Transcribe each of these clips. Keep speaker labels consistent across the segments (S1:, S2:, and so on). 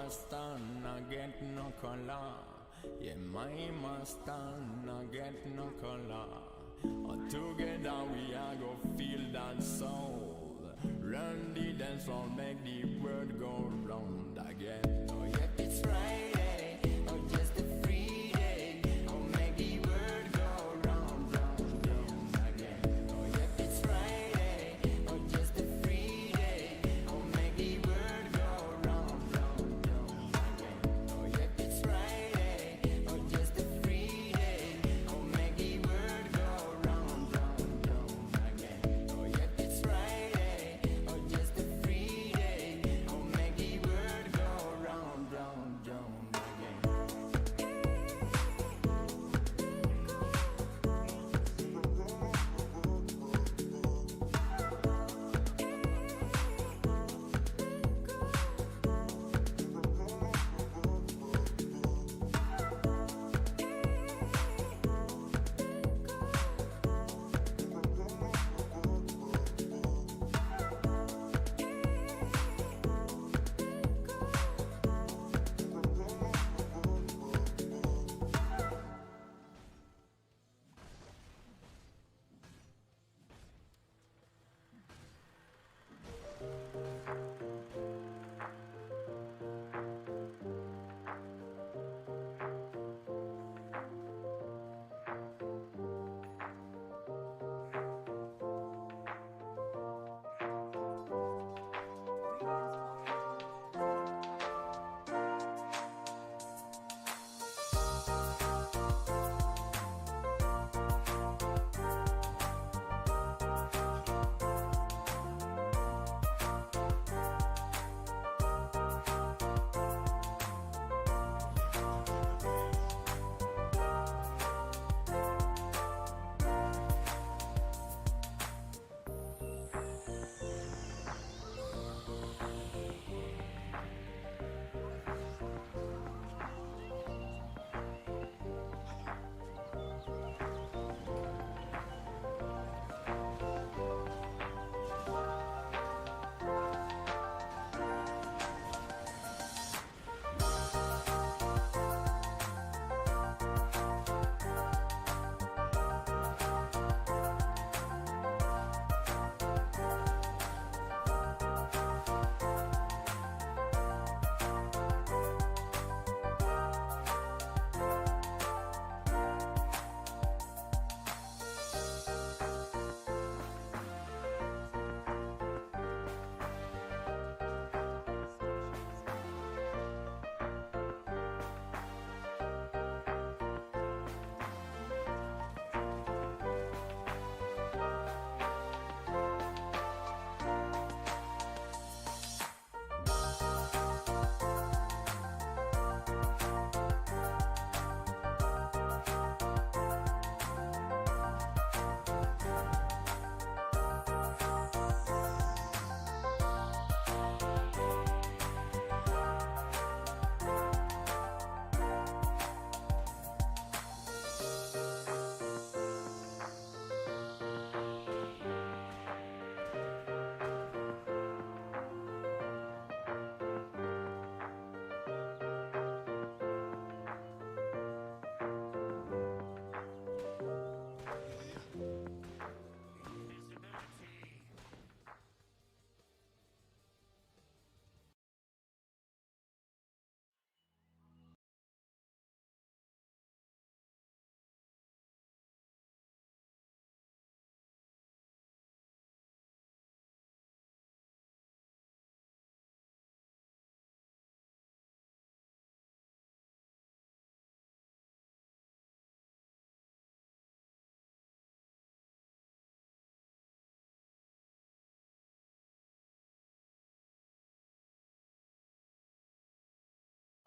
S1: master not get no color. Yeah, my master not get no color. Together we are go feel that soul. Run the dance floor, make the world go round again. Oh yeah, it's Friday, oh just a free day. Oh make the world go round, round, round again. Oh yeah, it's Friday, oh just a free day. Oh make the world go round, round, round again. Oh yeah, it's Friday, oh just a free day. Oh make the world go round, round, round again. Oh yeah, it's Friday, oh just a free day. Oh make the world go round, round, round again.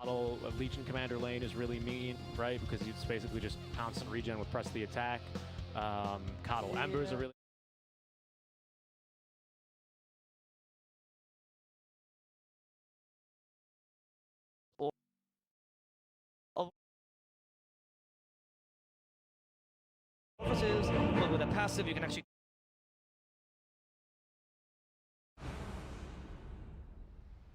S2: Model of Legion Commander lane is really mean, right? Because it's basically just constant regen with press the attack. Coddle Embers are really...
S3: But with a passive, you can actually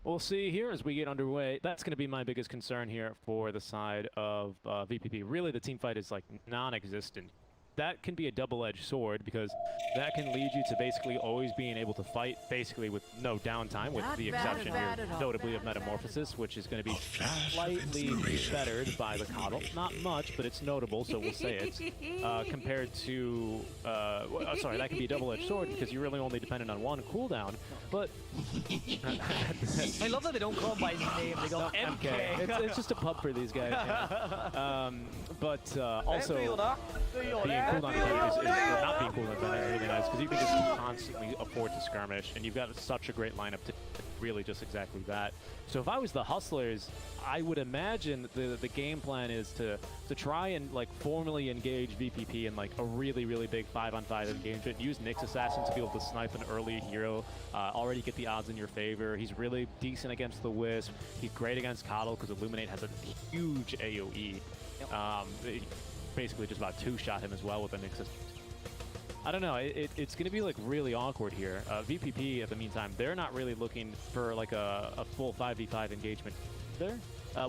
S2: We'll see here as we get underway. That's going to be my biggest concern here for the side of VPP. Really, the team fight is like non-existent. That can be a double-edged sword because that can lead you to basically always being able to fight basically with no downtime, with the exception here, notably of Metamorphosis, which is going to be slightly bettered by the Coddle. Not much, but it's notable, so we'll say it. Compared to, sorry, that can be a double-edged sword because you're really only dependent on one cooldown, but...
S3: I love that they don't call him by his name, they go MK.
S2: It's just a pub for these guys. Yeah. But also, being cooldown dependent is not being cooldown dependent is really nice because you can just constantly afford to skirmish, and you've got such a great lineup to really just exactly that. So if I was the Hustlers, I would imagine the game plan is to try and like formally engage VPP in like a really big 5-on-5 engagement. Use Nyx Assassin to be able to snipe an early hero, already get the odds in your favor. He's really decent against the Wisp. He's great against Coddle because Illuminate has a huge AoE. Yep. Basically just about two-shot him as well with the Nyx Assassin. I don't know, it's going to be like really awkward here. VPP, at the meantime, they're not really looking for like a full 5v5 engagement there,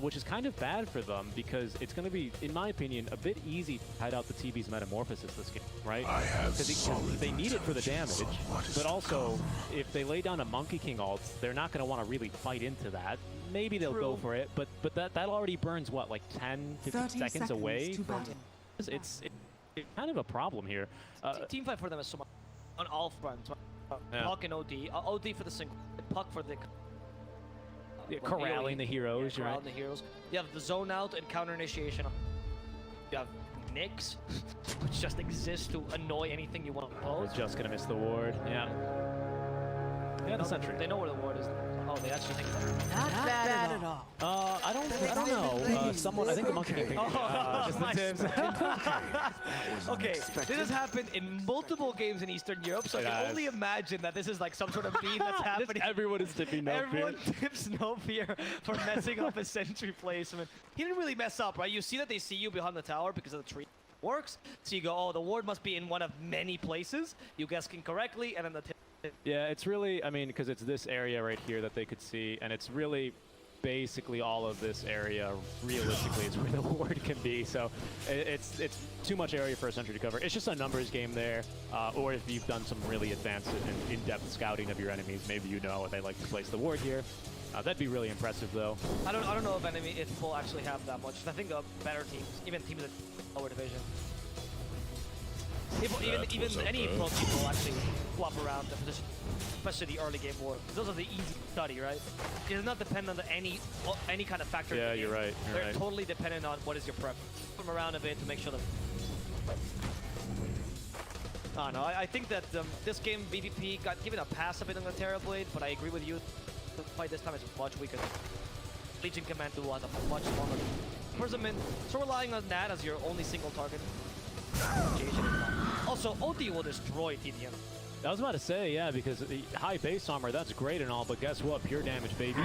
S2: which is kind of bad for them because it's going to be, in my opinion, a bit easy to hide out the TB's Metamorphosis this game, right? Because they need it for the damage, but also if they lay down a Monkey King ult, they're not going to want to really fight into that. Maybe they'll go for it, but that already burns, what, like 10, 15 seconds away from... It's kind of a problem here.
S3: Team fight for them is so much on all fronts. Puck and OD. OD for the single, Puck for the...
S2: corralling the heroes,
S3: corralling the heroes. You have the zone out and counter initiation. You have Nyx, which just exists to annoy anything you want to pose.
S2: They're just going to miss the ward, yeah. Yeah, the sentry.
S3: They know where the ward is. Oh, they actually think about it.
S4: Not bad at all.
S2: I don't know. Someone, I think the Monkey King.
S3: Just the tips. Okay, this has happened in multiple games in Eastern Europe, so I can only imagine that this is like some sort of meme that's happening.
S2: Everyone is tipping no fear.
S3: Everyone tips no fear for messing up a sentry placement. He didn't really mess up, right? You see that they see you behind the tower because of the tree. Works. So you go, oh, the ward must be in one of many places. You guess incorrectly, and then the tip.
S2: Yeah, it's really, I mean, because it's this area right here that they could see, and it's really basically all of this area, realistically, is where the ward can be. So it's too much area for a sentry to cover. It's just a numbers game there, or if you've done some really advanced and in-depth scouting of your enemies, maybe you know they like to place the ward here. That'd be really impressive, though.
S3: I don't know if we'll actually have that much. I think better teams, even teams in lower division. Even any pro team will actually flop around the position, especially the early game war. Those are the easy to study, right? It does not depend on any kind of factor.
S2: Yeah, you're right.
S3: They're totally dependent on what is your prep. Come around a bit to make sure that. No, I think that this game VPP got given a pass a bit on the Terra Blade, but I agree with you. The fight this time is much weaker. Legion Command Duo has a much stronger imprisonment, so relying on that as your only single target. Also, OD will destroy TDM.
S2: I was about to say, yeah, because the high base armor, that's great and all, but guess what? Pure damage, baby.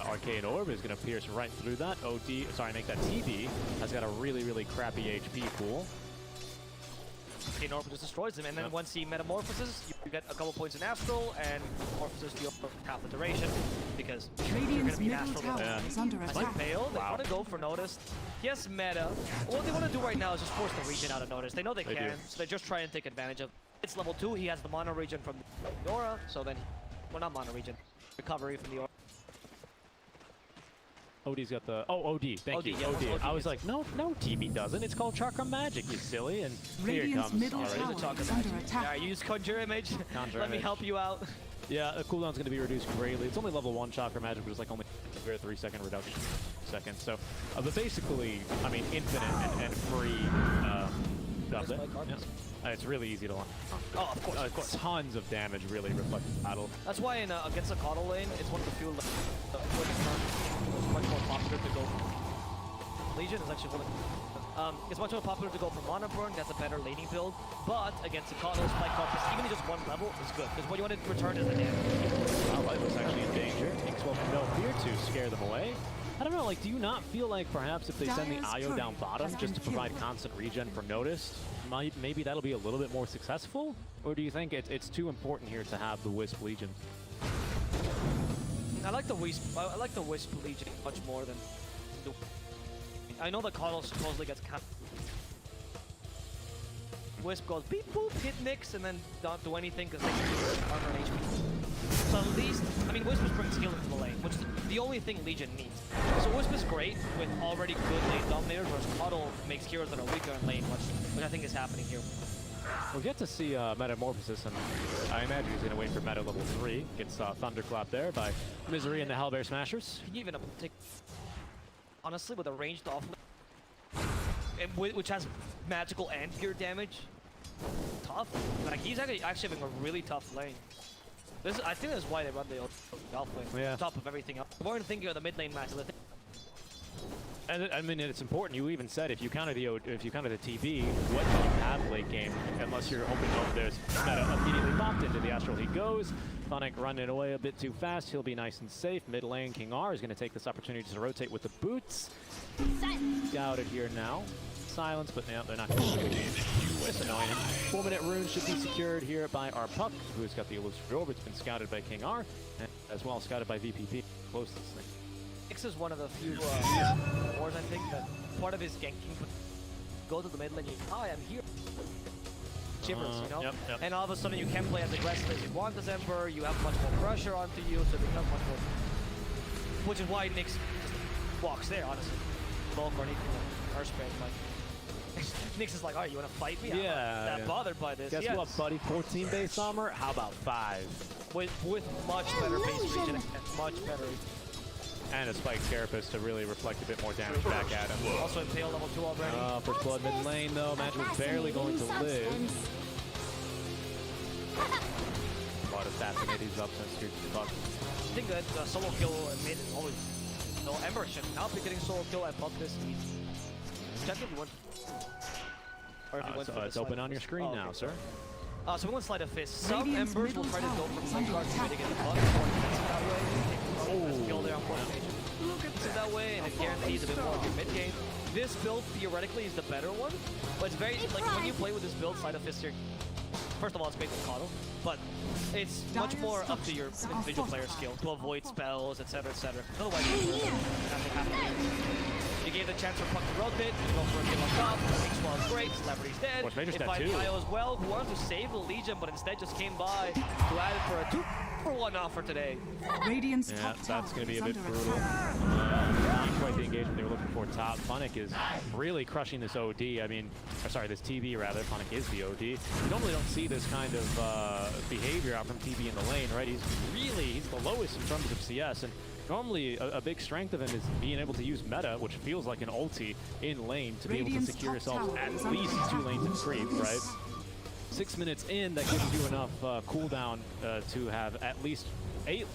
S2: Arcane Orb is going to pierce right through that. Make that TB has got a really crappy HP pool.
S3: Arcane Orb just destroys him, and then once he Metamorphoses, you get a couple points in Astral, and Metamorphoses deal for half the duration, because you're going to be an Astral.
S4: Is under attack.
S3: Fail. They want to go for Notice. Yes, meta. What they want to do right now is just force the region out of Notice. They know they can, so they just try and take advantage of. It's level 2. He has the mono region from the aura, so then, well, not mono region, recovery from the aura.
S2: OD's got the... Oh, OD. Thank you. OD. I was like, no, TB doesn't. It's called Chakra Magic, you silly. And here it comes.
S4: Middle tower is under attack.
S3: Yeah, use Conjure Image. Let me help you out.
S2: Yeah, the cooldown's going to be reduced greatly. It's only level 1 Chakra Magic, but it's like only a 3-second reduction. So, but basically, I mean, infinite and free. It's really easy to launch.
S3: Oh, of course.
S2: Tons of damage really reflect the battle.
S3: That's why in against the Coddle lane, it's one of the few it's much more popular to go. Legion is actually one of it's much more popular to go for Mana Burn. That's a better laning build. But against the Coddle, Spike Corpus, even just one level is good. Because what you want to return is the damage.
S2: Light was actually in danger. Nyx will no fear to scare them away. I don't know, like, do you not feel like perhaps if they send the IO down bottom just to provide constant regen for Notice, maybe that'll be a little bit more successful? Or do you think it's too important here to have the Wisp Legion?
S3: I like the Wisp. I like the Wisp Legion much more than the. I know the Coddle supposedly gets cut. Wisp goes beep boop, hit Nyx, and then don't do anything because Nyx is armor and HP. So at least, I mean, Wisp brings skill into the lane, which is the only thing Legion needs. So Wisp is great with already good lane dominators, whereas Coddle makes heroes that are weaker in lane, which I think is happening here.
S2: We'll get to see Metamorphosis, and I imagine he's going to wait for meta level 3. Gets Thunderclap there by Misery and the Hellbear Smashers.
S3: Even take, honestly, with a ranged offlane, which has magical and gear damage, tough. Like he's actually having a really tough lane. I think that's why they run the off lane, on top of everything else. More than thinking of the mid lane match.
S2: And I mean, it's important. You even said if you counter the TB, what do you have late game? Unless you're hoping there's meta immediately popped into the Astral. He goes. Funnick running away a bit too fast. He'll be nice and safe. Mid lane, King R is going to take this opportunity to rotate with the boots. Scouted here now. Silence, but now they're not going to get it. It's annoying. 4-minute rune should be secured here by our Puck, who's got the elusive orb. It's been scouted by King R, and as well scouted by VPP. Close to this thing.
S3: Nyx is one of the few wars, I think, that part of his ganking, go to the mid lane, hi, I'm here. Shivers, you know?
S2: Yep.
S3: And all of a sudden you can play as aggressive as you want as Emperor, you have much more pressure onto you, so it becomes much more... Which is why Nyx just walks there, honestly. Bulk or anything like our spread, like... Nyx is like, alright, you want to fight me?
S2: Yeah.
S3: I'm not that bothered by this.
S2: Guess what, buddy? 14 base armor? How about 5?
S3: With much better base region and much better...
S2: And a Spike Carapace to really reflect a bit more damage back at him.
S3: Also Impale level 2 already.
S2: First blood mid lane though, Magic was barely going to live. A lot of assassinating these up since you're Puck.
S3: I think that solo kill mid is always... No, Ember should not be getting solo kill at Puck this speed. Check if you want. Or if you went for
S2: it's open on your screen now, sir.
S3: So we want Sleight of Fist. Some
S4: Radiant's
S3: Embers will try to go from lane guard to mitigate the Puck. Skill there on formation. Look at that way, and it guarantees a bit more of your mid game. This build theoretically is the better one, but it's very like when you play with this build, Sleight of Fist here. First of all, it's great with Coddle, but it's much more up to your individual player skill to avoid spells, etc., etc. Otherwise, you gave the chance for Puck to rotate, you go for a kill on top, X-Wall is great, Celebrity's dead. It finds Bio as well, who wanted to save the Legion, but instead just came by to add it for a 2-for-1 offer today.
S4: Radiant's
S2: Yeah, that's going to be a bit brutal.
S4: attack.
S2: Not quite the engagement they were looking for top. Funnick is really crushing this OD. I mean, or sorry, this TB rather. Funnick is the OD. You normally don't see this kind of behavior out from TB in the lane, right? He's the lowest in terms of CS, and normally a big strength of him is being able to use meta, which feels like an ulti in lane to be able to secure yourself at least 2 lanes of creep, right? 6 minutes in, that gives you enough cooldown to have at least 8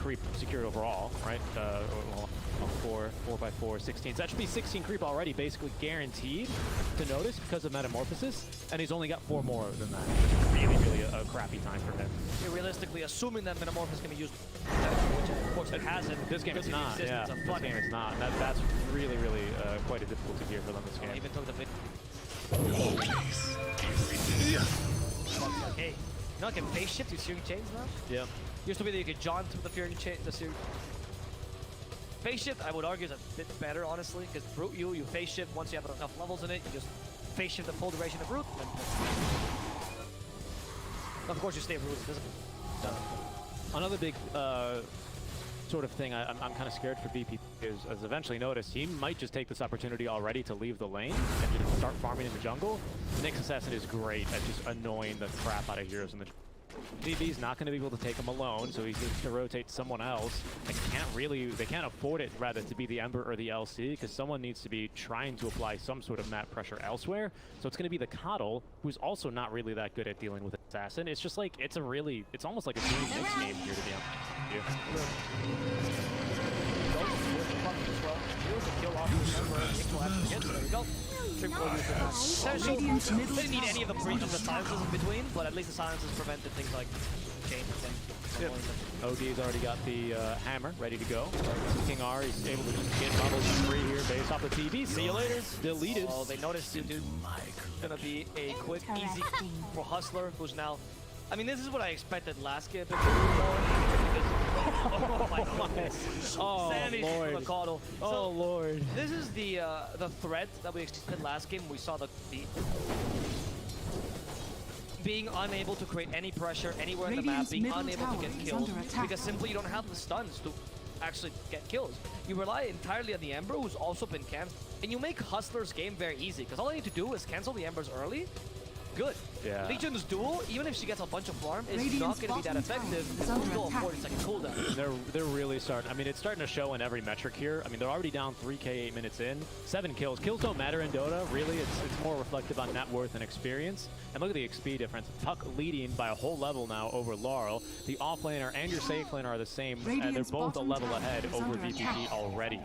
S2: creep secured overall, right? 4x4, 16. So that should be 16 creep already, basically guaranteed to notice because of Metamorphosis, and he's only got 4 more than that. Really a crappy time for him.
S3: You're realistically assuming that Metamorphosis is going to use, which of course it hasn't.
S2: This game is not. Yeah, this game is not. That's really quite a difficulty here for them this game.
S3: Even took the Hey, you know I can face shift to Searing Chains now?
S2: Yeah.
S3: Used to be that you could jaunt with the Searing Chain, Face shift, I would argue, is a bit better, honestly, because Brute you face shift once you have enough levels in it, you just face shift the full duration of Brute, and of course you stay Brute, it doesn't.
S2: Another big sort of thing I'm kind of scared for BP is, as eventually noticed, he might just take this opportunity already to leave the lane and just start farming in the jungle. Nyx Assassin is great at just annoying the crap out of heroes in the jungle. DB's not going to be able to take him alone, so he's going to rotate someone else. They can't afford it, rather, to be the Ember or the LC, because someone needs to be trying to apply some sort of map pressure elsewhere. So it's going to be the Coddle, who's also not really that good at dealing with Assassin. It's just like, it's almost like a dream mix game here, to be honest.
S3: There you go. Didn't need any of the silences in between, but at least the silences prevented things like chains and
S2: OD's already got the hammer ready to go. King R, he's able to just get bubbles free here based off the TV. See you later. Deleted.
S3: Oh, they noticed you, dude. It's gonna be a quick, easy for Hustler, who's now... I mean, this is what I expected last game, but Oh my goodness.
S2: Oh,
S3: Sandy
S2: Lord.
S3: from the Coddle.
S2: Oh,
S3: So,
S2: Lord.
S3: this is the threat that we expected last game. We saw the being unable to create any pressure anywhere in the map,
S4: Radiant's
S3: being
S4: middle
S3: unable to
S4: tower
S3: get
S4: is
S3: kills,
S4: under attack.
S3: because simply you don't have the stuns to actually get kills. You rely entirely on the Ember, who's also been cancelled, and you make Hustler's game very easy, because all I need to do is cancel the Embers early. Good.
S2: Yeah.
S3: Legion's duel, even if she gets a bunch of farm, is
S4: Radiant's
S3: not going to be that
S4: bottom tower
S3: effective.
S4: is
S3: It's
S4: under
S3: still a
S4: attack.
S3: 40-second cooldown.
S2: They're really starting. I mean, it's starting to show in every metric here. I mean, they're already down 3K 8 minutes in. 7 kills. Kills don't matter in Dota, really. It's more reflective on net worth and experience. And look at the XP difference. Puck leading by a whole level now over Laurel. The offlaner and your safe laner are the same, and they're
S4: Radiant's
S2: both a
S4: bottom
S2: level
S4: tower
S2: ahead
S4: is
S2: over
S4: under
S2: VPP
S4: attack.
S2: already.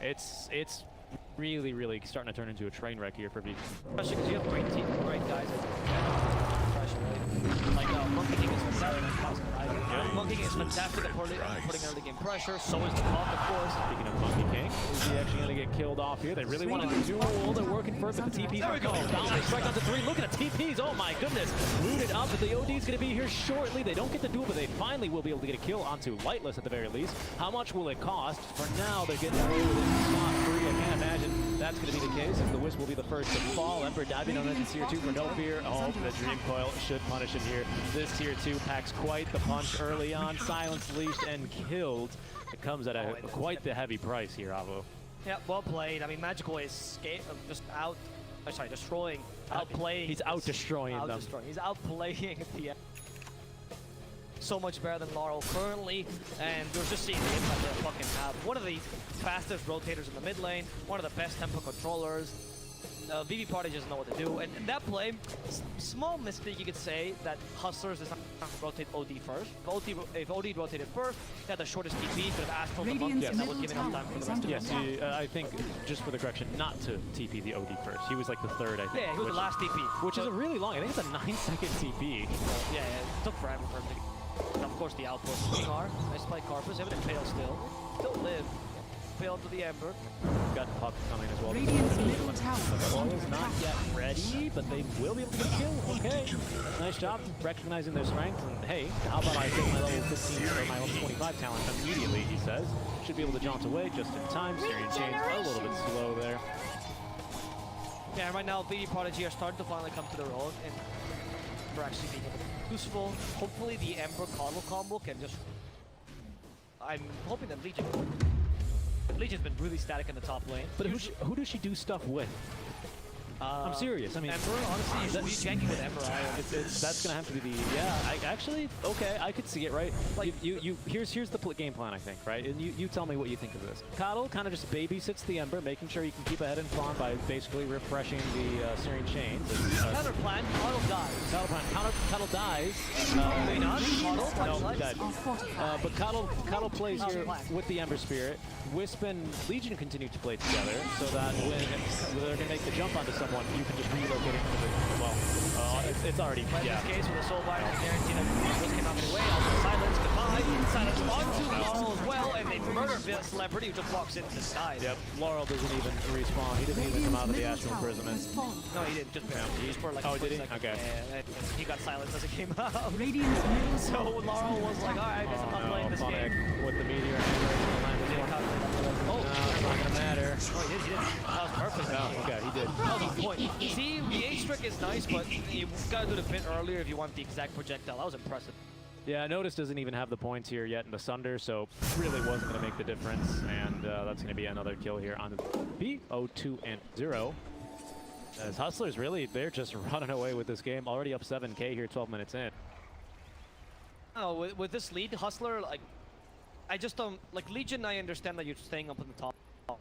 S2: It's really, really starting to turn into a train wreck here for VPP.
S3: Especially because you have great team, great guys. Pressure, right? Like, Monkey King is fantastic. Monkey King is fantastic at putting early game pressure. So is the Hawk, of course.
S2: Speaking of Monkey King, is he actually going to get killed off here? They really want to duel. They're working for it, but the TPs are going. Dominate strike onto 3. Look at the TPs. Oh my goodness. Rooted up, but the OD is going to be here shortly. They don't get the duel, but they finally will be able to get a kill onto Lightless at the very least. How much will it cost? For now, they're getting away with it scot-free. I can't imagine that's going to be the case, as the Wisp will be the first to fall. Emperor diving on into Tier 2 for no fear. Oh, the Dream Coil should punish him here. This Tier 2 packs quite the punch early on. Silence leashed and killed. It comes at quite the heavy price here, Avo.
S3: Yeah, well played. I mean, Magical is just out. Oh, sorry, destroying, outplaying.
S2: He's out-destroying them.
S3: He's outplaying the. So much better than Laurel currently, and we're just seeing the impact they fucking have. One of the fastest rotators in the mid lane, one of the best tempo controllers. VP Party doesn't know what to do, and that play, small mistake you could say, that Hustlers does not rotate OD first. If OD rotated first, they had the shortest TP, could have asked for the Monkey, and that would give enough time for the rest of the
S2: Yes, I think, just for the correction, not to TP the OD first. He was like the third, I think.
S3: Yeah, he was the last TP.
S2: Which is a really long, I think it's a 9-second TP.
S3: Yeah, it took forever for him to. And of course, the output. Car, nice play, Carpus. Even Pale still live. Pale to the Ember.
S2: Got Puck coming as well.
S4: Radiant's middle tower is under
S2: Laurel's not
S4: attack.
S2: yet ready, but they will be able to get a kill. Okay, nice job recognizing their strengths. And hey, how about I take my level 15 or my level 25 talent immediately? He says. Should be able to jaunt away just in time. Syrian Chains a little bit slow there.
S3: Yeah, right now, BD Prodigy are starting to finally come to their own, and we're actually being able to be useful. Hopefully, the Ember Coddle combo can just. I'm hoping that Legion's been really static in the top lane.
S2: But who does she do stuff with? I'm serious. I mean,
S3: Ember, honestly, you should be janking with Ember.
S2: That's gonna have to be the actually okay. I could see it, right? Like here's the game plan, I think, right? And you tell me what you think of this. Coddle kind of just babysits the Ember, making sure you can keep ahead and fawn by basically refreshing the Syrian Chains.
S3: Counter plan, Coddle dies.
S2: Coddle dies.
S3: Maybe not. Coddle,
S2: no, dead. But Coddle plays here
S3: plan.
S2: with the Ember Spirit. Wisp and Legion continue to play together, so that when they're gonna make the jump onto someone, you can just relocate it into the, well, it's already,
S3: But
S2: yeah.
S3: in this case, with a Soul Bind, guaranteed that Wisp cannot get away. Also, Silence, goodbye. Silence onto Laurel as well, and they murder the Celebrity who just walks into the sky.
S2: Yep, Laurel doesn't even respawn. He didn't even come out of the astral imprisonment.
S3: No, he didn't. Just barely. He just for like
S2: Oh,
S3: a
S2: did he?
S3: second.
S2: Okay.
S3: Yeah, he got silenced as it came out.
S4: Radiant's middle
S3: So
S4: tower is
S3: Laurel
S4: under
S3: was like,
S4: attack.
S3: alright, I guess I'm not playing this
S2: Sonic
S3: game.
S2: with the meteor hammer to the land
S3: Didn't
S2: before.
S3: calculate that.
S2: No, it's not gonna matter.
S3: Oh, he did. That was perfect.
S2: No, okay, he did.
S3: That was on point. See, the H trick is nice, but you gotta do the pin earlier if you want the exact projectile. That was impressive.
S2: Yeah, Notice doesn't even have the points here yet in the Sunder, so really wasn't going to make the difference. And that's going to be another kill here on the B. 0-2 and 0. As Hustlers, really, they're just running away with this game. Already up 7K here, 12 minutes in.
S3: Oh, with this lead, Hustler, like, I just don't, like, Legion, I understand that you're staying up in the top.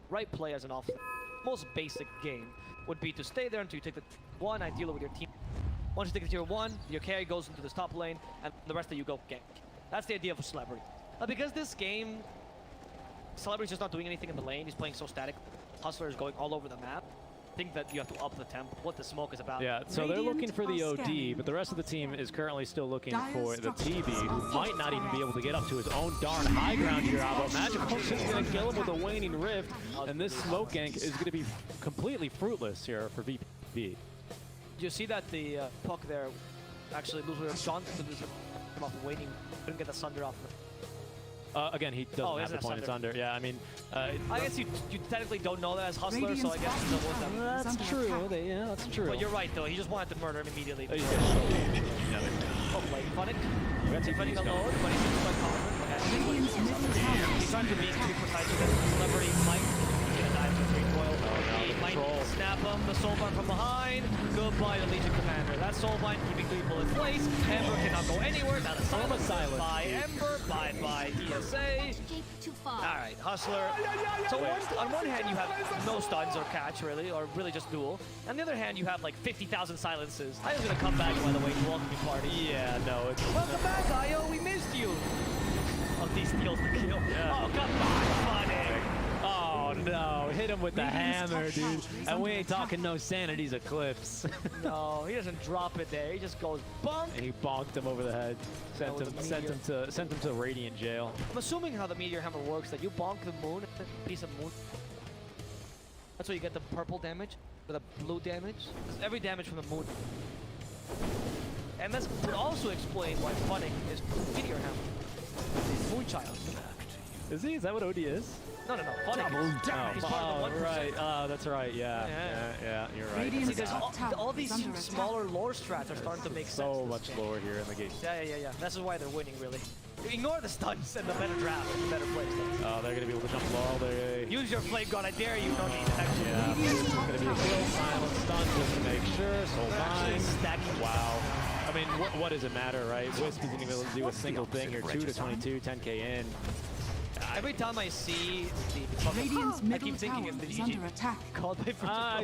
S3: Right play as an offset. Most basic game would be to stay there until you take the one, ideally with your team. Once you take the tier 1, your carry goes into this top lane, and the rest of you go gank. That's the idea of a Celebrity. Because this game, Celebrity's just not doing anything in the lane, he's playing so static. Hustler is going all over the map. I think that you have to up the temp, what the smoke is about.
S2: Yeah, so they're looking for the OD, but the rest of the team is currently still looking for the TB, who might not even be able to get up to his own darn high ground here, Avo. Magical's just going to kill him with a waning rift, and this smoke gank is going to be completely fruitless here for VP.
S3: You see that the puck there actually loses John to this off waiting, couldn't get the Sunder off.
S2: Again, he doesn't have the point. It's under. Yeah, I mean,
S3: I guess you technically don't know that as Hustler, so I guess it's almost that.
S2: That's true. Yeah, that's true.
S3: But you're right, though. He just wanted to murder him immediately.
S2: Oh,
S3: Blade Funnick.
S2: He's
S3: Defending the load, but he's quite confident. He's trying to be too precise with that. Celebrity might get a dive to 3-coil. He might snap him. The Soulbind from behind. Goodbye to Legion Commander. That Soulbind keeping people in place. Ember cannot go anywhere. Now the silence by Ember. By ESA. Alright, Hustler. So on one hand you have no stuns or catch really, or really just duel. On the other hand you have like 50,000 silences. I was gonna come back by the way to welcome you party.
S2: Yeah, no, it's...
S3: Welcome back, Io, we missed you! Oh, these steals the kill. Yeah. Oh, come on, Funnick!
S2: Oh no, hit him with the hammer, dude. And we ain't talking no Sanity's Eclipse.
S3: No, he doesn't drop it there. He just goes bonk.
S2: And he bonked him over the head. Sent him to Radiant jail.
S3: I'm assuming how the Meteor Hammer works, that you bonk the moon, a piece of moon. That's where you get the purple damage, or the blue damage. It's every damage from the moon. And this would also explain why Funnick is Meteor Hammer. Moonchild.
S2: Is he? Is that what OD is?
S3: No. Funnick. He's part of the 1%.
S2: Right. That's right. Yeah, you're right.
S3: See, all these smaller lore strats are starting to make sense.
S2: So much lower here in the game.
S3: Yeah. That's why they're winning, really. Ignore the stuns and the better draft and the better plays.
S2: Oh, they're going to be able to jump the wall.
S3: Use your Flame God, I dare you. No need to actually.
S2: Yeah, this is going to be a real silent stun just to make sure. Soul Bind. Wow. I mean, what does it matter, right? Wisp isn't even able to do a single thing. You're 2 to 22, 10k in.
S3: Every time I see the I keep thinking it's the GG called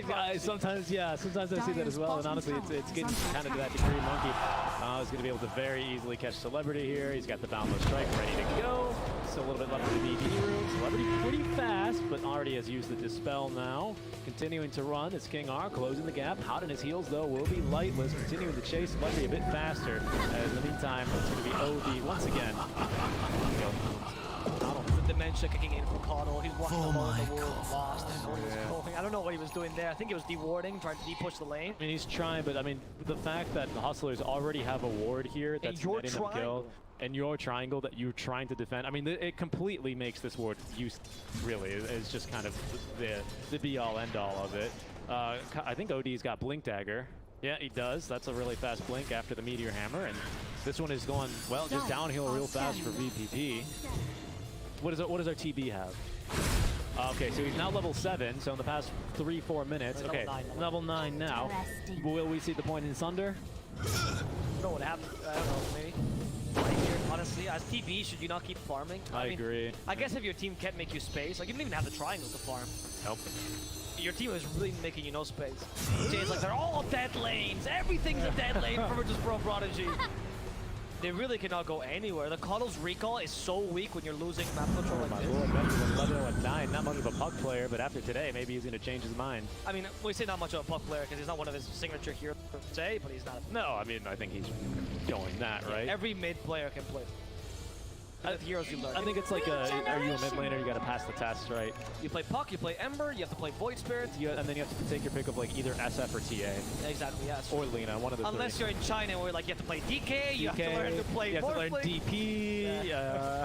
S3: by
S2: sometimes I see that as well, and honestly it's getting kind of to that degree. Monkey is going to be able to very easily catch Celebrity here. He's got the Boundless Strike ready to go. Still a little bit left in the BB room. Celebrity pretty fast, but already has used the Dispel now. Continuing to run is King R, closing the gap. Hot in his heels though, will be Lightless, continuing to chase Celebrity a bit faster. As in the meantime, it's going to be OD once again.
S3: Dementia kicking in from Coddle. He's walking along the wall, lost. I don't know what he was doing there. I think he was dewarding, trying to de-push the lane.
S2: I mean, he's trying, but I mean, the fact that the Hustlers already have a ward here that's netting them kill, and your triangle that you're trying to defend, I mean, it completely makes this ward use, really. It's just kind of the be-all, end-all of it. I think OD's got Blink Dagger. Yeah, he does. That's a really fast blink after the Meteor Hammer, and this one is going, well, just downhill real fast for VPP. What does our TB have? Okay, so he's now level 7, so in the past 3-4 minutes. Okay, level 9 now. Will we see the point in Sunder?
S3: I don't know what happened. I don't know, maybe. Right here, honestly, as TB, should you not keep farming?
S2: I mean, agree.
S3: I guess if your team can't make you space, like you didn't even have the triangle to farm.
S2: Nope.
S3: Your team is really making you no space. Jay's like, they're all dead lanes. Everything's a dead lane for just Pro Prodigy. They really cannot go anywhere. The Coddle's recall is so weak when you're losing map control like this.
S2: Lord, Ben's 11 9, not much of a puck player, but after today, maybe he's going to change his mind.
S3: I mean, we say not much of a puck player because he's not one of his signature heroes per se, but he's not.
S2: No, I mean, I think he's going that, right?
S3: Every mid player can play. Heroes you learn.
S2: I think it's like, are you a mid laner? You got to pass the test, right?
S3: You play Puck, you play Ember, you have to play Void Spirit.
S2: And then you have to take your pick of like either SF or TA.
S3: Exactly, yes.
S2: Or Lina, one of the
S3: Unless you're in China where like you have to play DK, you have to learn to play
S2: You have to learn DP.
S3: Yeah.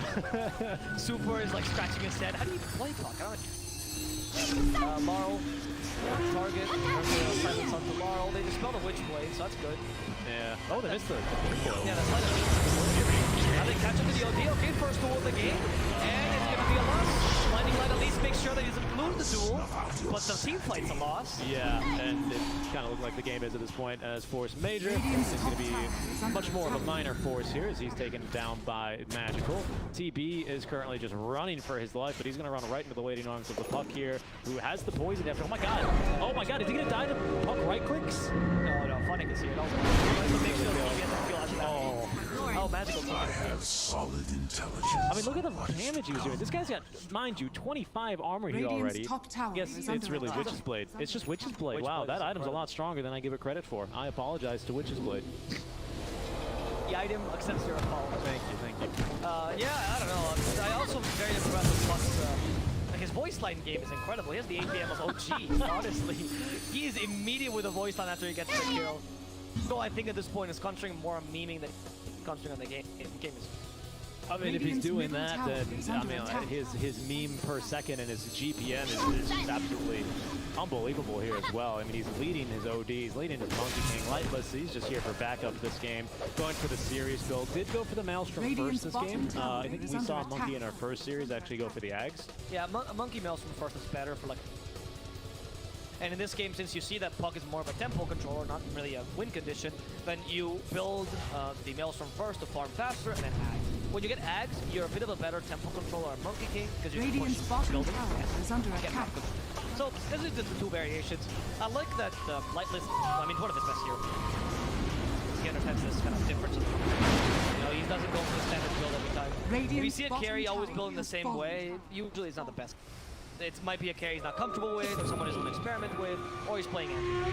S3: Super is like scratching his head. How do you play Puck? I don't know. Laurel, target, silence onto Laurel. They dispel the Witchblade, so that's good.
S2: Yeah. Oh, they missed the
S3: Yeah, that's like now they catch up to the OD. Okay, first duel of the game. And it's going to be a loss. Lightning Light at least makes sure that he doesn't lose the duel. But the team fight's a loss.
S2: Yeah, and it kind of looks like the game is at this point as Force Major is going to be much more of a minor force here as he's taken down by Magical. TB is currently just running for his life, but he's going to run right into the waiting arms of the Puck here, who has the poison after. Oh my god, is he going to die to Puck right clicks?
S3: No, Funnick is here. Make sure that he gets to feel Oh, Magical.
S5: I have solid intelligence.
S2: I mean, look at the damage he was doing. This guy's got, mind you, 25 armor here already. Yes, it's really Witch's Blade. It's just Witch's Blade. Wow, that item's a lot stronger than I give it credit for. I apologize to Witch's Blade.
S3: The item accepts your apology.
S2: Thank you.
S3: Yeah, I don't know. I also very impressed with Puck's, his voice line game is incredible. He has the APM of OG, honestly. He is immediate with a voice line after he gets the kill. So I think at this point it's concentrating more on memeing than concentrating on the game. The game is
S2: I mean, if he's doing that, then I mean, his meme per second and his GPM is just absolutely unbelievable here as well. I mean, he's leading his OD, he's leading his Monkey King. Lightless, he's just here for backup this game. Going for the series build. Did go for the Maelstrom first this game. I think we saw Monkey in our first series actually go for the Ags.
S3: Yeah, Monkey Maelstrom first is better for like... And in this game, since you see that Puck is more of a tempo controller, not really a win condition, then you build the Maelstrom first to farm faster and then Ags. When you get Ags, you're a bit of a better tempo controller on Monkey King because you can push building
S4: is under attack.
S3: So this is the two variations. I like that Lightless, I mean, one of his best heroes. He understands this kind of difference. You know, he doesn't go for the standard build every time. If you see a carry always building the same way, usually it's not the best. It might be a carry he's not comfortable with, or someone he's going to experiment with, or he's playing anti.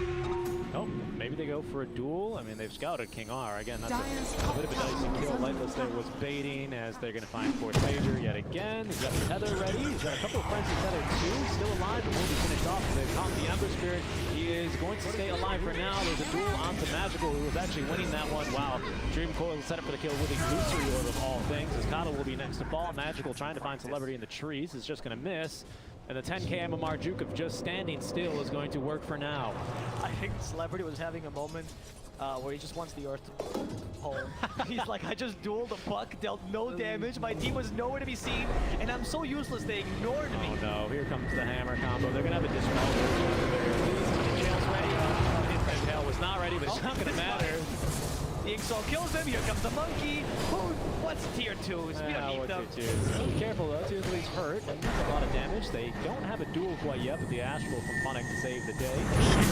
S2: Oh, maybe they go for a duel. I mean, they've scouted King R. Again, that's a bit of a dicey kill. Lightless there was baiting as they're going to find Fourth Major yet again. He's got the Tether ready. He's got a couple of friends in Tether too. Still alive, but will be finished off. They've caught the Ember Spirit. He is going to stay alive for now. There's a duel onto Magical, who was actually winning that one. Wow. Dream Coil set up for the kill with a Illusory Orb of all things. As Kata will be next to fall. Magical trying to find Celebrity in the trees is just going to miss. And the 10k MMR Juke of just standing still is going to work for now.
S3: I think Celebrity was having a moment where he just wants the Earth to hold. He's like, I just dueled the Puck, dealt no damage, my team was nowhere to be seen, and I'm so useless they ignored me.
S2: Oh no, here comes the hammer combo. They're going to have a Dispel. Jail's ready. Impale was not ready, but it's not going to matter.
S3: The Exalt kills him, here comes the Monkey. What's tier 2s? We don't need them.
S2: Be careful though, tier 3's hurt. That's a lot of damage. They don't have a duel quite yet, but the Astral from Funnick to save the day.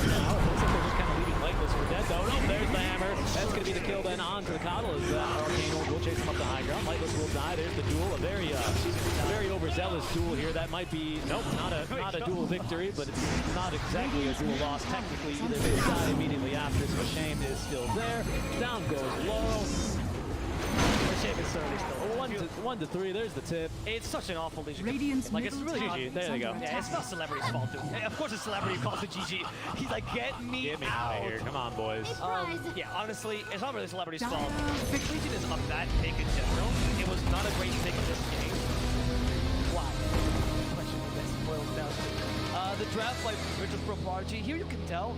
S2: Now it looks like they're just kind of leaving Lightless for dead though. No, there's the hammer. That's going to be the kill then on to the Coddle as Arcane will chase him up the high ground. Lightless will die. There's the duel. A very overzealous duel here. That might be, nope, not a duel victory, but it's not exactly a duel loss technically either. They die immediately after, so Shame is still there. Down goes Laurel.
S3: Shame is certainly still
S2: 1 to 3, there's the tip.
S3: It's such an awful Legion.
S4: Radiant's
S3: like, it's really
S2: GG, there they go.
S3: Yeah, it's not Celebrity's fault, dude. Of course it's Celebrity's fault to GG. He's like, get me out.
S2: Here. Come on, boys.
S3: Yeah, honestly, it's not really Celebrity's fault. Big Legion is a bad pick in general. It was not a great pick in this game. Why? Question this boils down to. The draft by Virtus Pro Prodigy, here you can tell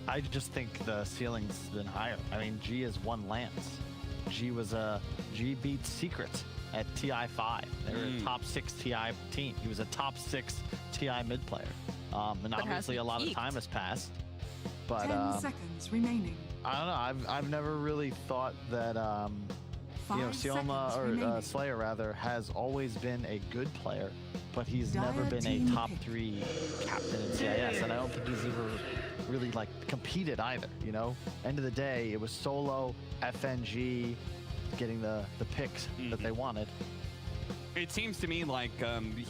S6: I just think the ceiling's been higher. I mean, G is one Lance. G beat Secret at TI5. They were a top 6 TI team. He was a top 6 TI mid player. And obviously a lot of time has passed. But
S4: 10 seconds remaining.
S6: I don't know. I've never really thought that you know,
S4: 5
S6: Sioma
S4: seconds
S6: or
S4: remaining.
S6: Slayer rather has always been a good player, but he's never
S4: Dire
S6: been a
S4: team
S6: top
S4: pick.
S6: 3 captain in CIS, and I don't think he's ever really like competed either. You know, end of the day, it was solo FNG getting the picks that they wanted.
S7: It seems to me like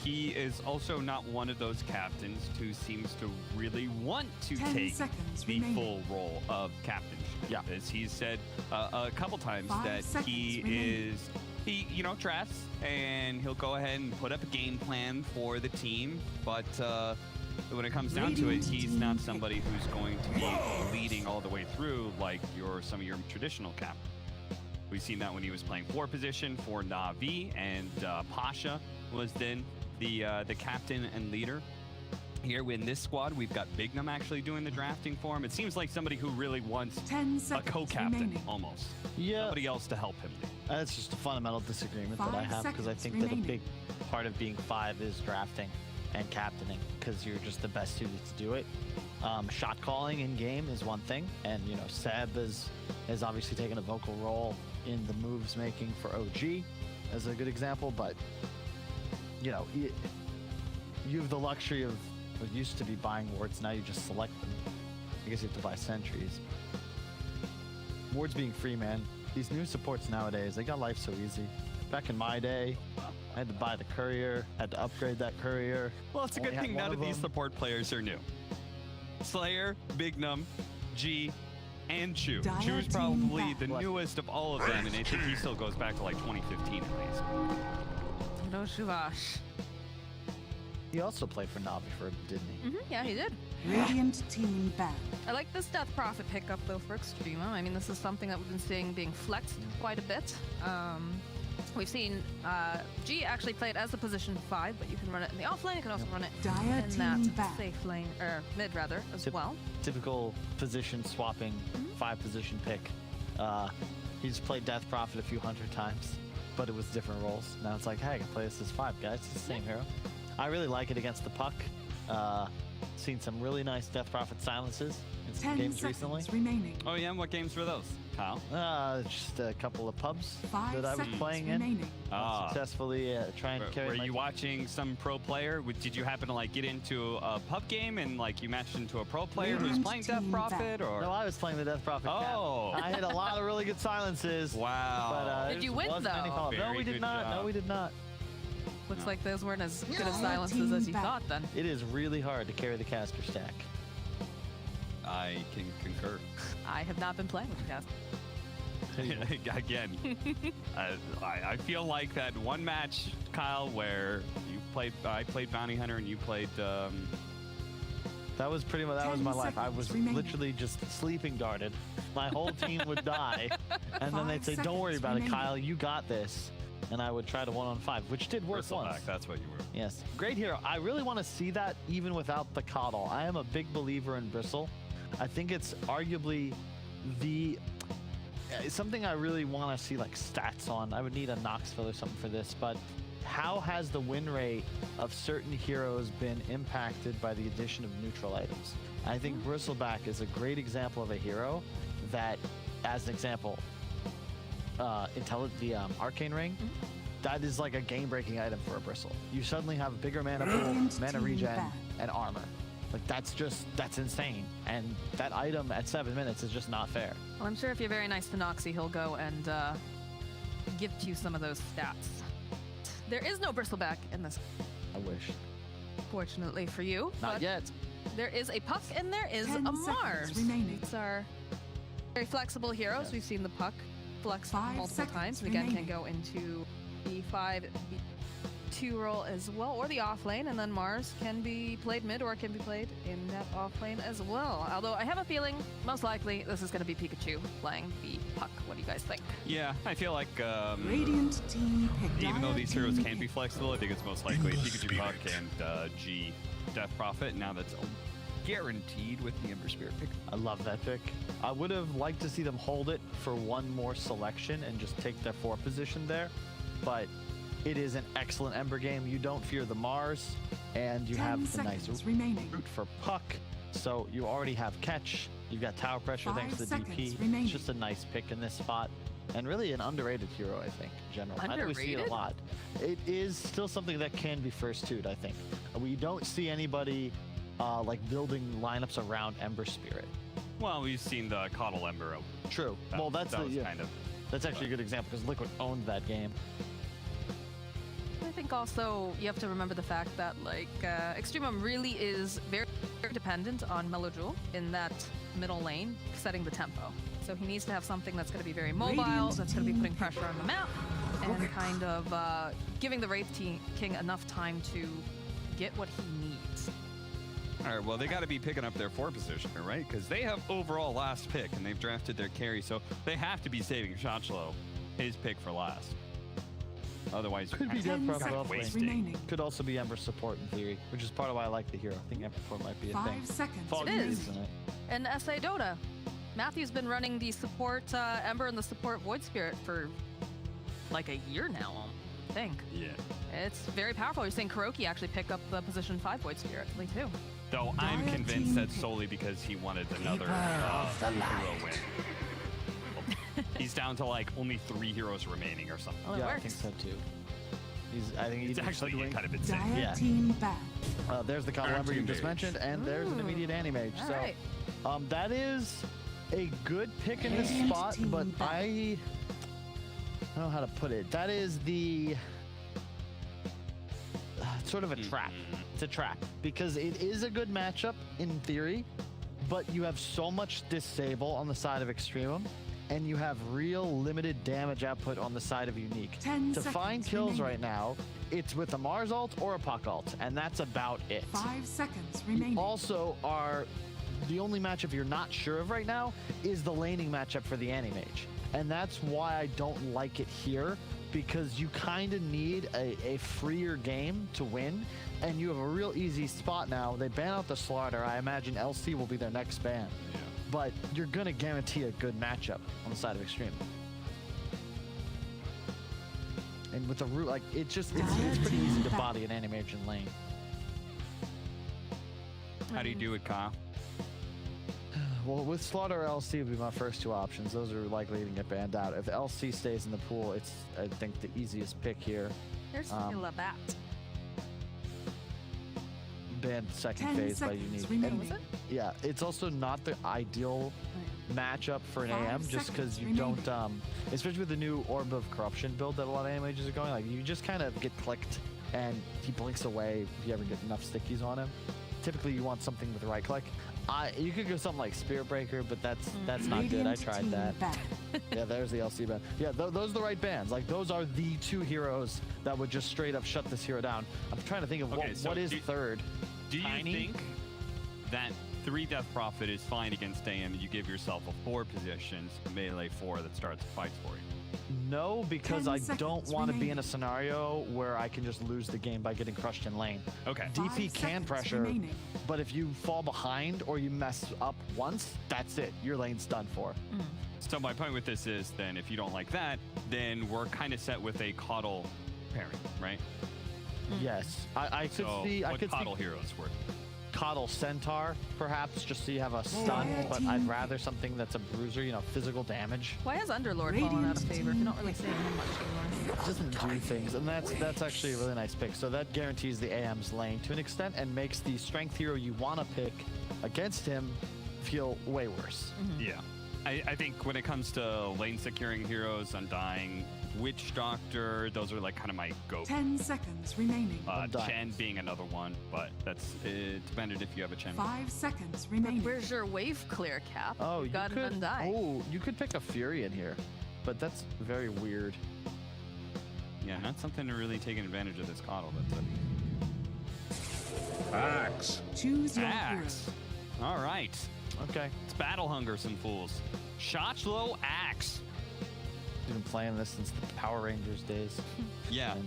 S7: he is also not one of those captains who seems to really want to
S4: 10
S7: take
S4: seconds
S7: the
S4: remaining.
S7: full role of captainship.
S6: Yeah.
S7: As he's said a couple times
S4: 5
S7: that
S4: seconds
S7: he
S4: remaining.
S7: you know, drafts and he'll go ahead and put up a game plan for the team, but when it comes down to it,
S4: Radiant
S7: he's
S4: team
S7: not
S4: pick.
S7: somebody who's going to be leading all the way through like some of your traditional captains. We've seen that when he was playing 4 position for Na'Vi, and Pasha was then the captain and leader. Here in this squad, we've got Bignum actually doing the drafting for him. It seems like somebody who really wants
S4: 10
S7: a
S4: seconds
S7: co-captain
S4: remaining.
S7: almost.
S6: Yeah.
S7: Somebody else to help him.
S6: That's just a fundamental disagreement that I
S4: 5
S6: have, because I
S4: seconds
S6: think that a
S4: remaining.
S6: big part of being 5 is drafting and captaining, because you're just the best suited to do it. Shot calling in game is one thing, and you know, Seb has obviously taken a vocal role in the moves making for OG as a good example, but you know, you have the luxury of what used to be buying wards, now you just select them. I guess you have to buy sentries. Wards being free, man. These new supports nowadays, they got life so easy. Back in my day, I had to buy the courier, had to upgrade that courier.
S7: Well, it's a
S6: Only
S7: good
S6: had
S7: thing
S6: one
S7: none of these
S6: them.
S7: support players are new. Slayer, Bignum, G, and Chu.
S4: Dire
S7: Chu's
S4: team
S7: probably
S4: back.
S7: the newest of all of them, and I think he still goes back to like 2015 at least.
S8: No Shuvash.
S6: He also played for Na'Vi for a bit, didn't he?
S8: Yeah, he did.
S4: Radiant team back.
S8: I like this Death Prophet pickup though for EXTREMUM. I mean, this is something that we've been seeing being flexed quite a bit. We've seen G actually play it as a position 5, but you can run it in the offlane. You can also run it
S4: Dire
S8: in
S4: team
S8: that
S4: back.
S8: safe lane, or mid rather, as
S6: Tip-
S8: well.
S6: Typical position swapping, 5 position pick. He's played Death Prophet a few hundred times, but it was different roles. Now it's like, hey, I can play this as 5 guys. It's the same hero. I really like it against the puck. Seen some really nice Death Prophet silences in some
S4: 10
S6: games
S4: seconds
S6: recently.
S4: remaining.
S7: Oh yeah, and what games were those, Kyle?
S6: Just a couple of pubs
S4: 5
S6: that I was
S4: seconds
S6: playing in.
S4: remaining.
S6: Successfully trying to carry
S7: Were
S6: my
S7: you
S6: team.
S7: watching some pro player? Did you happen to like get into a pub game and like you matched into a pro player who was
S4: Radiant
S7: playing Death
S4: team
S7: Prophet,
S4: back.
S7: or?
S6: No, I was playing the Death Prophet cap.
S7: Oh.
S6: I hit a lot of really good silences.
S7: Wow.
S6: But,
S8: Did you
S6: there
S8: win,
S6: wasn't any
S8: though?
S6: follow-up. No,
S7: Very
S6: we did
S7: good
S6: not. No,
S7: job.
S6: we did not.
S8: Looks like those weren't as good of
S4: Dire
S8: silences
S4: team
S8: as you
S4: back.
S8: thought then.
S6: It is really hard to carry the caster stack.
S7: I can concur.
S8: I have not been playing with you guys.
S7: Again, I feel like that one match, Kyle, where I played Bounty Hunter and you played.
S6: That was pretty much, that was
S4: 10
S6: my life. I
S4: seconds
S6: was
S4: remaining.
S6: literally just sleeping darted. My whole team would die. And then they'd
S4: 5
S6: say, don't worry
S4: seconds
S6: about
S4: remaining.
S6: it, Kyle, you got this. And I would try to 1-on-5, which did work once.
S7: Bristleback, that's what you were.
S6: Yes, great hero. I really want to see that even without the coddle. I am a big believer in Bristle. I think it's arguably something I really want to see like stats on. I would need a Knoxville or something for this, but how has the win rate of certain heroes been impacted by the addition of neutral items? I think Bristleback is a great example of a hero that, as an example, the Arcane Ring, that is like a game-breaking item for a Bristle. You suddenly have a bigger mana pool,
S4: Radiant
S6: mana
S4: team
S6: regen,
S4: back.
S6: and armor. Like that's insane. And that item at 7 minutes is just not fair.
S8: Well, I'm sure if you're very nice to Noxie, he'll go and gift you some of those stats. There is no Bristleback in this,
S6: I wish.
S8: fortunately for you.
S6: Not
S8: but
S6: yet.
S8: There is a Puck and there is
S4: 10
S8: a
S4: seconds
S8: Mars.
S4: remaining.
S8: These are very flexible heroes.
S6: Yes.
S8: We've seen the Puck flex
S4: 5
S8: multiple
S4: seconds
S8: times. And again,
S4: remaining.
S8: can go into B5, B2 role as well, or the off lane. And then Mars can be played mid or can be played in that off lane as well. Although I have a feeling, most likely, this is going to be Pikachu playing the Puck. What do you guys think?
S7: Yeah, I feel like
S4: Radiant team pick.
S7: even though
S4: Dire
S7: these heroes
S4: team
S7: can be
S4: pick.
S7: flexible, I think it's most likely Pikachu Puck and G Death Prophet. Now that's
S9: guaranteed with the Ember Spirit pick.
S6: I love that pick. I would have liked to see them hold it for one more selection and just take their 4 position there, but it is an excellent Ember game. You don't fear the Mars, and you have the nice
S4: remaining.
S6: route for puck, so you already have catch. You've got tower pressure
S4: 5
S6: thanks to the DP.
S4: remaining.
S6: It's just a nice pick in this spot, and really an underrated hero, I think, in general. I know we see it a lot. It is still something that can be first two'd, I think. We don't see anybody like building lineups around Ember Spirit.
S7: Well, we've seen the Coddle Ember.
S6: True. Well, that's
S7: kind of.
S6: That's actually a good example because Liquid owned that game.
S8: I think also you have to remember the fact that like EXTREMUM really is very dependent on Melojul in that middle lane, setting the tempo. So he needs to have something that's going to be very mobile, that's going to be putting pressure on the map, and kind of giving the Wraith King enough time to get what he needs.
S7: All right, well, they got to be picking up their 4 positioner, right? Because they have overall last pick, and they've drafted their carry, so they have to be saving Shotchlow his pick for last. Otherwise,
S6: Could be dead from off lane.
S4: remaining.
S6: Could also be Ember support in theory, which is part of why I like the hero. I think Ember support might be a
S4: 5
S6: thing.
S4: seconds.
S6: Fog
S8: It is.
S6: isn't it?
S8: And SA Dota, Matthew's been running the support Ember and the support Void Spirit for like a year now, I think.
S7: Yeah.
S8: It's very powerful. You're seeing Kuroki actually pick up the position 5 Void Spirit, me too.
S7: Though I'm
S4: Dire
S7: convinced
S4: team
S7: that's
S4: pick.
S7: solely because he wanted another hero win. He's down to like only 3 heroes remaining or something.
S8: Well, it
S6: Yeah, I
S8: works.
S6: think so too. I think
S7: It's
S6: he's
S7: actually
S6: doing.
S7: kind of insane.
S4: Dire
S6: Yeah.
S4: team back.
S6: There's the Coddle Ember you just mentioned, and there's an immediate anti-mage.
S8: All
S6: So
S8: right.
S6: that is a good pick in this
S4: Radiant
S6: spot,
S4: team
S6: but
S4: back.
S6: I don't know how to put it. That is the sort of a trap. It's a trap because it is a good matchup in theory, but you have so much disable on the side of Extremum, and you have real limited damage output on the side of Unique.
S4: 10
S6: To find
S4: seconds
S6: kills
S4: remaining.
S6: right now, it's with a Mars ult or a Puck ult, and that's about it.
S4: 5 seconds
S6: You
S4: remaining.
S6: also are the only matchup you're not sure of right now is the laning matchup for the Anti-Mage. And that's why I don't like it here, because you kind of need a freer game to win, and you have a real easy spot now. They ban out the Slaughter. I imagine LC will be their next ban.
S7: Yeah.
S6: But you're going to guarantee a good matchup on the side of Extreme. And with the root, like, it's pretty easy to body an Anti-Mage in lane.
S7: How do you do it, Kyle?
S6: Well, with Slaughter or LC would be my first 2 options. Those are likely to get banned out. If LC stays in the pool, it's, I think, the easiest pick here.
S8: Here's Labat.
S6: Banned second
S4: 10
S6: phase by
S4: seconds
S6: Unique.
S4: remaining.
S8: Was it?
S6: Yeah, it's also not the ideal matchup for an
S4: 5
S6: AM, just because
S4: seconds
S6: you
S4: remaining.
S6: don't, especially with the new Orb of Corruption build that a lot of AMAges are going, like, you just kind of get clicked and he blinks away if you ever get enough stickies on him. Typically, you want something with right click. You could go something like Spirit Breaker, but that's not good. I
S4: Radiant
S6: tried
S4: team
S6: that.
S4: back.
S6: Yeah, there's the LC ban. Yeah, those are the right bans. Like, those are the 2 heroes that would just straight up shut this hero down. I'm trying to think of
S7: Okay, so
S6: what is third.
S7: Do you
S6: Tiny?
S7: think that 3 Death Prophet is fine against AM and you give yourself a 4 positions melee 4 that starts fights for you?
S6: No, because
S4: 10
S6: I don't
S4: seconds
S6: want to be in
S4: remaining.
S6: a scenario where I can just lose the game by getting crushed in lane.
S7: Okay.
S4: 5
S6: DP can
S4: seconds
S6: pressure,
S4: remaining.
S6: but if you fall behind or you mess up once, that's it. Your lane's done for.
S7: So my point with this is then if you don't like that, then we're kind of set with a Coddle pairing, right?
S6: Yes, I could
S7: So
S6: see. I
S7: what
S6: could
S7: Coddle
S6: see
S7: heroes work?
S6: Coddle Centaur, perhaps, just so you have a stun.
S4: Radiant
S6: But
S4: team
S6: I'd rather something that's a bruiser, physical damage.
S8: Why has Underlord fallen out of
S4: Radiant
S8: favor?
S4: team
S8: You're not really seeing him much anymore.
S6: It doesn't do things, and that's actually a really nice pick. So that guarantees the AM's lane to an extent and makes the strength hero you want to pick against him feel way worse.
S7: Yeah. I think when it comes to lane securing heroes, Undying, Witch Doctor, those are like kind of my go.
S4: 10 seconds remaining.
S6: Undying.
S7: Chen being another one, but that's dependent if you have a Chen.
S4: 5 seconds remaining.
S8: Where's your wave clear, Cap?
S6: Oh,
S8: You've got
S6: you could.
S8: an Undying.
S6: Oh, you could pick a Fury in here, but that's very weird.
S7: Yeah, not something to really taking advantage of this Coddle. That's
S5: Axe.
S4: Choose your
S7: Axe. All right.
S6: Okay.
S7: It's Battle Hunger, some fools. Shotchlow Axe.
S6: Been playing this since the Power Rangers days.
S7: Yeah.
S6: And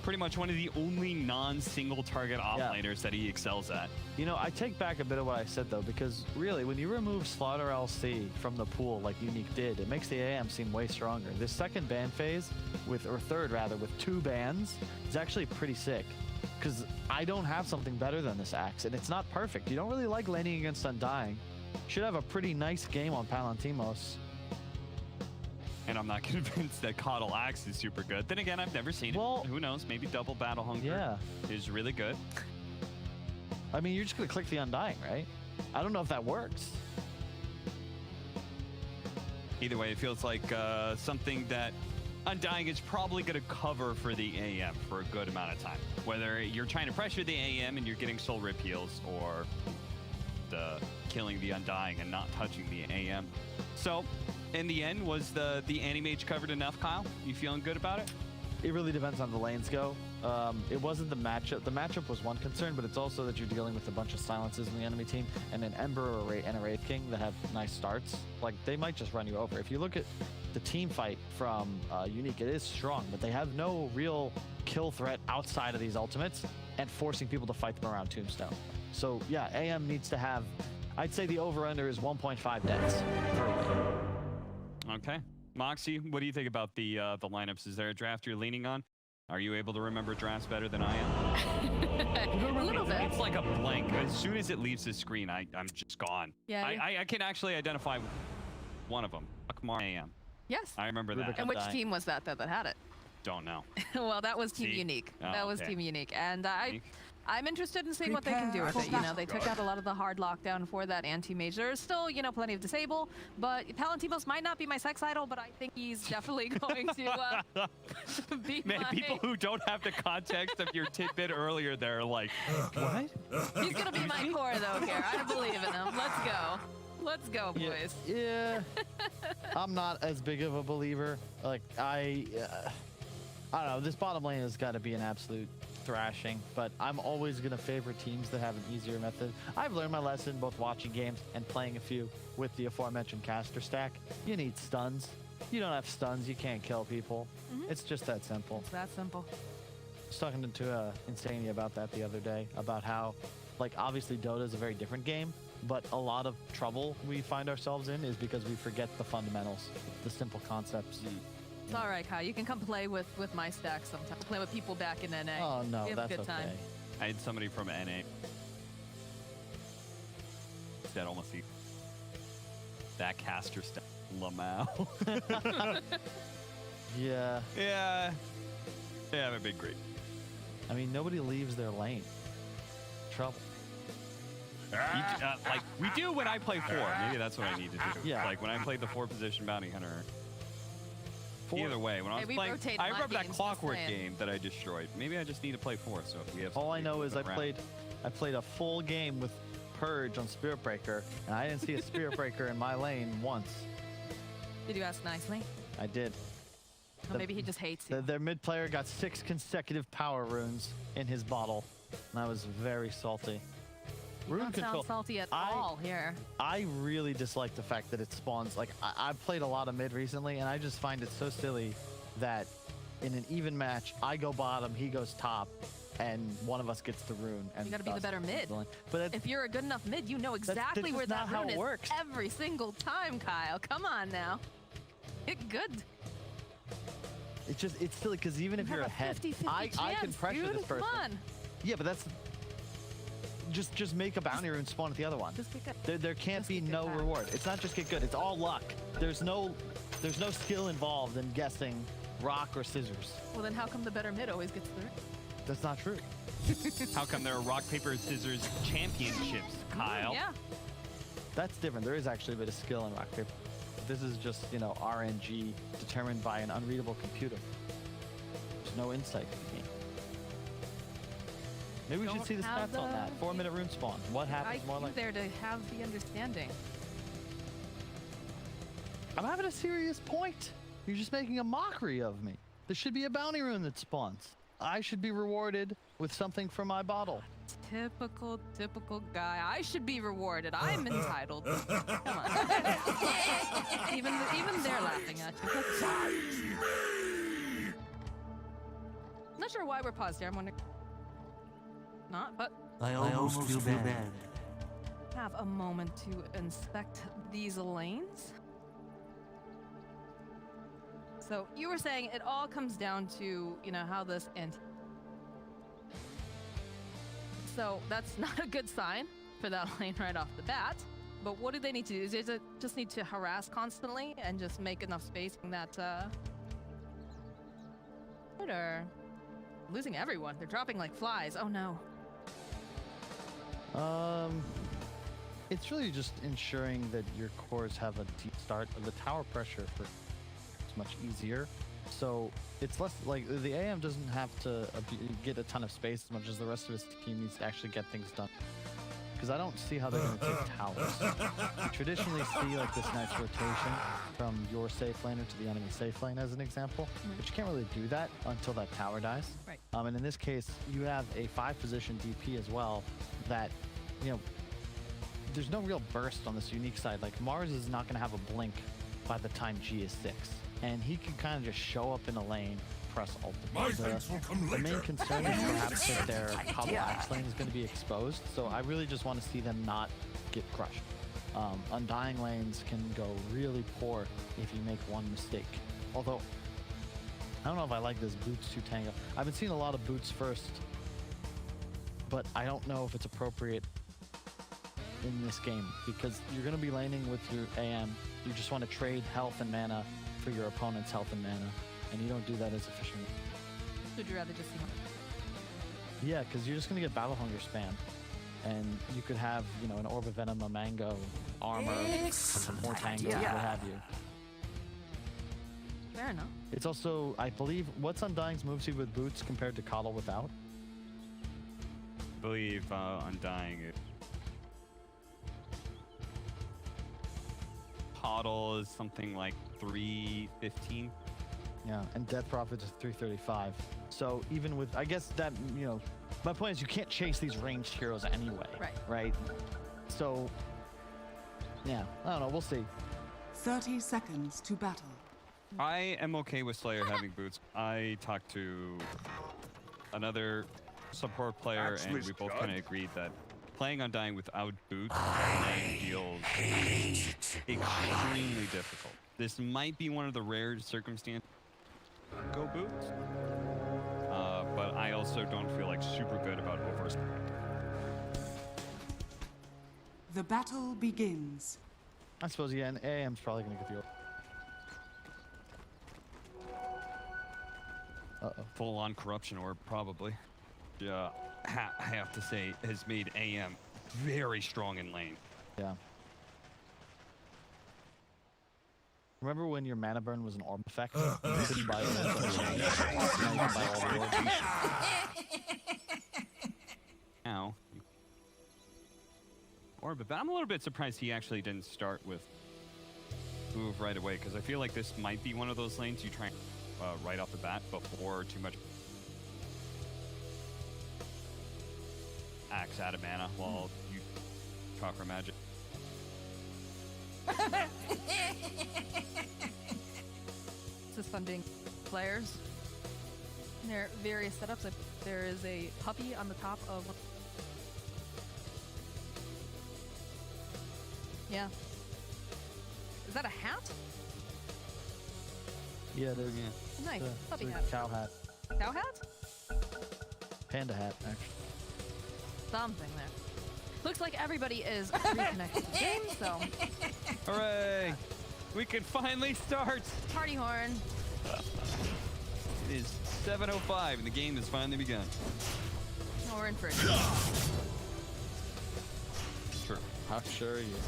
S7: pretty much one of the only non-single target offlaners that he excels at.
S6: You know, I take back a bit of what I said though, because really, when you remove Slaughter LC from the pool like Unique did, it makes the AM seem way stronger. This second ban phase, or third rather, with 2 bans, is actually pretty sick. Because I don't have something better than this axe, and it's not perfect. You don't really like laning against Undying. Should have a pretty nice game on Palantimos.
S7: And I'm not convinced that Coddle Axe is super good. Then again, I've never seen it. Who knows? Maybe Double Battle Hunger is really good.
S6: I mean, you're just going to click the Undying, right? I don't know if that works.
S7: Either way, it feels like something that Undying is probably going to cover for the AM for a good amount of time. Whether you're trying to pressure the AM and you're getting Soul Rip heals, or killing the Undying and not touching the AM. So, in the end, was the Animage covered enough, Kyle? You feeling good about it?
S6: It really depends on the lanes go. It wasn't the matchup. The matchup was one concern, but it's also that you're dealing with a bunch of silences in the enemy team and an Ember and a Wraith King that have nice starts. Like, they might just run you over. If you look at the team fight from Unique, it is strong, but they have no real kill threat outside of these ultimates and forcing people to fight them around Tombstone. So, yeah, AM needs to have, I'd say the over-under is 1.5 deaths per win.
S7: Okay. Moxie, what do you think about the lineups? Is there a draft you're leaning on? Are you able to remember drafts better than I am?
S8: A little bit.
S7: It's like a blank. As soon as it leaves the screen, I'm just gone.
S8: Yeah.
S7: I can actually identify one of them. Akmar AM.
S8: Yes.
S7: I remember that.
S8: And which team was that that had it?
S7: Don't know.
S8: Well, that was Team
S7: See?
S8: Unique.
S7: Oh,
S8: That was
S7: okay.
S8: Team Unique. And I'm interested in seeing what they can do with it. You know, they took out a lot of the hard lockdown for that anti-mage. There's still, you know, plenty of disable, but Palantimos might not be my sex idol, but I think he's definitely going to be
S7: Man,
S8: my...
S7: people who don't have the context of your tidbit earlier, they're like, what?
S8: He's going to be my core, though, here. I believe in him. Let's go. Let's go, boys.
S6: Yeah. I'm not as big of a believer. Like, I don't know. This bottom lane has got to be an absolute thrashing, but I'm always going to favor teams that have an easier method. I've learned my lesson both watching games and playing a few with the aforementioned caster stack. You need stuns. You don't have stuns, you can't kill people. It's just that simple.
S8: It's that simple.
S6: I was talking to Insania about that the other day, about how, like, obviously Dota is a very different game, but a lot of trouble we find ourselves in is because we forget the fundamentals, the simple concepts.
S8: It's all right, Kyle. You can come play with my stack sometime. Play with people back in NA.
S6: Oh, no,
S8: We have
S6: that's
S8: a good
S6: okay.
S8: time.
S7: I had somebody from NA. That almost see that caster stuff. Lamau.
S6: Yeah.
S7: Yeah. They haven't been great.
S6: I mean, nobody leaves their lane. Trouble.
S7: Like, we do when I play 4. Maybe that's what I need to do.
S6: Yeah.
S7: Like, when I played the 4-position bounty hunter. Either way, when I
S8: Hey,
S7: was
S8: we
S7: playing,
S8: rotate
S7: I
S8: my
S7: remember that
S8: games,
S7: Clockwork
S8: just saying.
S7: game that I destroyed. Maybe I just need to play 4. So if we have,
S6: All I know is I
S7: around.
S6: played a full game with Purge on Spirit Breaker, and I didn't see a Spirit Breaker in my lane once.
S8: Did you ask nicely?
S6: I did.
S8: Or maybe he just hates you.
S6: Their mid player got 6 consecutive power runes in his bottle, and I was very salty. Rune
S8: Don't
S6: control.
S8: sound salty at all here.
S6: I really dislike the fact that it spawns. Like, I've played a lot of mid recently, and I just find it so silly that in an even match, I go bottom, he goes top, and one of us gets the rune. And
S8: You gotta be the
S6: thus
S8: better mid.
S6: But
S8: If you're a good enough mid, you know exactly
S6: just
S8: where that
S6: not how
S8: rune
S6: it
S8: is
S6: works.
S8: every single time, Kyle. Come on now. Get good.
S6: it's silly because even if
S8: You
S6: you're
S8: have a
S6: ahead,
S8: 50-50
S6: I can
S8: chance,
S6: pressure
S8: dude.
S6: this person.
S8: Come on.
S6: Yeah, but that's just make a bounty rune spawn at the other one.
S8: Just get good.
S6: There can't
S8: Just
S6: be
S8: get good,
S6: no
S8: Kyle.
S6: reward. It's not just get good. It's all luck. There's no skill involved in guessing rock or scissors.
S8: Well, then how come the better mid always gets through?
S6: That's not true.
S7: How come there are rock, paper, scissors championships, Kyle?
S8: Yeah.
S6: That's different. There is actually a bit of skill in rock paper. This is just, you know, RNG determined by an unreadable computer. There's no insight to the game. Maybe we should
S8: Don't
S6: see the
S8: have
S6: stats on
S8: the-
S6: that. 4-minute rune spawn. What happens more
S8: IQ
S6: like?
S8: there to have the understanding.
S6: I'm having a serious point. You're just making a mockery of me. There should be a bounty rune that spawns. I should be rewarded with something from my bottle.
S8: Typical guy. I should be rewarded. I'm entitled. Come on. even they're laughing at you. No, not sure why we're paused here. I'm wondering. Not, but
S10: I almost feel bad.
S8: have a moment to inspect these lanes. So you were saying it all comes down to, you know, how this ends. So that's not a good sign for that lane right off the bat. But what do they need to do? Is they just need to harass constantly and just make enough space that or losing everyone. They're dropping like flies. Oh no.
S6: It's really just ensuring that your cores have a deep start. The tower pressure for it's much easier. So it's less like the AM doesn't have to get a ton of space as much as the rest of his team needs to actually get things done. Because I don't see how they're going to take towers. You traditionally see like this nice rotation from your safe laner to the enemy safe lane as an example, but you can't really do that until that tower dies.
S8: Right.
S6: And in this case, you have a 5-position DP as well that, you know, there's no real burst on this unique side. Like Mars is not going to have a blink by the time G is 6. And he can kind of just show up in a lane, press ultimate. The main concern is perhaps that their Cobble Axe lane is going to be exposed. So I really just want to see them not get crushed. Undying lanes can go really poor if you make one mistake. Although, I don't know if I like this boots to tango. I've been seeing a lot of boots first, but I don't know if it's appropriate in this game because you're going to be laning with your AM. You just want to trade health and mana for your opponent's health and mana, and you don't do that as efficiently.
S8: Would you rather just see?
S6: Yeah, because you're just going to get Battle Hunger spam, and you could have, you know, an Orb of Venom, a Mango, armor, some more tango, what have you.
S8: Fair enough.
S6: It's also, I believe, what's Undying's move speed with boots compared to Coddle without?
S7: I believe Undying is... Coddle is something like 315.
S6: Yeah, and Death Prophet is 335. So even with, I guess that, you know, my point is you can't chase these ranged heroes anyway.
S8: Right.
S6: Right? So, yeah, I don't know, we'll see.
S4: 30 seconds to battle.
S7: I am okay with Slayer having boots. I talked to another support player and we both kind of agreed that playing Undying without boots feels extremely difficult. This might be one of the rare circumstances go boots, but I also don't feel like super good about over.
S4: The battle begins.
S6: I suppose, yeah, and AM's probably going to get the
S7: Full-on corruption orb, probably. Yeah, I have to say, has made AM very strong in lane.
S6: Yeah. Remember when your mana burn was an orb effect? You couldn't buy it. Now you can buy all the orbs.
S7: Now, orb, but I'm a little bit surprised he actually didn't start with move right away, because I feel like this might be one of those lanes you try right off the bat before too much axe out of mana while you chakra magic.
S8: It's just fun being players. In their various setups, there is a puppy on the top of one. Yeah. Is that a hat?
S6: Yeah, it is.
S7: Yeah.
S8: Nice. Puppy
S6: It's a
S8: hat.
S6: cow hat.
S8: Cow hat?
S6: Panda hat, actually.
S8: Something there. Looks like everybody is reconnected to the game, so
S7: Hooray! We can finally start!
S8: party horn.
S7: It is 7:05 and the game has finally begun.
S8: Oh, we're in for it.
S7: Sure.
S6: How sure are you?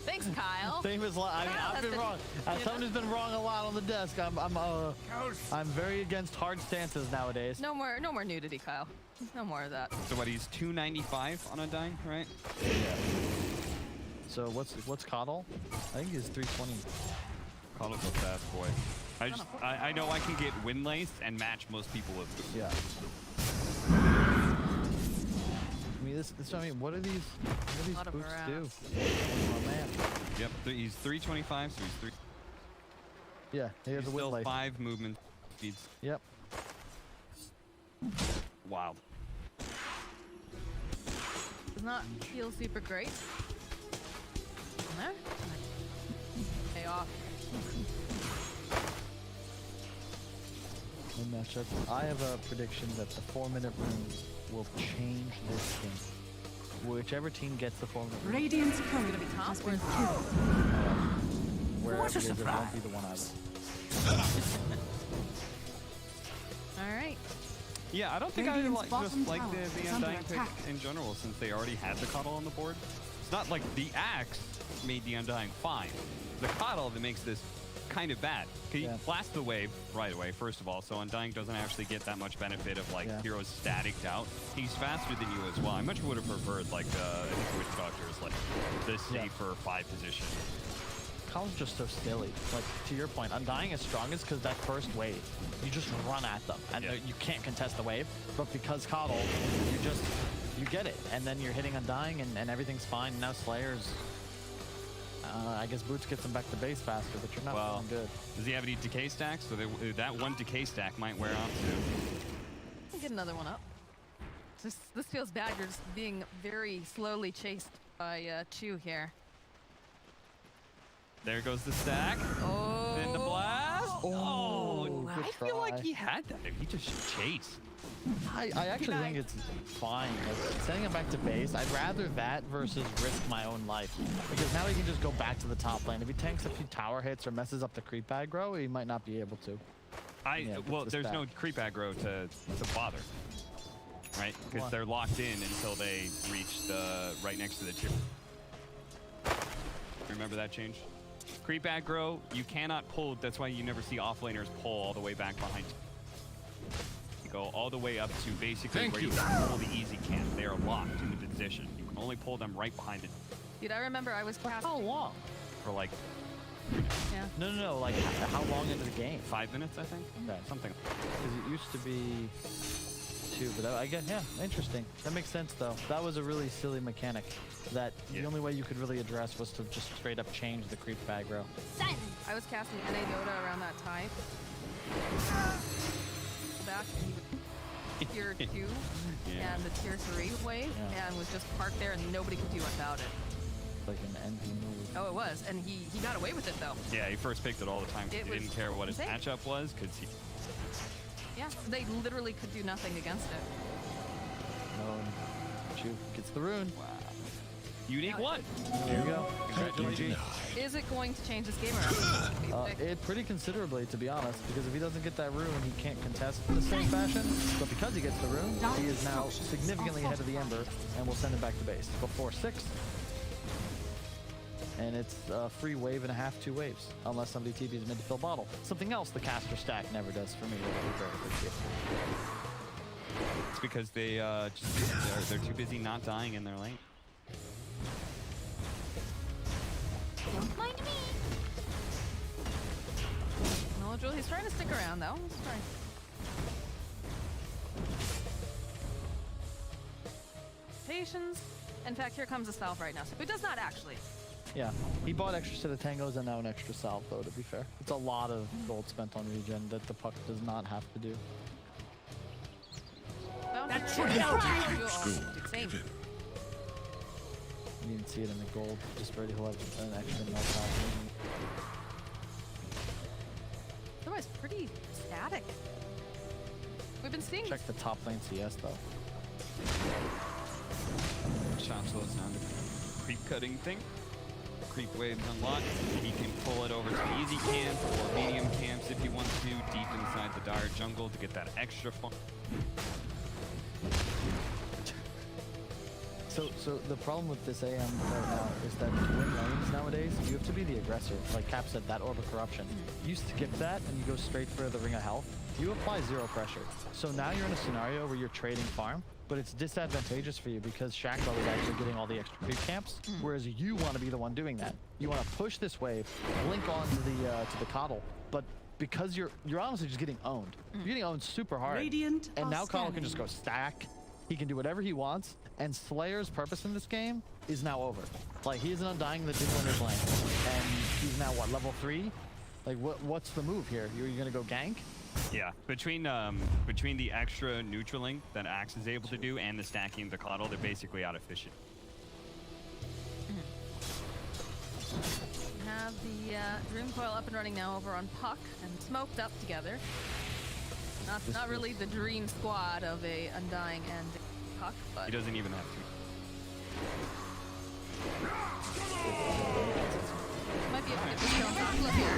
S8: Thanks, Kyle.
S6: Famous line. I mean, I've been wrong. As someone who's been wrong a lot on the desk, I'm very against hard stances nowadays.
S8: No more nudity, Kyle. No more of that.
S7: So what, he's 295 on Undying, right?
S6: Yeah. So what's Coddle? I think he's 320.
S7: Coddle's a fast boy. I know I can get win lace and match most people with boots.
S6: Yeah. I mean, I mean, what do these boots do? Oh man.
S7: Yep, he's 325, so he's 3.
S6: Yeah, he has a win
S7: still
S6: life.
S7: 5 movement speeds.
S6: Yep.
S7: Wild.
S8: Does not feel super great. There. Pay off.
S6: Good matchup. I have a prediction that the 4-minute room will change this game. Whichever team gets the 4-minute room.
S4: Radiant's
S8: Gonna
S4: courier
S8: be top
S4: has
S8: or
S4: been
S8: is it
S4: killed.
S6: Wherever it is, it won't be the one I will.
S8: All right.
S7: Yeah, I don't think I
S4: Radiant's
S7: just
S4: bottom
S7: like
S4: tower
S7: the
S4: is under
S7: Undying pick
S4: attack.
S7: in general, since they already had the Coddle on the board. It's not like the Axe made the Undying fine. The Coddle that makes this kind of bad. He blasts the wave right away, first of all, so Undying doesn't actually get that much benefit of like heroes staticed out. He's faster than you as well. I much would have preferred like Witch Doctor's like the safer 5 position.
S6: Coddle's just so silly. Like, to your point, Undying is strongest because that first wave, you just run at them, and you can't contest the wave. But because Coddle, you get it, and then you're hitting Undying, and everything's fine. Now Slayer's, I guess Boots gets him back to base faster, but you're not feeling good.
S7: Does he have any decay stacks? So that one decay stack might wear off too.
S8: Get another one up. This feels bad. You're just being very slowly chased by Chu here.
S7: There goes the stack.
S8: Oh.
S7: Then the blast.
S6: Oh, good
S7: I feel like
S6: try.
S7: he had that. He just chased.
S6: I actually think it's fine. Like, sending him back to base, I'd rather that versus risk my own life. Because now he can just go back to the top lane. If he tanks a few tower hits or messes up the creep aggro, he might not be able to.
S7: Well, there's no creep aggro to bother, right? Because they're locked in until they reach the right next to the tier. Remember that change? Creep aggro, you cannot pull. That's why you never see offlaners pull all the way back behind. You go all the way up to basically where you can pull the easy camp. They are locked in the position. You can only pull them right behind it.
S8: Dude, I remember I was casting.
S6: How long?
S7: For like...
S8: Yeah.
S6: No. Like, how long into the game?
S7: 5 minutes, I think?
S6: Okay.
S7: Something.
S6: Because it used to be 2, but I guess, interesting. That makes sense, though. That was a really silly mechanic that the only way you could really address was to just straight up change the creep aggro.
S8: I was casting NA Dota around that time. Back and he would tier 2 and the tier 3 wave and was just parked there and nobody could do about it.
S6: Like an envy move.
S8: Oh, it was. And he got away with it, though.
S7: Yeah, he first picked it all the time because he didn't care what his matchup was because he...
S8: Yeah, they literally could do nothing against it.
S6: No, Chu gets the rune.
S7: Wow. Unique one.
S6: There you go.
S7: Congratulations.
S8: Is it going to change this game around?
S6: It pretty considerably, to be honest, because if he doesn't get that rune, he can't contest in the same fashion. But because he gets the rune, he is now significantly ahead of the Ember, and we'll send him back to base. Before 6. And it's a free wave and a half, 2 waves, unless somebody TPs mid to fill bottle. Something else the caster stack never does for me.
S7: It's because they're too busy not dying in their lane.
S8: Don't mind me. No, Joel, he's trying to stick around, though. He's trying. Patience. In fact, here comes a salve right now. So he does not actually.
S6: Yeah, he bought extra set of tangos and now an extra salve, though, to be fair. It's a lot of gold spent on regen that the puck does not have to do.
S8: That
S5: should
S8: same.
S6: You didn't see it in the gold. Just ready to have an extra melt out.
S8: Otherwise, pretty static. We've been seeing.
S6: Check the top lane CS, though.
S7: Shot slows down the creep cutting thing. Creep waves unlocked. He can pull it over to the easy camp or medium camps if he wants to, deep inside the dire jungle to get that extra fun.
S6: So the problem with this AM right now is that to win lanes nowadays, you have to be the aggressor. Like Cap said, that Orb of Corruption. You skip that and you go straight for the Ring of Health. You apply 0 pressure. So now you're in a scenario where you're trading farm, but it's disadvantageous for you because Shackle is actually getting all the extra creep camps, whereas you want to be the one doing that. You want to push this wave, link on to the Coddle, but because you're honestly just getting owned. You're getting owned super hard.
S4: Radiant
S6: and now
S4: are
S6: Coddle can
S4: scanning.
S6: just go stack. He can do whatever he wants, and Slayer's purpose in this game is now over. Like, he is an Undying that didn't win his lane, and he's now, what, level 3? Like, what's the move here? You're gonna go gank?
S7: Yeah, between the extra neutraling that Axe is able to do and the stacking the coddle, they're basically out efficient.
S8: We have the Dream Coil up and running now over on Puck and smoked up together. Not really the dream squad of a Undying and Puck, but
S7: He doesn't even have to.
S8: might be able to get this on top. Look here,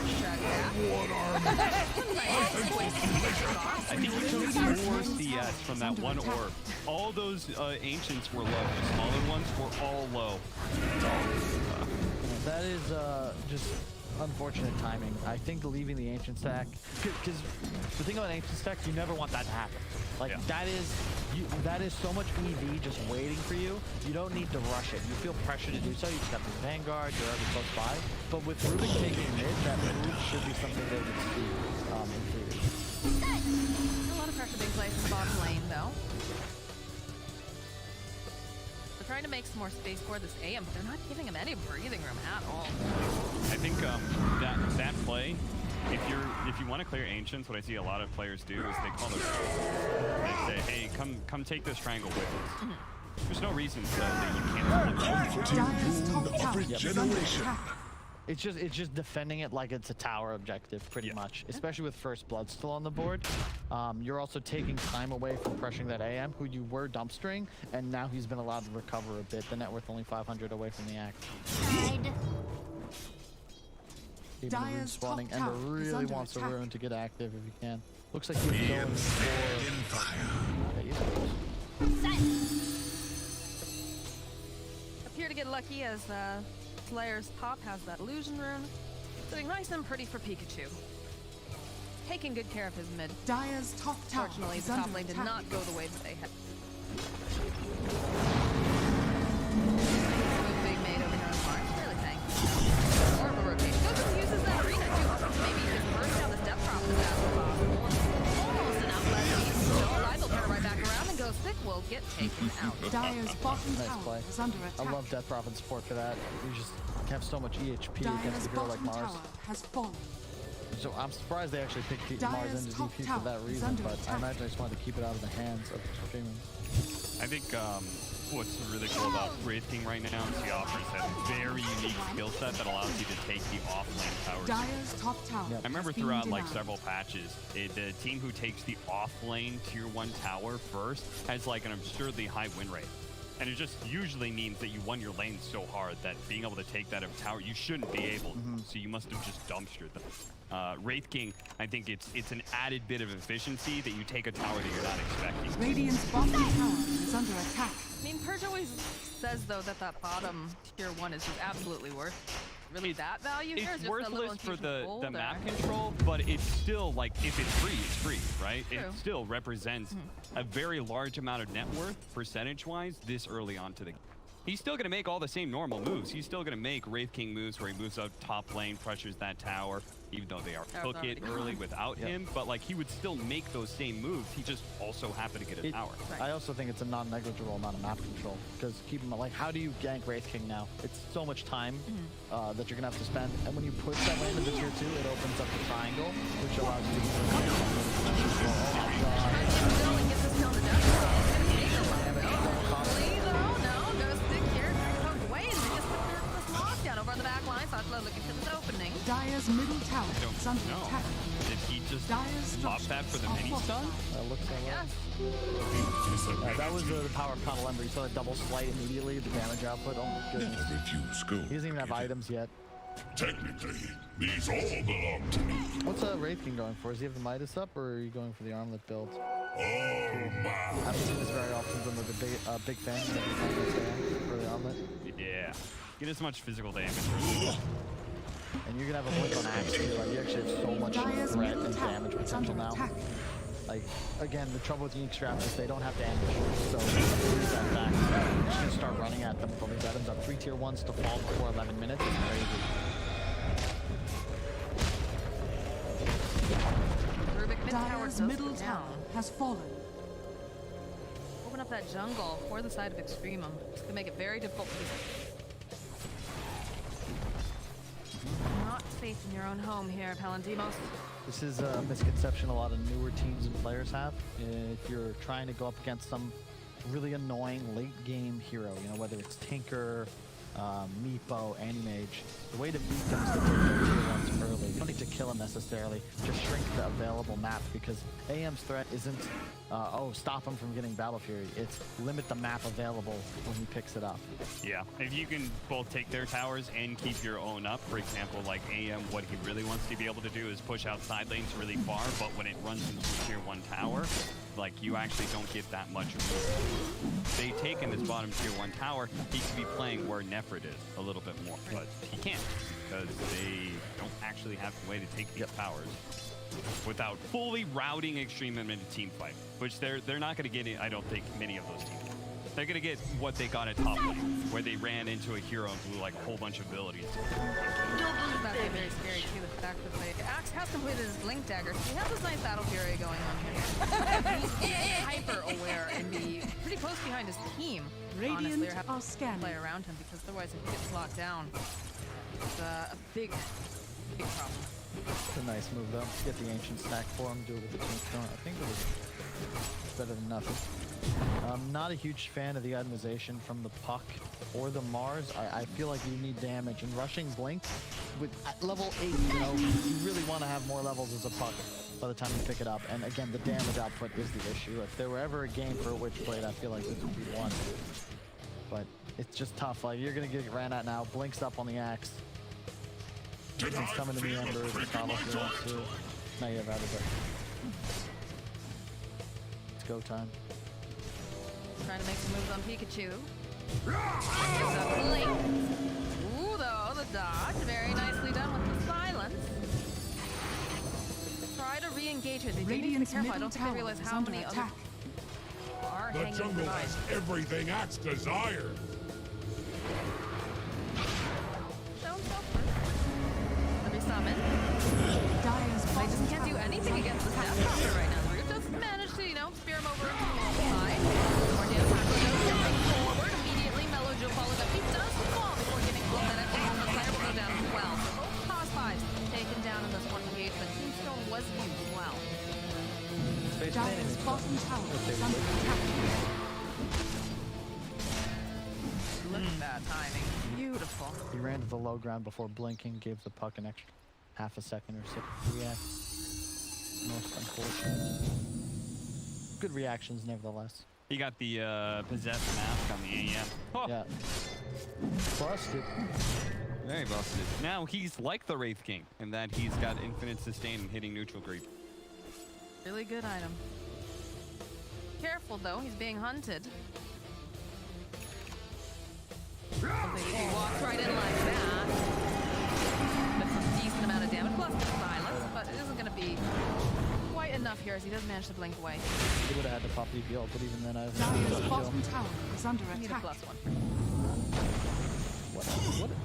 S7: I think we took 4 CS from that one orb. All those ancients were low. The smaller ones were all low.
S6: That is just unfortunate timing. I think leaving the ancient stack, because the thing about ancient stack, you never want that to happen. Like that is so much EV just waiting for you. You don't need to rush it. You feel pressure to do so. You just have the Vanguard. You're already close by. But with Rubik taking mid, that move should be something they would see in
S8: a lot of pressure being placed in the bottom lane, though. They're trying to make some more space for this AM, but they're not giving him any breathing room at all.
S7: I think that play, if you want to clear ancients, what I see a lot of players do is they call them. They say, "Hey, come take this triangle with us." There's no reason that you can't.
S6: It's just defending it like it's a tower objective, pretty much. Especially with first blood still on the board. You're also taking time away from pressuring that AM, who you were dumpstering, and now he's been allowed to recover a bit. The net worth only 500 away from the act.
S4: Dyer's
S6: spawning,
S4: top
S6: Ember
S4: tower is
S6: really
S4: under
S6: wants a
S4: attack.
S6: rune to get active if he can. Looks like he's going for...
S8: Appear to get lucky as Slayer's top has that illusion rune. Doing nice and pretty for Pikachu. Taking good care of his mid.
S4: Dyer's top tower
S8: Fortunately,
S4: is
S8: the
S4: under
S8: top lane did
S4: attack.
S8: not go the way that they had. Being made over here on Mars. Really thanks. More of a rotation. Goes and uses that arena too. Maybe he can burst down this death drop as fast as possible. Almost an outlet. Still alive. They'll turn it right back around and go sick. Will get taken out.
S4: Dyer's bottom
S6: Nice
S4: tower
S6: play.
S4: is under attack.
S6: I love Death Drop and support for that. You just have so much EHP
S4: Dyer's
S6: against a hero like
S4: bottom
S6: Mars.
S4: tower has fallen.
S6: So I'm surprised they actually picked Mars
S4: Dyer's
S6: into
S4: top
S6: DP for
S4: tower
S6: that
S4: is
S6: reason,
S4: under
S6: but I
S4: attack.
S6: imagine I just wanted to keep it out of the hands of Extremum.
S7: I think what's really cool about Wraith King right now is he offers that very unique skill set that allows you to take the off-lane towers.
S4: Dyer's top tower.
S6: Yep.
S7: I remember
S4: has been
S7: throughout like
S4: denied.
S7: several patches, the team who takes the off-lane tier 1 tower first has like an absurdly high win rate. And it just usually means that you won your lane so hard that being able to take that of tower, you shouldn't be able to. So you must have just dumpstered them. Wraith King, I think it's an added bit of efficiency that you take a tower that you're not expecting.
S4: Radiant's bottom tower is under attack.
S8: I mean, Purge always says though that bottom tier 1 is just absolutely worth really that value here.
S7: It's
S8: Just a little
S7: worthless for
S8: infusion
S7: the
S8: gold,
S7: map
S8: or-
S7: control, but it's still like, if it's free, right?
S8: True.
S7: It still represents a very large amount of net worth percentage-wise this early on to the game. He's still going to make all the same normal moves. He's still going to make Wraith King moves where he moves out top lane, pressures that tower, even though they are
S8: Tower's
S7: took it
S8: already
S7: early
S8: gone.
S7: without him. But like, he would still make those same moves. He just also happened to get a tower.
S8: Right.
S6: I also think it's a non-negligible amount of map control, because keep in mind, like, how do you gank Wraith King now? It's so much time that you're gonna have to spend, and when you push that lane into tier 2, it opens up the triangle, which allows you
S8: over on the back line, so I'm looking for this opening.
S4: Dyer's middle tower
S7: I
S4: is
S7: don't
S4: under
S7: know.
S4: attack.
S7: Did he just
S4: Dyer's
S7: pop that for the
S4: structures
S7: mini
S4: are
S7: stun?
S6: looks that way.
S8: Yes.
S6: That was the power of Coddle Ember. You saw the double slight immediately, the damage output. Oh my goodness.
S5: Refuse gold.
S6: He doesn't even have items yet.
S5: Technically, these all belong to me.
S6: What's Wraith King going for? Does he have the Midas up, or are you going for the armlet build?
S5: Oh
S6: I
S5: my.
S6: haven't seen this very often, but with the big fan for the armlet.
S7: Yeah. Get as much physical damage.
S6: And you're gonna have a blink on Axe too. Like, you actually have so much
S4: Dyer's
S6: threat
S4: middle
S6: and
S4: tower
S6: damage
S4: is under
S6: potential now.
S4: attack.
S6: Like, again, the trouble with the Extract is they don't have damage, so use that back. You're just gonna start running at them with all these items up. 3 tier 1s to fall before 11 minutes. It's crazy.
S8: Rubik mid tower
S4: Dyer's
S8: does
S4: middle
S8: go
S4: tower
S8: down.
S4: has fallen.
S8: Open up that jungle for the side of Extremum. It's gonna make it very difficult for these. Not faith in your own home here, Palandimos.
S6: This is a misconception a lot of newer teams and players have. If you're trying to go up against some really annoying late game hero, you know, whether it's Tinker, Meepo, Animage, the way to beat them is to take their tier 1s early. You don't need to kill them necessarily, just shrink the available map, because AM's threat isn't, stop him from getting Battle Fury. It's limit the map available when he picks it up.
S7: Yeah, if you can both take their towers and keep your own up, for example, like AM, what he really wants to be able to do is push out side lanes really far, but when it runs into a tier 1 tower, like, you actually don't get that much room. They take in this bottom tier 1 tower, he could be playing where Nefrit is a little bit more, but he can't because they don't actually have a way to take these towers without fully routing Extremum into team fight, which they're not going to get, I don't think, many of those teams. They're going to get what they got at top lane, where they ran into a hero and blew like a whole bunch of abilities.
S8: That'd be very scary too, the fact that the Axe has completed his Blink Dagger. He has this nice Battle Fury going on here. He's hyper aware and be pretty close behind his team. Honestly, or have to play around him, because otherwise if he gets locked down, it's a big problem.
S6: It's a nice move though. Get the Ancient stack for him, do it with the Tombstone. I think it was better than nothing. I'm not a huge fan of the itemization from the Puck or the Mars. I feel like you need damage, and rushing Blink at level 8, you know, you really want to have more levels as a Puck by the time you pick it up. And again, the damage output is the issue. If there were ever a game for a Witchblade, I feel like this would be one. But it's just tough. Like, you're gonna get ran at now. Blink's up on the Axe. He's coming to the Ember. It's Cobble if he wants to. Now you have out of it. It's go time.
S8: Trying to make some moves on Pikachu. There's a blink. Ooh, though, the dodge. Very nicely done with the silence. Try to re-engage it. They do need to be careful. I don't think they realize how many other are hanging
S5: jungle
S8: behind.
S5: has everything Axe desired.
S8: Don't go first. Let me summon. I just can't do anything against this Death Stalker right now. Root just managed to, you know, spear him over to the side. More damage. Stepping forward immediately. Mellow Joe followed up. He does fall before getting blown at it. And the fire will go down as well. So both Cos 5s taken down in this one engagement. Tombstone was used as well.
S4: Dire's bottom tower is under attack.
S8: Look at that timing. Beautiful.
S6: He ran to the low ground before blinking, gave the Puck an extra half a second or so to react. Most unfortunate. Good reactions, nevertheless.
S7: He got the possessed mask on the AM. Oh.
S6: Yeah. Busted.
S7: Very busted. Now he's like the Wraith King in that he's got infinite sustain and hitting neutral creep.
S8: Really good item. Careful though, he's being hunted. Maybe he walks right in like that. That's a decent amount of damage, plus the silence, but it isn't going to be quite enough here as he does manage to blink away.
S6: He would have had to pop DPL, but even then I was
S4: Dire's bottom tower is under
S8: I need a
S4: attack.
S8: +1.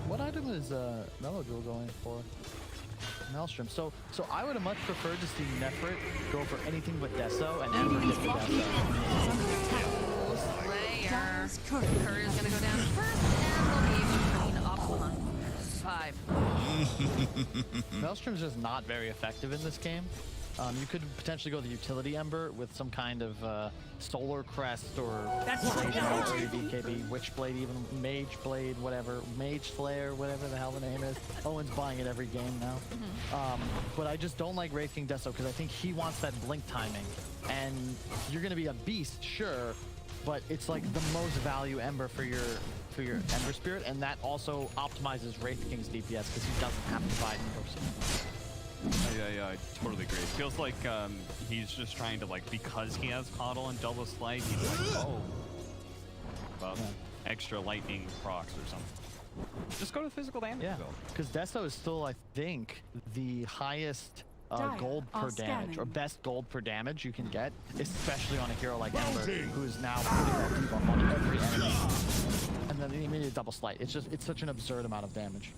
S6: What item is Melodrill going for? Maelstrom. So I would have much preferred to see Nefrit go for anything but Deso and never get the Deso.
S8: Slayer. Courier's gonna go down first, and we'll be able to clean up on 5.
S6: Maelstrom's just not very effective in this game. You could potentially go the utility Ember with some kind of Solar Crest or BKB, Witchblade, even Mage Blade, whatever, Mage Slayer, whatever the hell the name is. Owen's buying it every game now. But I just don't like Wraith King Deso because I think he wants that blink timing. And you're going to be a beast, sure, but it's like the most value Ember for your Ember Spirit, and that also optimizes Wraith King's DPS because he doesn't have to buy it in person.
S7: Yeah, I totally agree. It feels like he's just trying to, like, because he has Coddle and Double Slide, he's like, oh, about extra lightning procs or something. Just go to physical damage build. Because
S6: Deso is still, I think, the highest gold per damage, or best gold per damage you can get, especially on a hero like Ember, who is now putting that debuff on every enemy. And then the immediate Double Slide. It's such an absurd amount of damage.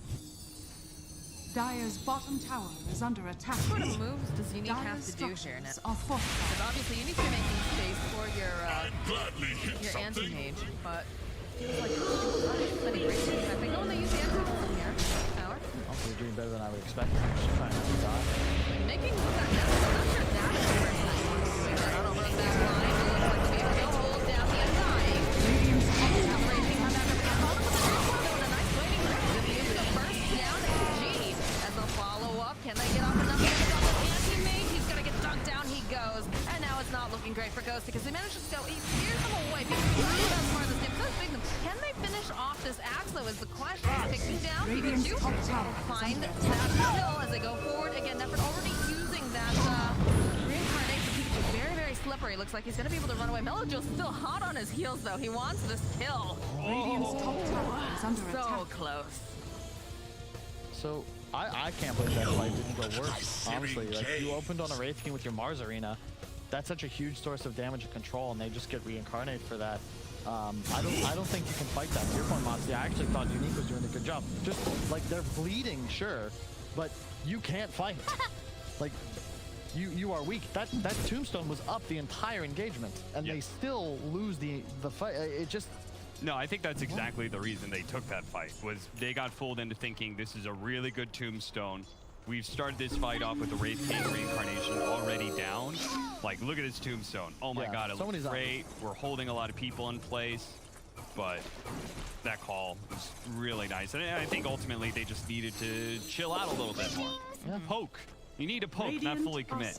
S4: Dire's bottom tower is under attack.
S8: What sort of moves does you need to have to do here now? Because obviously you need to be making space for your anti-mage, but it feels like there's so many great things. I think, oh, they use the anti-mage here. Tower.
S6: doing better than I would expect. Just trying not to die.
S8: Making that damage impression that you want to do it out over the back line. It looks like the Beaver will hold down the Undying. Raging come back up again. Follow with the first one, doing a nice waiting grip. Using the first down G. As they'll follow up, can they get off enough to get off the anti-mate? He's gonna get dunked down, he goes. And now it's not looking great for Ghost because he manages to go, he steers them away. That's part of this game. So big them. Can they finish off this axe though is the question. Picking down Pikachu. Find that kill as they go forward. Again, Nefert already using that reincarnation. Pikachu very, very slippery. Looks like he's gonna be able to run away. Melojo's still hot on his heels though. He wants this kill.
S4: Radiant's top tower is under
S8: So
S4: attack.
S8: close.
S6: So I can't believe that fight didn't go worse. Honestly, like you opened on a Wraith King with your Mars Arena. That's such a huge source of damage and control, and they just get reincarnated for that. I don't think you can fight that. To your point, Monty, I actually thought Unique was doing a good job. Just like they're bleeding, sure, but you can't fight. Like you are weak. That tombstone was up the entire engagement, and they still lose the fight. It just.
S7: No, I think that's exactly the reason they took that fight, was they got fooled into thinking this is a really good tombstone. We've started this fight off with the Wraith King reincarnation already down. Like, look at this tombstone. Oh my god, it looks great. We're holding a lot of people in place, but that call was really nice. And I think ultimately they just needed to chill out a little bit more. Poke. You need to poke, not fully commit.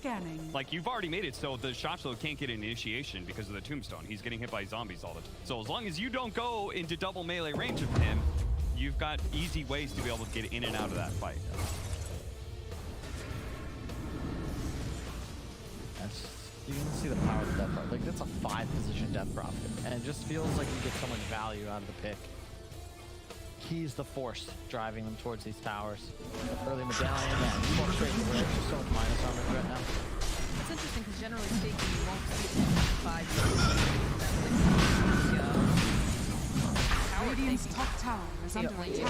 S7: Like, you've already made it so the shot slow can't get an initiation because of the tombstone. He's getting hit by zombies all the time. So as long as you don't go into double melee range of him, you've got easy ways to be able to get in and out of that fight.
S6: You can see the power of the death prophet. Like, that's a 5-position death prophet, and it just feels like you get so much value out of the pick. He's the force driving them towards these towers. Early medallion, you walk straight to where there's just so much minus on it right now.
S8: It's interesting because generally speaking, you won't see 5
S4: Radiant's top tower is under attack.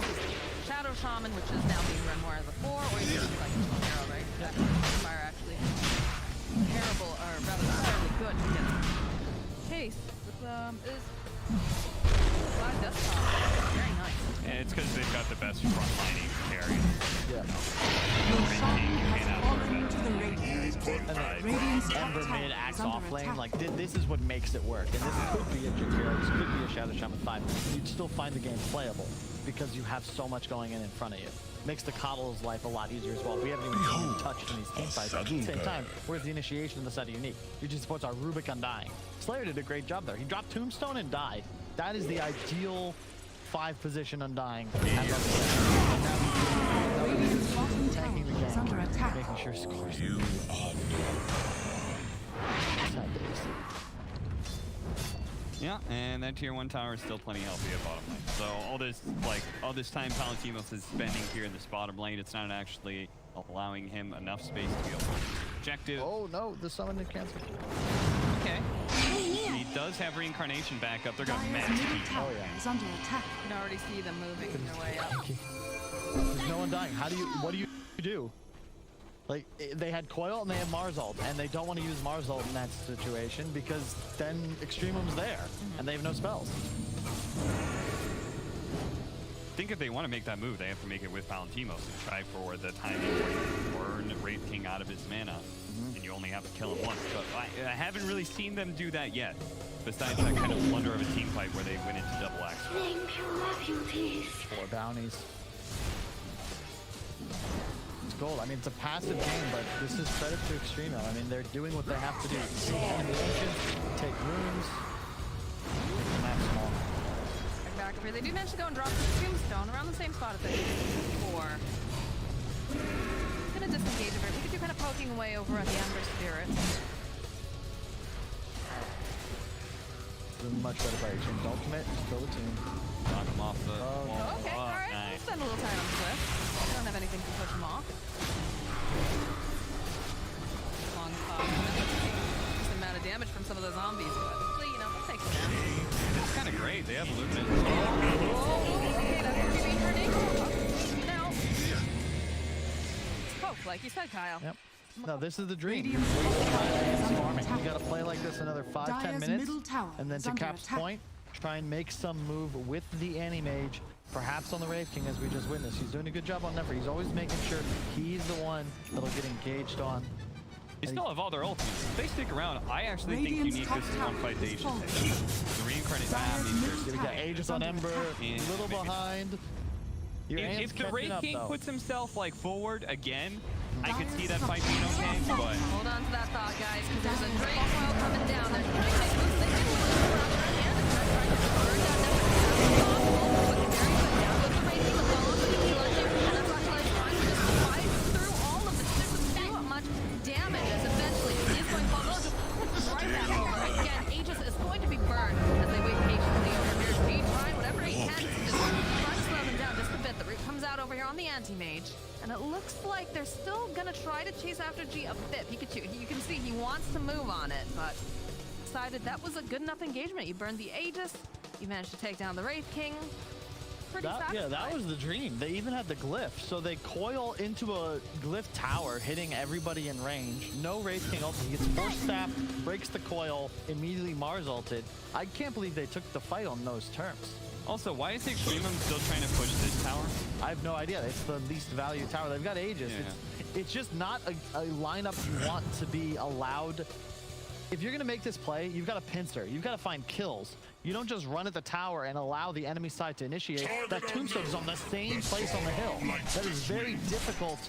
S8: Shadow Shaman, which is now being run more as a 4, or you can like a hero, right? That fire actually terrible, or rather fairly good to get Case with is 5 desktop. Very nice.
S7: And it's because they've got the best front lining carries.
S4: Your Shaman has fallen to the Radiant's
S6: Ember mid axe off lane, like this is what makes it work. And this could be a Jakiro, this could be a Shadow Shaman 5. You'd still find the game playable because you have so much going in front of you. Makes the Coddle's life a lot easier as well. We haven't even seen him touched in these team fights. At the same time, where's the initiation of the set of Unique? UG supports our Rubik Undying. Slayer did a great job there. He dropped Tombstone and died. That is the ideal 5-position Undying.
S4: Radiant's bottom tower is under attack.
S6: Making sure scores.
S7: Yeah, and that tier 1 tower is still plenty healthy at bottom lane. So all this time Palantimos is spending here in this bottom lane, it's not actually allowing him enough space to be able to objective.
S6: Oh no, the summon is canceled.
S7: Okay. He does have reincarnation back up. They're gonna max
S4: middle tower is under attack.
S8: You can already see them moving their way up.
S6: There's no one dying. What do you do? Like, they had Coil and they had Mars ult, and they don't want to use Mars ult in that situation because then EXTREMUM's there, and they have no spells.
S7: I think if they want to make that move, they have to make it with Palantimos and try for the timing where you burn Wraith King out of his mana, and you only have to kill him once. But I haven't really seen them do that yet, besides that kind of blunder of a team fight where they went into double axe.
S6: 4 bounties. Gold. I mean, it's a passive game, but this is credit to EXTREMUM. I mean, they're doing what they have to do. Take the ancients, take runes, take the max small.
S8: Back up here. They do manage to go and drop the tombstone around the same spot as they did before. Gonna disengage a bit. Pikachu kind of poking away over at the Ember Spirit.
S6: Doing much better by EXTREMUM. Don't commit, just kill the team.
S7: Knock him off the wall.
S8: Okay, alright.
S7: Nice.
S8: We'll spend a little time on the cliff. We don't have anything to push him off. Long pop. Decent amount of damage from some of the zombies, but hopefully, you know, we'll take them down.
S7: It's kind of great. They have Luminance.
S8: Oh, okay, that's going to be reincarnation. Now, it's poke, like you said, Kyle.
S6: Yep. No, this is the dream.
S4: Radiant's bottom tower is under
S6: You
S4: attack.
S6: gotta play like this another 5-10 minutes, and then to Cap's point,
S11: try and make some move with the Anti-Mage, perhaps on the Wraith King, as we just witnessed. He's doing a good job on Nefer. He's always making sure he's the one that'll get engaged on.
S7: They still have all their ultimates. If they stick around, I actually think you need this one fight to Aegis. The reincarnate map needs
S11: We got Aegis on Ember, a little behind.
S7: If the Wraith King puts himself like forward again, I could see that fight being okay, but...
S8: Hold on to that thought, guys, because there's a great coil coming down. There's a great moves. They can lose the rubber and the trying to burn down Nefer as fast as possible. Looking very good. Down with the Wraith King as well. Looks like a clutching. And that's Rocklight trying to just fight through all of the systems. Too much damage as eventually he is going to fall. Just right back over. Again, Aegis is going to be burned as they wait patiently over here. He trying whatever he can to just try to slow them down just a bit. The root comes out over here on the Anti-Mage. And it looks like they're still gonna try to chase after G a bit. Pikachu, you can see he wants to move on it, but decided that was a good enough engagement. You burned the Aegis, you managed to take down the Wraith King. Pretty satisfied.
S11: Yeah, that was the dream. They even had the glyph, so they coil into a glyph tower, hitting everybody in range. No Wraith King ulted. He gets force staff, breaks the coil, immediately Mars ulted. I can't believe they took the fight on those terms.
S7: Also, why is EXTREMUM still trying to push this tower?
S11: I have no idea. It's the least value tower. They've got Aegis.
S7: Yeah.
S11: It's just not a lineup you want to be allowed. If you're going to make this play, you've got to pincer. You've got to find kills. You don't just run at the tower and allow the enemy side to initiate. That tombstone is on the same place on the hill. That is very difficult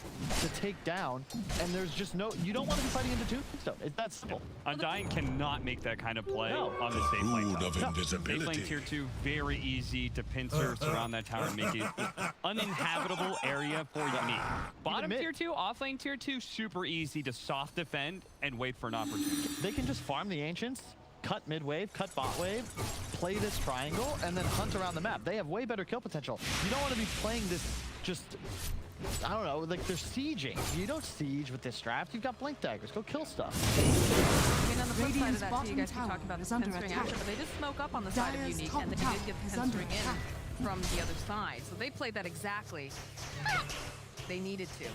S11: to take down, and there's just no... You don't want to be fighting into tombstone. It's that simple.
S7: Undying cannot make that kind of play on the safe lane tower.
S5: Of invisibility.
S7: Safe lane tier 2, very easy to pincer, surround that tower, and make it uninhabitable area for Unique. Bottom tier 2, off lane tier 2, super easy to soft defend and wait for an opportunity.
S11: They can just farm the Ancients, cut mid wave, cut bot wave, play this triangle, and then hunt around the map. They have way better kill potential. You don't want to be playing this just, I don't know, like they're sieging. You don't siege with this draft. You've got blink daggers. Go kill stuff.
S8: I mean, on the flip side of that, too, you guys keep talking about this pincering action, but they did smoke up on the side of Unique, and they did get the pincering in from the other side. So they played that exactly. They needed to.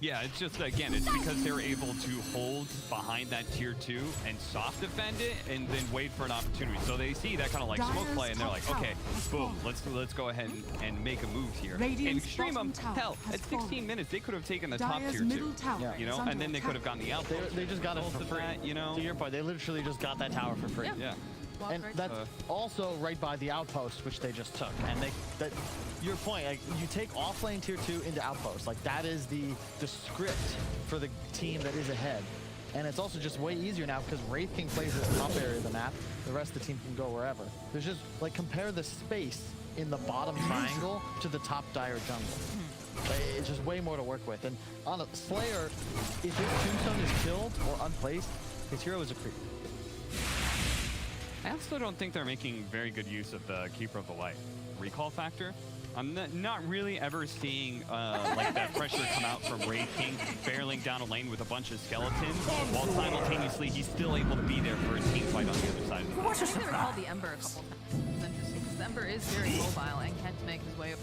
S7: Yeah, it's just, again, it's because they're able to hold behind that tier 2 and soft defend it and then wait for an opportunity. So they see that kind of like smoke play and they're like, okay, boom, let's go ahead and make a move here. And EXTREMUM, hell, at 16 minutes, they could have taken the top tier 2, you know, and then they could have gotten the outpost.
S11: They just got it for free,
S7: you know?
S11: To your point, they literally just got that tower for free.
S7: Yeah.
S11: And that's also right by the outpost, which they just took. And your point, like you take off lane tier 2 into outpost, like that is the script for the team that is ahead. And it's also just way easier now because Wraith King plays this top area of the map. The rest of the team can go wherever. There's just like compare the space in the bottom triangle to the top dire jungle. It's just way more to work with. And on a Slayer, if his tombstone is killed or unplaced, his hero is a creep.
S7: I also don't think they're making very good use of the Keeper of the Light recall factor. I'm not really ever seeing like that pressure come out from Wraith King barreling down a lane with a bunch of skeletons, while simultaneously he's still able to be there for a team fight on the other side.
S8: I think they recalled the Ember a couple times. It's interesting because the Ember is very mobile and can't make his way up.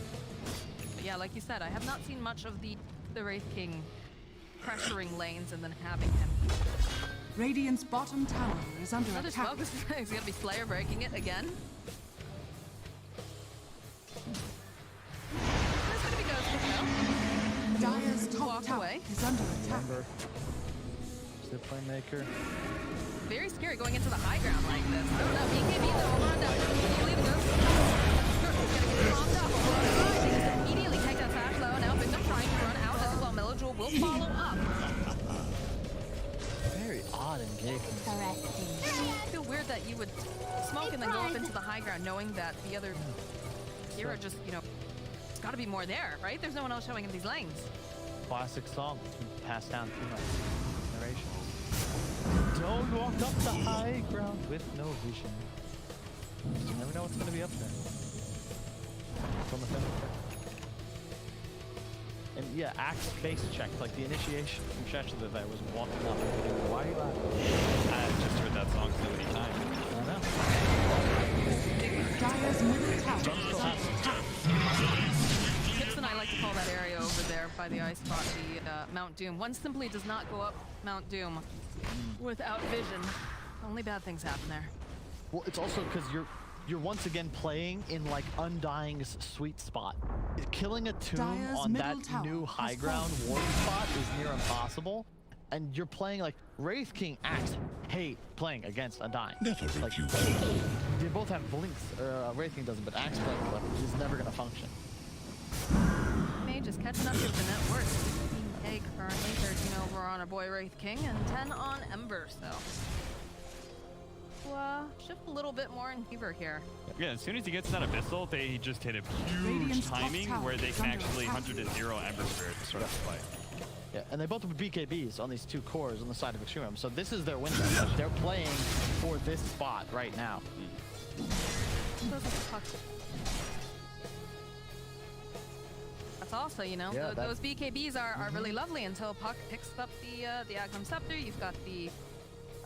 S8: But yeah, like you said, I have not seen much of the Wraith King pressuring lanes and then having him.
S4: Radiant's bottom tower is under attack.
S8: He's gonna be Slayer breaking it again. That's gonna be Ghost though.
S4: Dire's top tower is under attack.
S11: Still playmaker.
S8: Very scary going into the high ground like this. I don't know. BKB though, over on down. Immediately the Ghost. He's gonna get popped up. He just immediately take that flash low. Now Victim trying to run out as well. Melojewel will follow up.
S11: Very odd engagement.
S8: I feel weird that you would smoke and then go up into the high ground knowing that the other hero just, you know, it's got to be more there, right? There's no one else showing in these lanes.
S11: Classic song passed down through my generations. Don't walk up the high ground with no vision. You never know what's going to be up there. From the finish. And yeah, axe base check, like the initiation from Sheshlavai was walking up and thinking, why are you laughing?
S7: I've just heard that song so many times.
S11: I know.
S8: Tips and I like to call that area over there by the ice spot, the Mount Doom. One simply does not go up Mount Doom without vision. Only bad things happen there.
S11: Well, it's also because you're once again playing in like Undying's sweet spot. Killing a tomb
S4: Dire's
S11: on
S4: middle
S11: that
S4: tower
S11: new
S4: has
S11: high ground
S4: fallen.
S11: ward spot is near impossible. And you're playing like Wraith King, Axe, hate playing against Undying.
S5: Never
S11: Like,
S5: refuse.
S11: they both have blinks, or Wraith King doesn't, but Axe playing with is never gonna function.
S8: Mage is catching up to the net worth. 15k currently, 13 over on our boy Wraith King, and 10 on Ember, so. Shift a little bit more in fever here.
S7: Yeah, as soon as he gets that Abyssal, they just hit a huge
S4: Radiant's top
S7: timing
S4: tower
S7: where they
S4: is
S7: can
S4: under
S7: actually
S4: attack.
S7: 100 to 0 Ember Spirit to start the play.
S11: Yeah, and they both have BKBs on these two cores on the side of Extremum, so this is their window. Like, they're playing for this spot right now.
S8: That's also, you know,
S11: Yeah,
S8: those BKBs are really lovely until Puck picks up the Agnum Scepter. You've got the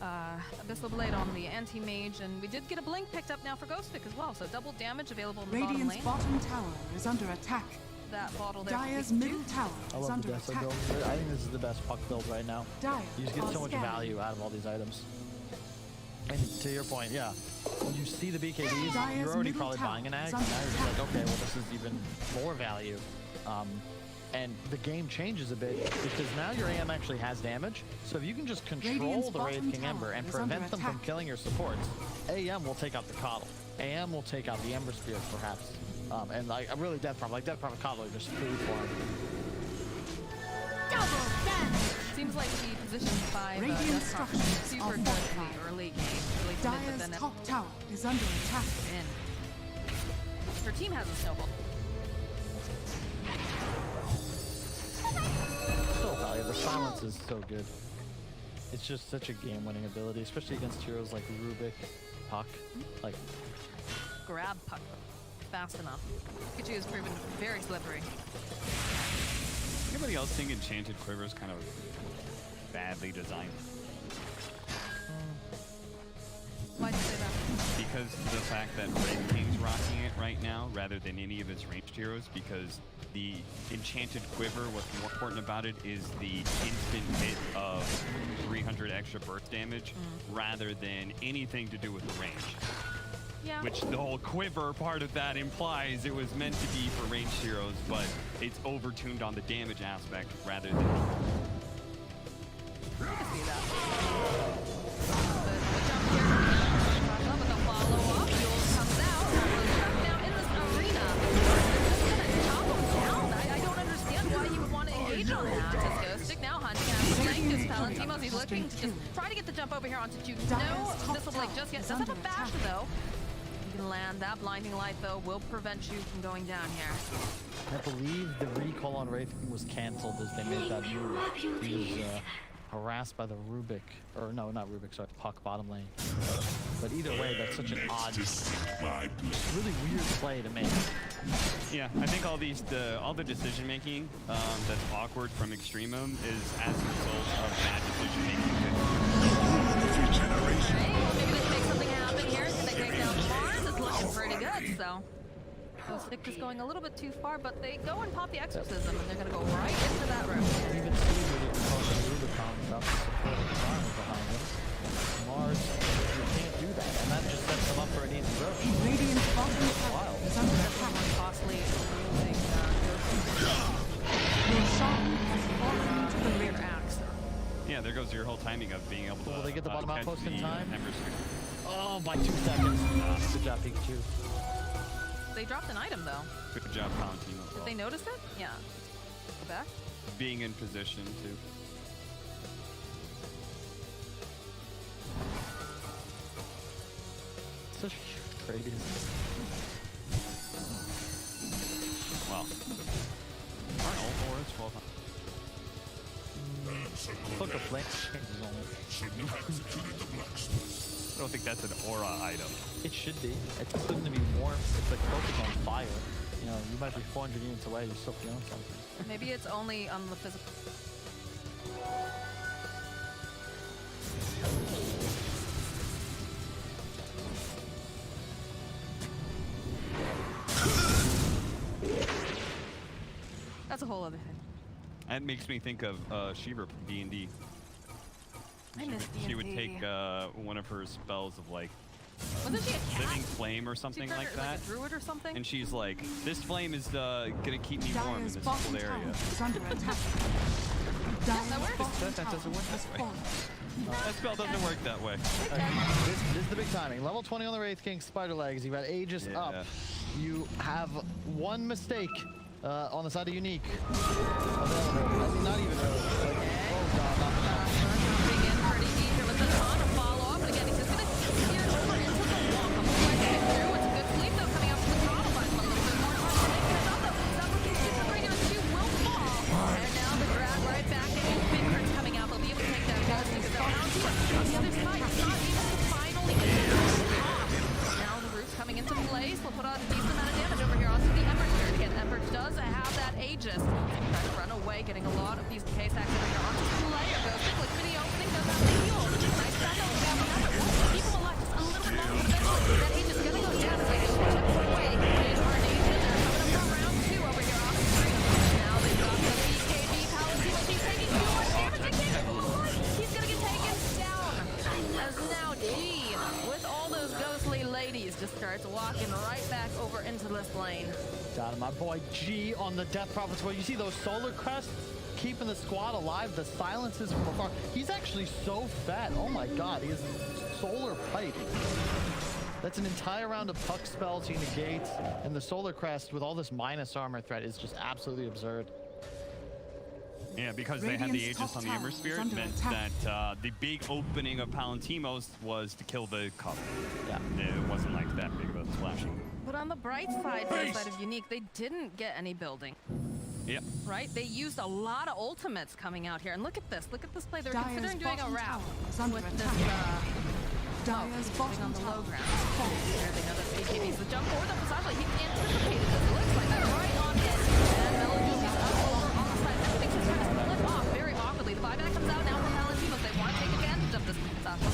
S8: Abyssal Blade on the anti-mage, and we did get a blink picked up now for Ghost Pick as well, so double damage available in the bottom
S4: Radiant's
S8: lane.
S4: bottom tower is under attack.
S8: That bottle there.
S4: Dire's middle tower
S11: I
S4: is
S11: love
S4: under
S11: the Death
S4: attack.
S11: build. I think this is the best Puck build right now.
S4: Dire
S11: You just get
S4: are
S11: so much
S4: scanning.
S11: value out of all these items. And to your point, yeah, when you see the BKBs,
S4: Dire's
S11: you're already
S4: middle
S11: probably
S4: tower
S11: buying an
S4: is
S11: Ag, and
S4: under
S11: now you're just
S4: attack.
S11: like, okay, well, this is even more value. And the game changes a bit because now your AM actually has damage. So if you can just control
S4: Radiant's
S11: the Wraith
S4: bottom
S11: King
S4: tower
S11: Ember and
S4: is under
S11: prevent them from
S4: attack.
S11: killing your supports, AM will take out the Coddle. AM will take out the Ember Spirit, perhaps. And like, really Death Prophet, like Death Prophet Coddle are just food for him.
S8: Seems like the position 5
S4: Radiant
S8: Death Prophet is
S4: structures
S8: super
S4: are
S8: good in the
S4: fortified.
S8: early game. Really good, but
S4: Dire's
S8: then
S4: top tower is under attack.
S8: in. Her team has a snowball.
S11: So value. The silence is so good. It's just such a game-winning ability, especially against heroes like Rubik, Puck. Like,
S8: Grab Puck fast enough. Pikachu has proven very slippery.
S7: Anybody else think Enchanted Quiver is kind of badly designed?
S8: Why'd you say that?
S7: Because the fact that Wraith King's rocking it right now rather than any of his ranged heroes, because the Enchanted Quiver, what's more important about it is the instant hit of 300 extra burst damage rather than anything to do with the range.
S8: Yeah.
S7: Which the whole quiver part of that implies it was meant to be for ranged heroes, but it's overtuned on the damage aspect rather than...
S8: I can see that. But the jump here, with the follow-up, Jules comes out, stuck down in this arena. They're just gonna chop him down. I don't understand why you would want to engage on that. This Ghost Stick now hunting after flank is Palantimos. He's looking to just try to get the jump over here onto Juke. No, this will Blake just yet. Does have a bash though. You can land that blinding light though, will prevent you from going down here.
S11: I believe the recall on Wraith King was canceled as they made that move. He was harassed by the Rubik, or no, not Rubik, sorry, Puck bottom lane. But either way, that's such an odd, really weird play to make.
S7: Yeah, I think all the decision making that's awkward from Extremum is as a result of bad decision making.
S8: Alright, maybe they make something happen here. They take down Mars. It's looking pretty good, so. Stick is going a little bit too far, but they go and pop the Exorcism, and they're going to go right into that room.
S11: Even Steve didn't call the Rubicon without the support of the farmers behind him. Mars, you can't do that, and that just sets them up for an easy road.
S4: Radiant's bottom tower is under attack.
S8: More costly losing
S4: Your Shaman has fallen to the
S8: rear
S4: rear.
S8: axe.
S7: Yeah, there goes your whole timing of being able to.
S11: Will they get the bottom
S7: catch
S11: outpost in
S7: the
S11: time?
S7: Ember Spirit.
S11: Oh, by 2 seconds. Good job, Pikachu.
S8: They dropped an item, though.
S7: Good job, Palantino.
S8: Did they notice it? Yeah. Go back.
S7: Being in position too.
S11: Such huge trade.
S7: Well, aren't all fours 1200?
S11: Look, the flank changes on it.
S7: I don't think that's an aura item.
S11: It should be. It's going to be warm. It's like focus on fire. You know, you might be 400 units away, you're still feeling something.
S8: Maybe it's only on the physical. That's a whole other thing.
S7: That makes me think of Shiva from D&D.
S8: I miss
S7: She would
S8: D&D.
S7: take one of her spells of like
S8: Wasn't she a cat?
S7: living flame or something
S8: She turned
S7: like
S8: her,
S7: that.
S8: Like a druid or something?
S7: And she's like, this flame is gonna keep me warm in
S4: Dire's
S7: this
S4: bottom
S7: cold
S4: tower
S7: area.
S4: is under attack.
S8: that
S4: Dire's
S8: works.
S4: bottom
S7: That doesn't work this way.
S4: fallen.
S7: That spell doesn't work that way.
S11: This is the big timing. Level 20 on the Wraith King, Spider Legs. You've got Aegis up. You have one mistake on the side of Unique. Available. I mean, not even really. Like, oh god, not
S8: Jumping in pretty deep here with the taunt to follow up. And again, he's just going to steer over into the wall. Couple tries to get through. It's a good sleep though coming up from the taunt. But a little bit more time to make it up though. Supplication for 3 will fall. And now the drag right back in. Big crits coming out. They'll be able to take that ghost because they're on the other side. He's not able to finally get the top. Now the roots coming into place. We'll put on a decent amount of damage over here onto the Embers here. Again, Embers does have that Aegis. Try to run away, getting a lot of these decay stacks over here onto the layer. Goes quickly through the opening, does have the heal. Nice back up, we have another. Keep him alive just a little bit longer, but eventually that Aegis is gonna go down as they just chip away. Reincarnation, they're coming up for round 2 over here off the screen. Now they've got the BKB Palatine, but he's taking too much damage. They can't get him alive. He's gonna get taken down. As now G, with all those ghostly ladies, just starts walking right back over into this lane.
S11: Got him, my boy G on the Death Prophet's Way. You see those solar crests keeping the squad alive, the silences from afar. He's actually so fat. Oh my god, he is solar pipe. That's an entire round of puck spells he negates, and the solar crest with all this minus armor threat is just absolutely absurd.
S7: Yeah, because they had the
S4: Radiant's
S7: Aegis
S4: top
S7: on the
S4: tower
S7: Ember
S4: is
S7: Spirit
S4: under
S7: meant
S4: attack.
S7: that the big opening of Palantimos was to kill the cup.
S11: Yeah.
S7: It wasn't like that big of a splashing.
S8: But on the bright side, for the side of Unique, they didn't get any building.
S7: Yep.
S8: Right? They used a lot of ultimates coming out here. And look at this. Look at this play. They're
S4: Dire's
S8: considering doing a
S4: bottom
S8: route
S4: tower is under
S8: with this,
S4: attack. Dire's
S8: focusing
S4: bottom
S8: on the low
S4: tower
S8: ground.
S4: is fallen.
S8: There they know that BKB's the jump forward. That's actually he anticipated this. It looks like that right on it. And Melody's up over on the side. Everything's just trying to split off very awkwardly. The buyback comes out now from Valentinos. They want to take advantage of this. Just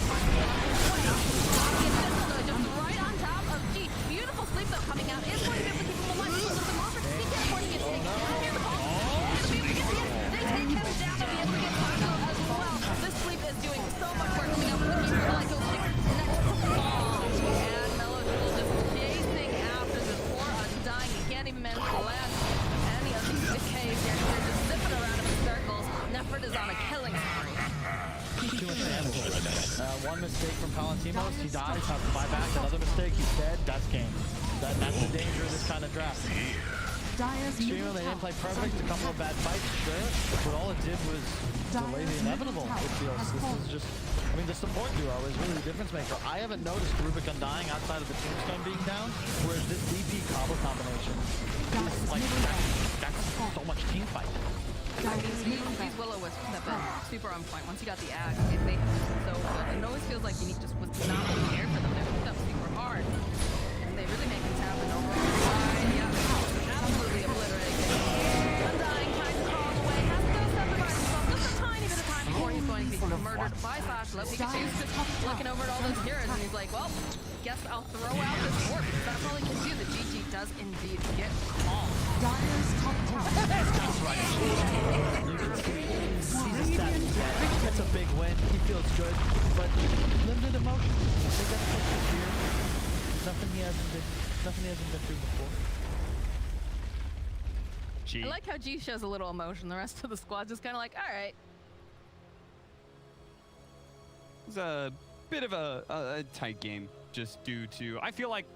S8: right on top of G. Beautiful sleep though coming out. Is going to be able to keep him alive just a little bit longer. He can't afford to get taken down here. The ball. They take him down at the end. We get Marco as well. This sleep is doing so much work coming out from the keeper. Like he'll take next to the ball. And Melody just chasing after this poor Undying. He can't even manage to land any of these decays here. They're just zipping around him in circles. Nefert is on a killing spree.
S11: Too much damage. One mistake from Palantimos, he dies, has to buy back. Another mistake, he's dead. That's game. That's the danger of this kind of draft.
S4: Dire's middle
S11: Extremum, they didn't play
S4: tower is
S11: perfect. A
S4: under
S11: couple of
S4: attack.
S11: bad fights, sure. But all it did was delay the inevitable, it feels. This is just, I mean, the support duo is really the difference maker. I haven't noticed Rubik Undying outside of the Tombstone being down, whereas this DP Cobble combination is like, that's so much team fight.
S8: These Willow Wisps have been super on point. Once you got the axe, they have been so good. And it always feels like Unique just was not prepared for them. They moved up super hard. And they really make things happen over on the side. Yeah, absolutely obliterated. Undying tries to crawl away. Has to go step the right himself just a tiny bit of time before he's going to be murdered by Slash. Love Pikachu's just looking over at all those heroes and he's like, well, guess I'll throw out this orb. That's all he can do. The GG does indeed get called.
S4: Dire's top tower.
S11: That's right. You can see he's ecstatic. That's a big win. He feels good, but limited emotion. They got to push this year. Nothing he hasn't been through before.
S7: G.
S8: I like how G shows a little emotion. The rest of the squad just kind of like, all right.
S7: It was a bit of a tight game just due to, I feel like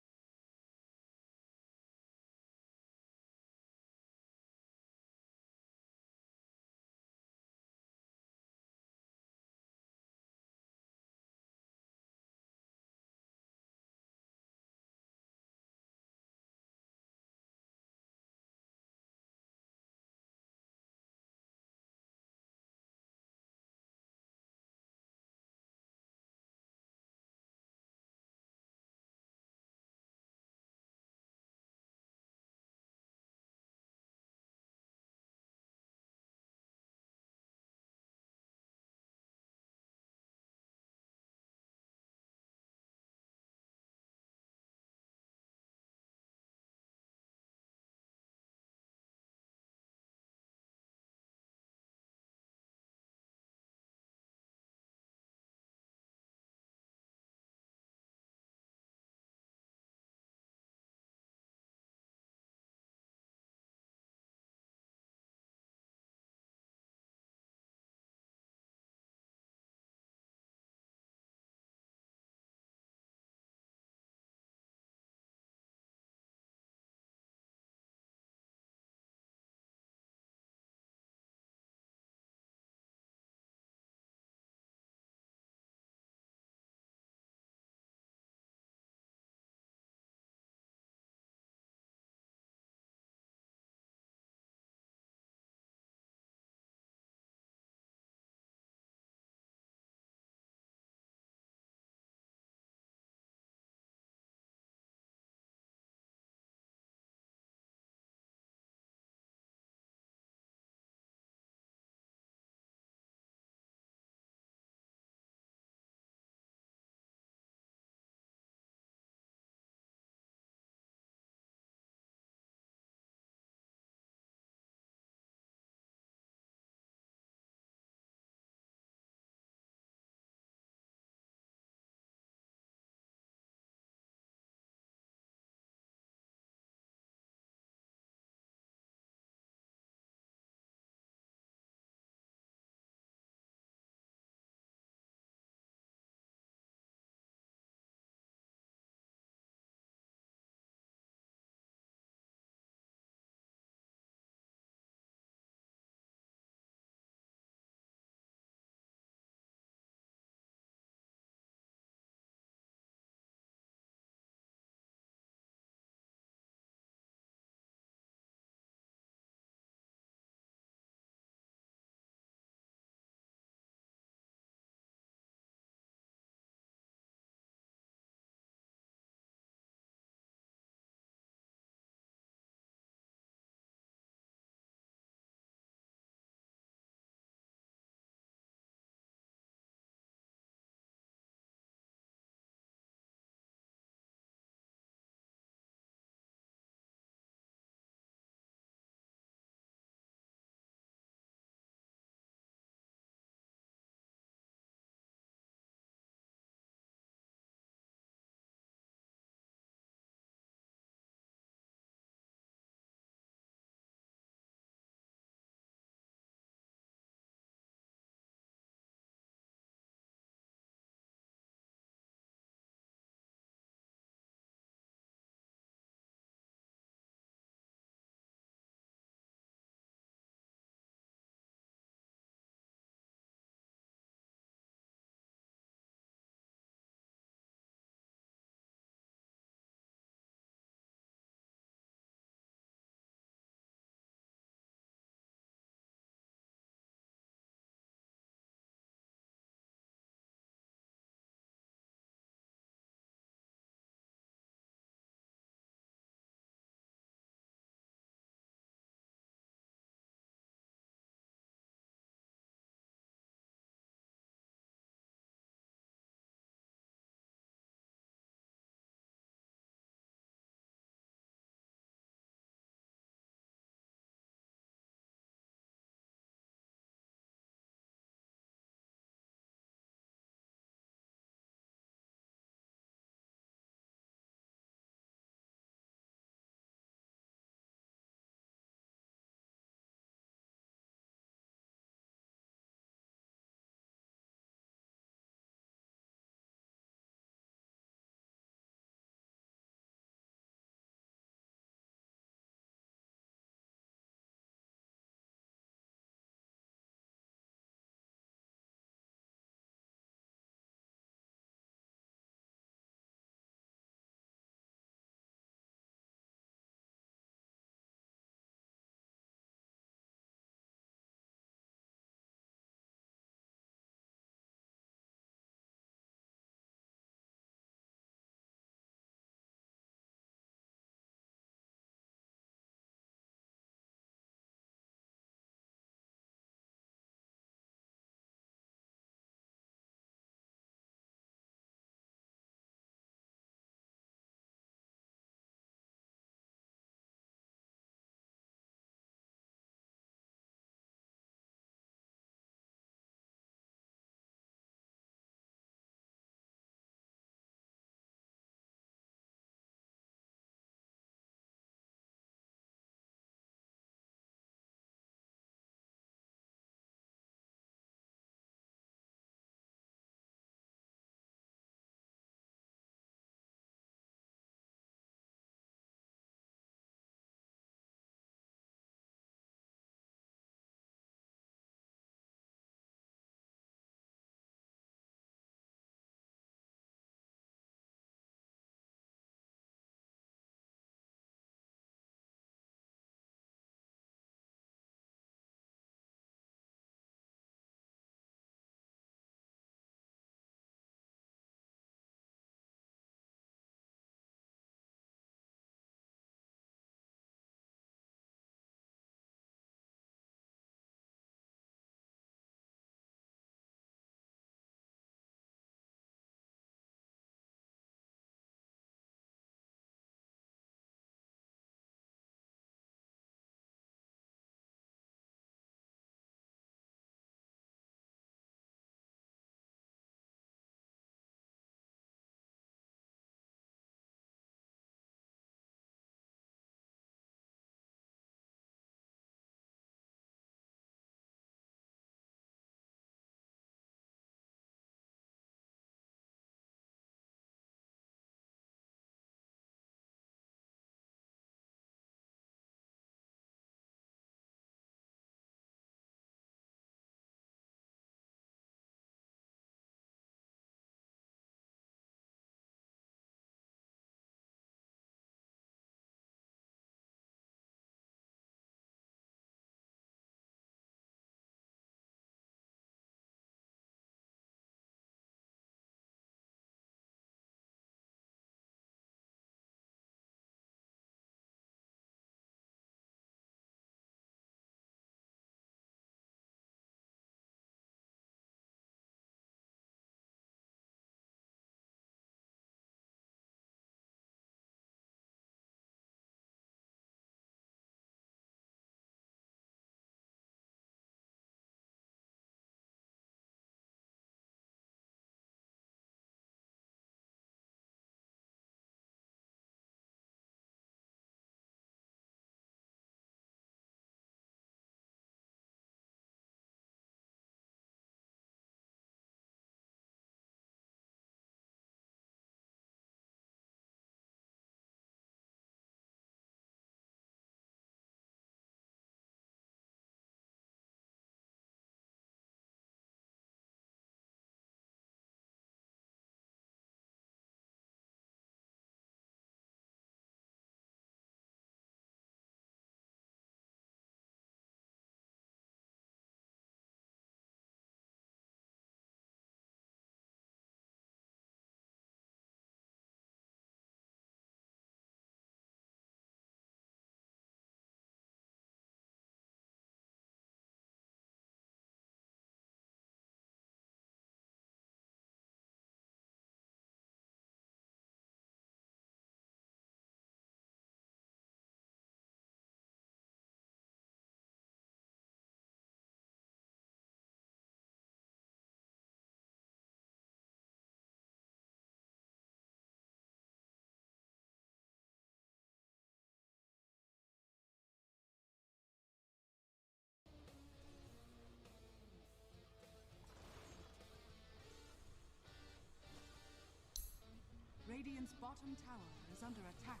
S4: Radiant's bottom tower is under attack.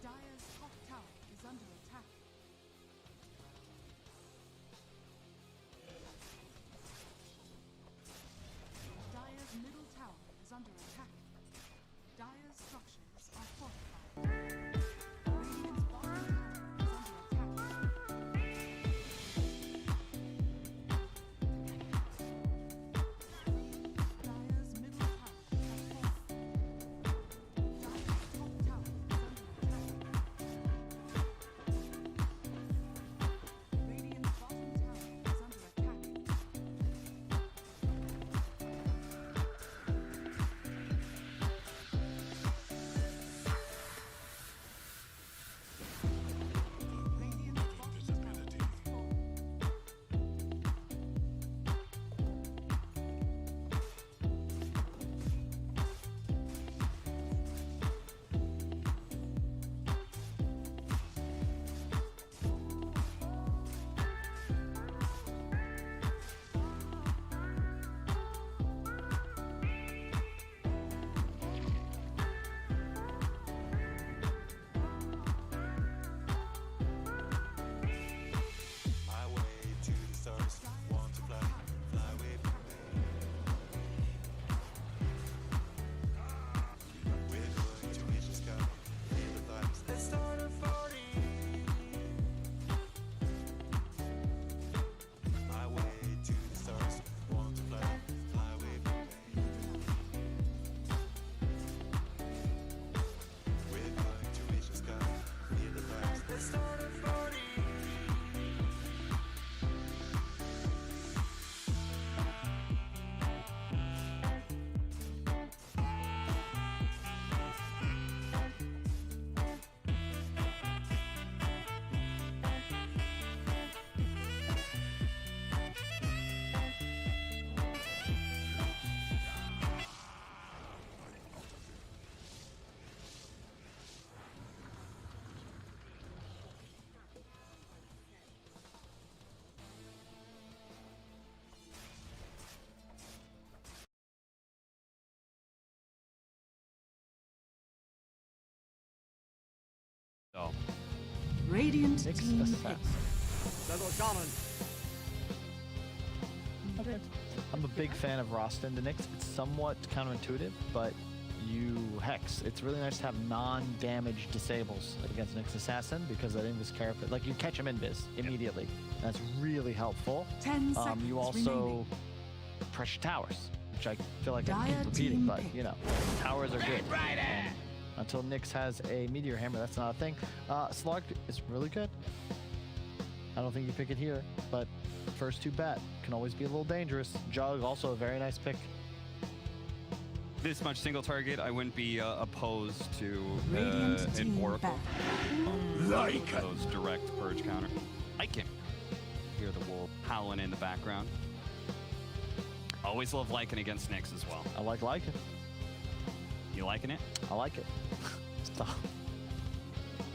S4: Dire's top tower is under attack. Dire's middle tower is under attack. Dire's structures are fortified. Radiant's bottom tower is under attack. Dire's middle tower is fortified. Dire's top tower is under attack. Radiant's bottom tower is under attack. Radiant's bottom tower is full.
S12: My way to the stars, want to fly, fly away from me. We're going to reach the sky, feel the vibes. Let's start a party. My way to the stars, want to fly, fly away from me. We're going to reach the sky, feel the vibes. Let's start a party.
S7: So,
S4: Radiant
S11: Nick's
S4: team
S11: assassin.
S3: Shaman.
S11: I'm a big fan of Rostin the Nyx. It's somewhat counterintuitive, but you Hex. It's really nice to have non-damage disables against Nyx Assassin because that invis carapace, like you catch him invis immediately. That's really helpful.
S4: 10 seconds
S11: You also
S4: remaining.
S11: pressure towers, which I feel like I
S4: Dire
S11: keep repeating,
S4: team
S11: but
S4: pick.
S11: you know, towers are good. And until Nyx has a meteor hammer, that's not a thing. Slug is really good. I don't think you pick it here, but first two bat can always be a little dangerous. Jug, also a very nice pick.
S7: this much single target, I wouldn't be opposed to
S4: Radiant
S7: an
S4: team
S7: Oracle.
S5: Like
S7: Those direct purge counter. I can hear the wolf howling in the background. Always love Lycan against Nyx as well.
S11: I like Lycan.
S7: You liking it?
S11: I like it. So,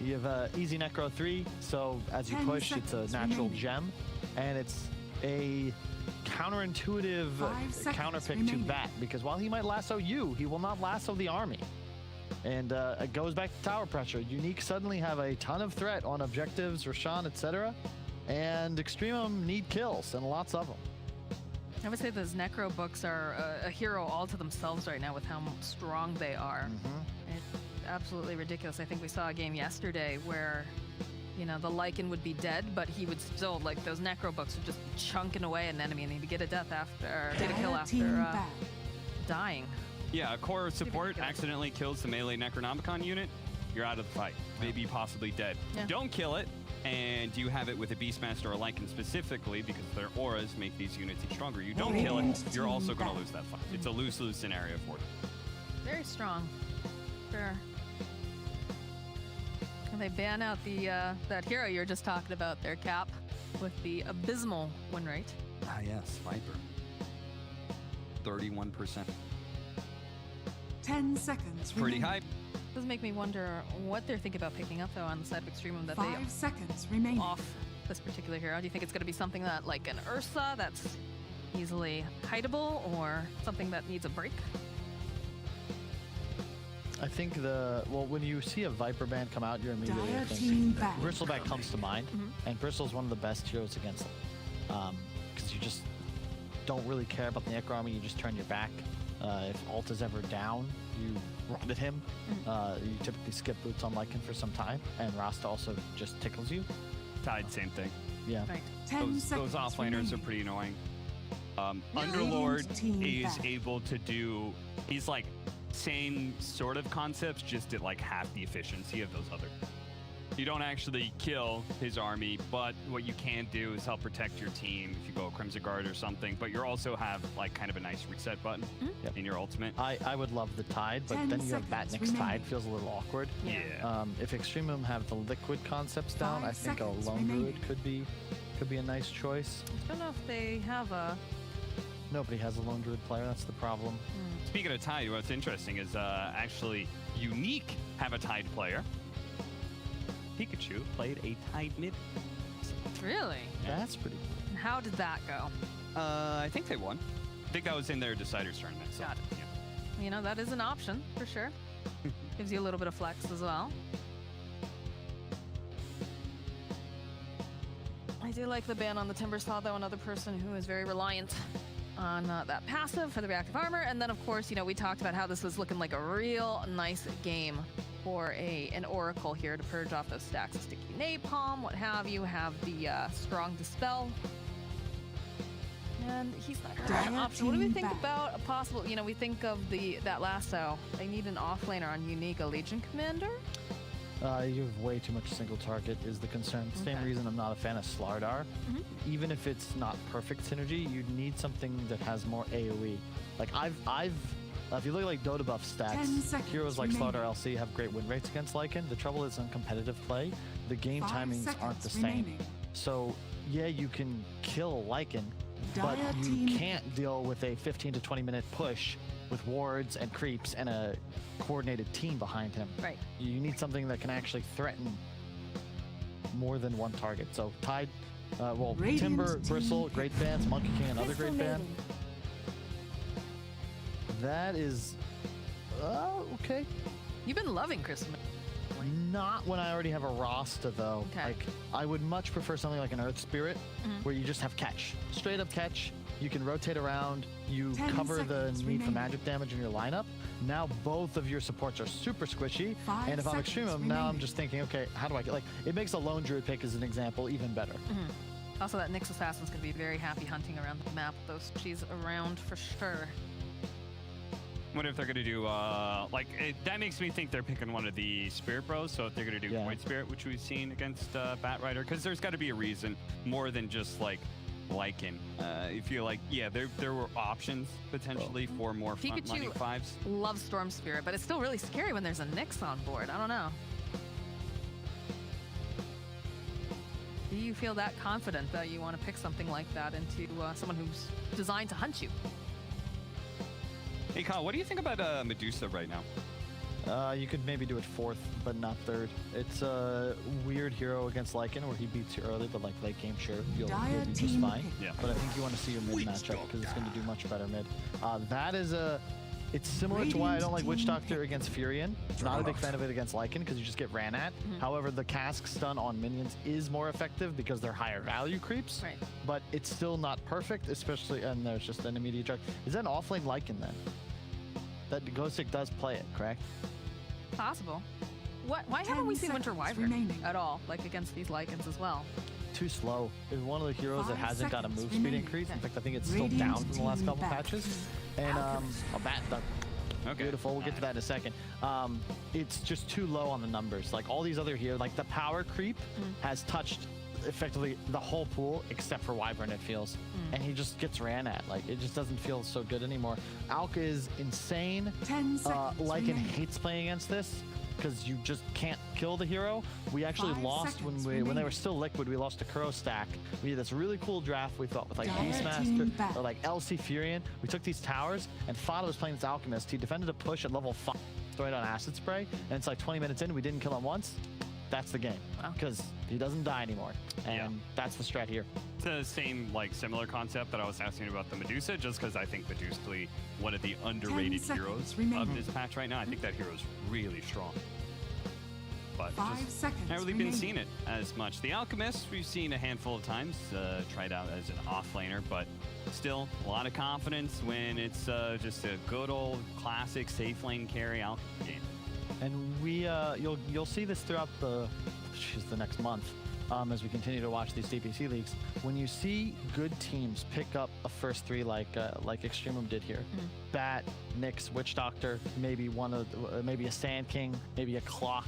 S11: you have easy Necro 3, so as you
S4: 10
S11: push, it's a
S4: seconds
S11: natural
S4: remaining.
S11: gem, and it's a counterintuitive
S4: 5 seconds
S11: counter pick to
S4: remaining.
S11: Bat, because while he might lasso you, he will not lasso the army. And it goes back to tower pressure. Unique suddenly have a ton of threat on objectives, Roshan, etc. And Extremum need kills, and lots of them.
S8: I would say those Necro books are a hero all to themselves right now with how strong they are. It's absolutely ridiculous. I think we saw a game yesterday where, you know, the Lycan would be dead, but he would still, like, those Necro books would just be chunking away an enemy, and he'd get a death after, or get a kill after dying.
S7: Yeah, a core support
S8: kill.
S7: accidentally kills the melee Necronomicon unit, you're out of the fight. Maybe possibly dead.
S8: Yeah.
S7: Don't kill it, and you have it with a Beastmaster or Lycan specifically because their auras make these units even stronger. You don't kill it, you're also going to lose that fight. It's a lose-lose scenario for you.
S8: Very strong. Sure. And they ban out the that hero you were just talking about there, Cap, with the abysmal win rate.
S9: Ah, yes, Viper.
S7: 31%.
S4: 10 seconds
S7: Pretty
S4: remaining.
S7: high.
S8: Does make me wonder what they're thinking about picking up though on the side of Extremum that
S4: 5 seconds remaining.
S8: off this particular hero. Do you think it's going to be something that like an Ursa that's easily hideable or something that needs a break?
S11: I think when you see a Viper band come out, you're immediately
S4: Dire
S11: thinking
S4: team back.
S11: Bristleback comes to mind, and Bristle's one of the best heroes against them. Because you just don't really care about the Necro Army, you just turn your back. If ult is ever down, you run at him. You typically skip boots on Lycan for some time, and Rasta also just tickles you.
S7: Tide, same thing.
S11: Yeah.
S8: Right.
S4: 10
S7: Those
S4: seconds
S7: offlaners
S4: remaining.
S7: are pretty annoying. Underlord
S4: team
S7: is
S4: back.
S7: able to do, he's like same sort of concepts, just at like half the efficiency of those other. You don't actually kill his army, but what you can do is help protect your team if you go Crimson Guard or something, but you also have like kind of a nice reset button in your ultimate.
S11: I would love the Tide, but
S4: 10
S11: then you have Bat
S4: seconds
S11: next Tide,
S4: remaining.
S11: feels a little awkward.
S7: Yeah.
S11: If Extremum have the liquid concepts down,
S4: 5
S11: I think a
S4: seconds
S11: Lone
S4: remaining.
S11: Druid could be a nice choice.
S8: I don't know if they have a.
S11: Nobody has a Lone Druid player, that's the problem.
S7: Speaking of Tide, what's interesting is actually Unique have a Tide player. Pikachu played a Tide mid.
S8: Really?
S11: That's pretty cool.
S8: And how did that go?
S7: I think they won. I think that was in their Deciders tournament. So,
S8: Got it.
S7: yeah.
S8: You know, that is an option for sure. Gives you a little bit of flex as well. I do like the ban on the Timber Saw, though, another person who is very reliant on that passive for the reactive armor. And then, of course, you know, we talked about how this was looking like a real nice game for an Oracle here to purge off those stacks of sticky napalm, what have you, have the strong dispel. And he's not going to have an
S4: Dire
S8: option. What do we
S4: team
S8: think
S4: back.
S8: about a possible, you know, we think of that lasso. They need an offlaner on Unique, a Legion Commander.
S11: You have way too much single target is the concern. Same
S8: Okay.
S11: reason I'm not a fan of Slardar. Even if it's not perfect synergy, you need something that has more AoE. Like if you look at like Dota buff
S4: 10
S11: stats,
S4: seconds
S11: heroes like
S4: remaining.
S11: Slardar LC have great win rates against Lycan. The trouble is in competitive play, the game
S4: 5
S11: timings aren't the
S4: seconds
S11: same.
S4: remaining.
S11: So yeah, you can kill Lycan, but
S4: Dire
S11: you
S4: team
S11: can't deal with a 15 to 20 minute push with wards and creeps and a coordinated team behind him.
S8: Right.
S11: You need something that can actually threaten more than one target. So Tide,
S4: Radiant
S11: Timber,
S4: team
S11: Bristle,
S4: pick.
S11: great bands, Monkey King, another great band. That is, okay.
S8: You've been loving Christmas.
S11: Not when I already have a Rasta though.
S8: Okay.
S11: Like I would much prefer something like an Earth Spirit, where you just have catch, straight up catch. You can rotate around. You
S4: 10
S11: cover the
S4: seconds
S11: need for
S4: remaining.
S11: magic damage in your lineup. Now both of your supports are super squishy.
S4: 5
S11: And if I'm
S4: seconds
S11: Extremum, now I'm
S4: remaining.
S11: just thinking, okay, how do I get like? It makes a Lone Druid pick as an example even better.
S8: Also, that Nyx Assassin's going to be very happy hunting around the map. Those she's around for sure.
S7: Wonder if they're gonna do that makes me think they're picking one of the Spirit Bros. So if they're gonna do
S11: Yeah.
S7: Void Spirit, which we've seen against Bat Rider, because there's got to be a reason more than just like Lycan. I feel like there were options potentially for more front running
S8: Pikachu
S7: fives.
S8: loves Storm Spirit, but it's still really scary when there's a Nyx on board. I don't know. Do you feel that confident that you want to pick something like that into someone who's designed to hunt you?
S7: Hey Kyle, what do you think about Medusa right now?
S11: You could maybe do it fourth, but not third. It's a weird hero against Lycan where he beats you early, but like late game, sure, you'll
S4: Dire
S11: be just
S4: team
S11: fine.
S4: pick.
S7: Yeah.
S11: But I think you want to see your mid matchup because it's going to do much better mid. That is it's similar to why I don't like Witch
S4: Radiant
S11: Doctor against Furion. Not a big fan of it against Lycan because you just get ran at. However, the cask stun on minions is more effective because they're higher value creeps.
S8: Right.
S11: But it's still not perfect, especially, and there's just an immediate drag. Is that an offlane Lycan then? That Ghostic does play it, correct?
S8: Possible. Why
S4: 10
S8: haven't we seen Winter
S4: seconds
S8: Wyvern
S4: remaining.
S8: at all, like against these Lycans as well?
S11: Too slow. It's one of the heroes that
S4: 5
S11: hasn't got a
S4: seconds
S11: move speed
S4: remaining.
S11: increase. In
S8: Okay.
S11: fact, I think it's still
S4: Radiant
S11: down from the last
S4: team
S11: couple
S4: back.
S11: patches. And a bat duck.
S7: Okay.
S11: Beautiful. We'll get to that in a second. It's just too low on the numbers. Like all these other heroes, like the power creep has touched effectively the whole pool except for Wyvern, it feels. And he just gets ran at. Like it just doesn't feel so good anymore. Alka is insane.
S4: 10 seconds
S11: Lycan
S4: remaining.
S11: hates playing against this because you just can't kill the hero. We actually
S4: 5
S11: lost when
S4: seconds
S11: they were
S4: remaining.
S11: still liquid. We lost a Kuro stack. We had this really cool draft we thought with like
S4: Dire
S11: Beastmaster
S4: team back.
S11: or like LC Furion. We took these towers and Fada was playing this Alchemist. He defended a push at level 5. destroyed on acid spray, and it's like 20 minutes in, we didn't kill him once. That's the game, because he doesn't die anymore, and that's the strat here.
S7: It's the same, like, similar concept that I was asking about the Medusa, just because I think Medusa, one of the underrated heroes of this patch right now. I think that hero is really strong. But just haven't really been seeing it as much. The Alchemist, we've seen a handful of times, tried out as an offlaner, but still a lot of confidence when it's just a good old classic safe lane carry Alchemy game.
S11: And we, you'll see this throughout the next month as we continue to watch these DPC leagues. When you see good teams pick up a first three like EXTREMUM did here, Bat, Nyx, Witch Doctor, maybe maybe a Sand King, maybe a Clock,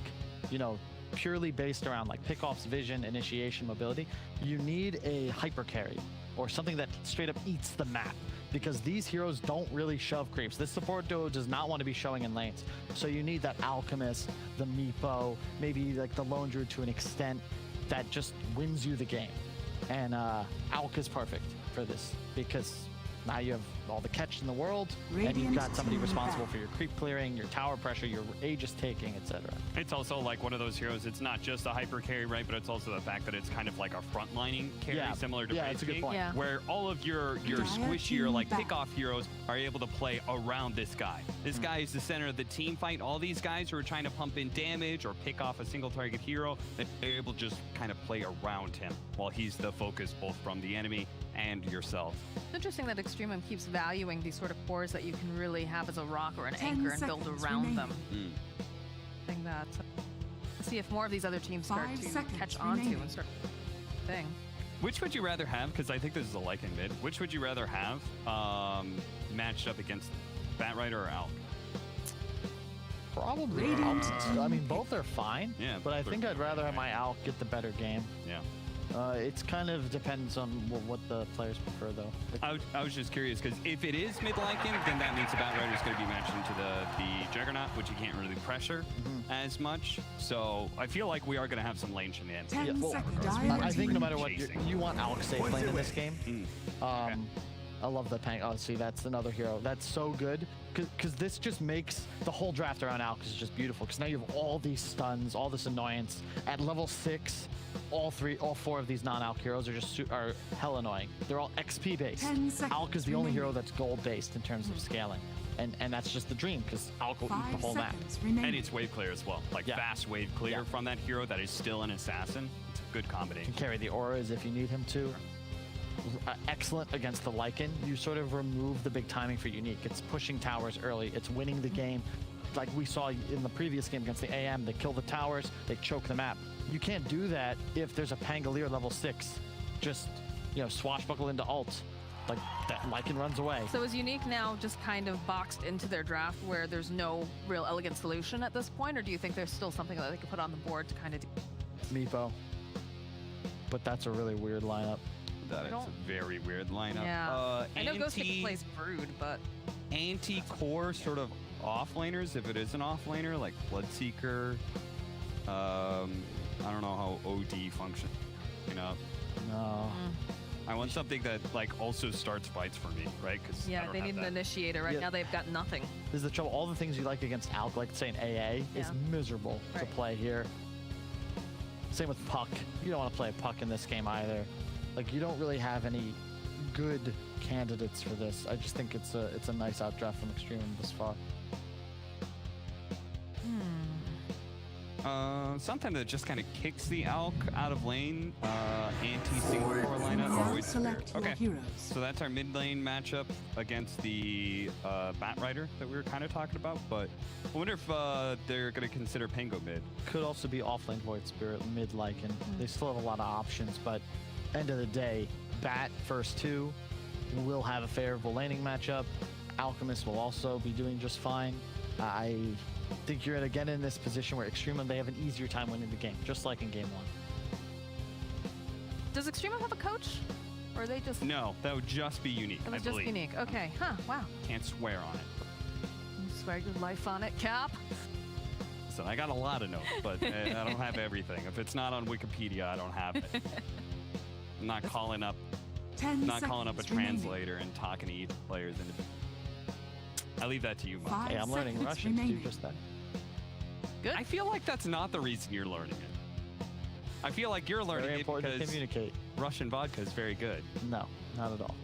S11: you know, purely based around like pickoffs, vision, initiation, mobility, you need a hyper carry or something that straight up eats the map, because these heroes don't really shove creeps. This support duo does not want to be showing in lanes. So you need that Alchemist, the Meepo, maybe like the Lone Druid to an extent that just wins you the game. And Alk is perfect for this, because now you have all the catch in the world, and you've got somebody responsible for your creep clearing, your tower pressure, your Aegis taking, etc.
S7: It's also like one of those heroes, it's not just a hyper carry, right? But it's also the fact that it's kind of like a frontlining carry, similar to
S11: it's a good point.
S7: Where all of your squishier, like pickoff heroes are able to play around this guy. This guy is the center of the team fight. All these guys who are trying to pump in damage or pick off a single target hero, they're able to just kind of play around him while he's the focus both from the enemy and yourself.
S8: It's interesting that EXTREMUM keeps valuing these sort of cores that you can really have as a rock or an anchor and build around them. I think that. Let's see if more of these other teams start to catch on to and start thing.
S7: Which would you rather have? Because I think this is a Lycan mid. Which would you rather have matched up against Batrider or Alk?
S11: Probably Alk. I mean, both are fine.
S7: Yeah,
S11: but I think I'd rather have my Alk get the better game.
S7: Yeah.
S11: It's kind of depends on what the players prefer, though.
S7: I was just curious, because if it is mid-Lycan, then that means the Batrider is going to be matched into the Juggernaut, which you can't really pressure as much. So I feel like we are going to have some lane shenanigans.
S11: I think no matter what, you want Alk safe lane in this game. I love the Pang. Oh, see, that's another hero. That's so good, because this just makes the whole draft around Alk is just beautiful, because now you have all these stuns, all this annoyance. At level 6, all 4 of these non-Alk heroes are hell annoying. They're all XP based. Alk is the only hero that's gold based in terms of scaling. And that's just the dream, because Alk will eat the whole map.
S7: And it's wave clear as well. Like fast wave clear from that hero that is still an assassin. It's a good combination.
S11: Can carry the auras if you need him to. Excellent against the Lycan. You sort of remove the big timing for Unique. It's pushing towers early. It's winning the game. Like we saw in the previous game against the AM, they kill the towers, they choke the map. You can't do that if there's a Pangolier level 6. Just, you know, swashbuckle into ult. Like, that Lycan runs away.
S8: So is Unique now just kind of boxed into their draft where there's no real elegant solution at this point, or do you think there's still something that they could put on the board to kind of do?
S11: Meepo. But that's a really weird lineup.
S7: That is a very weird lineup.
S8: Yeah. I know Ghost Kick plays Brood, but...
S7: Anti-core sort of offlaners, if it is an offlaner, like Bloodseeker. I don't know how OD functions. You know?
S11: No.
S7: I want something that like also starts fights for me, right? Because
S8: they need an initiator. Right now they've got nothing.
S11: This is the trouble. All the things you like against Alk, like say an AA, is miserable to play here. Same with Puck. You don't want to play Puck in this game either. Like, you don't really have any good candidates for this. I just think it's a nice outdraft from EXTREMUM this far.
S7: Something that just kind of kicks the Alk out of lane, anti-single core lineup. Okay, so that's our mid lane matchup against the Batrider that we were kind of talking about, but I wonder if they're going to consider Pango mid.
S11: Could also be offlane Void Spirit, mid Lycan. They still have a lot of options, but end of the day, Bat first 2 will have a favorable laning matchup. Alchemist will also be doing just fine. I think you're again in this position where EXTREMUM, they have an easier time winning the game, just like in game 1.
S8: Does EXTREMUM have a coach? Or are they just...
S7: No, that would just be Unique,
S8: I believe. Just Unique, okay. Huh, wow.
S7: Can't swear on it.
S8: You swear your life on it, Cap?
S7: So I got a lot of notes, but I don't have everything. If it's not on Wikipedia, I don't have it. I'm not calling up a translator and talking to each players. I leave that to you, Mom.
S11: Hey, I'm learning Russian to do just that.
S8: Good.
S7: I feel like that's not the reason you're learning it. I feel like you're learning
S11: Very
S7: it
S11: important to
S7: because
S11: communicate.
S7: Russian vodka is very good.
S11: No, not at all.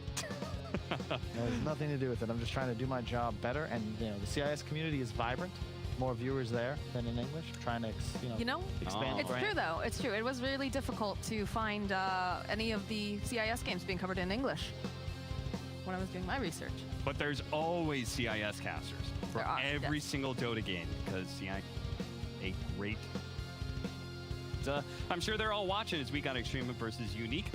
S11: It has nothing to do with it. I'm just trying to do my job better, and the CIS community is vibrant. More viewers there than in English. Trying to expand.
S8: It's true though. It's true. It was really difficult to find any of the CIS games being covered in English when I was doing my research.
S7: But there's always CIS casters for every single Dota game because CIS a great. I'm sure they're all watching as we got EXTREMUM versus Unique.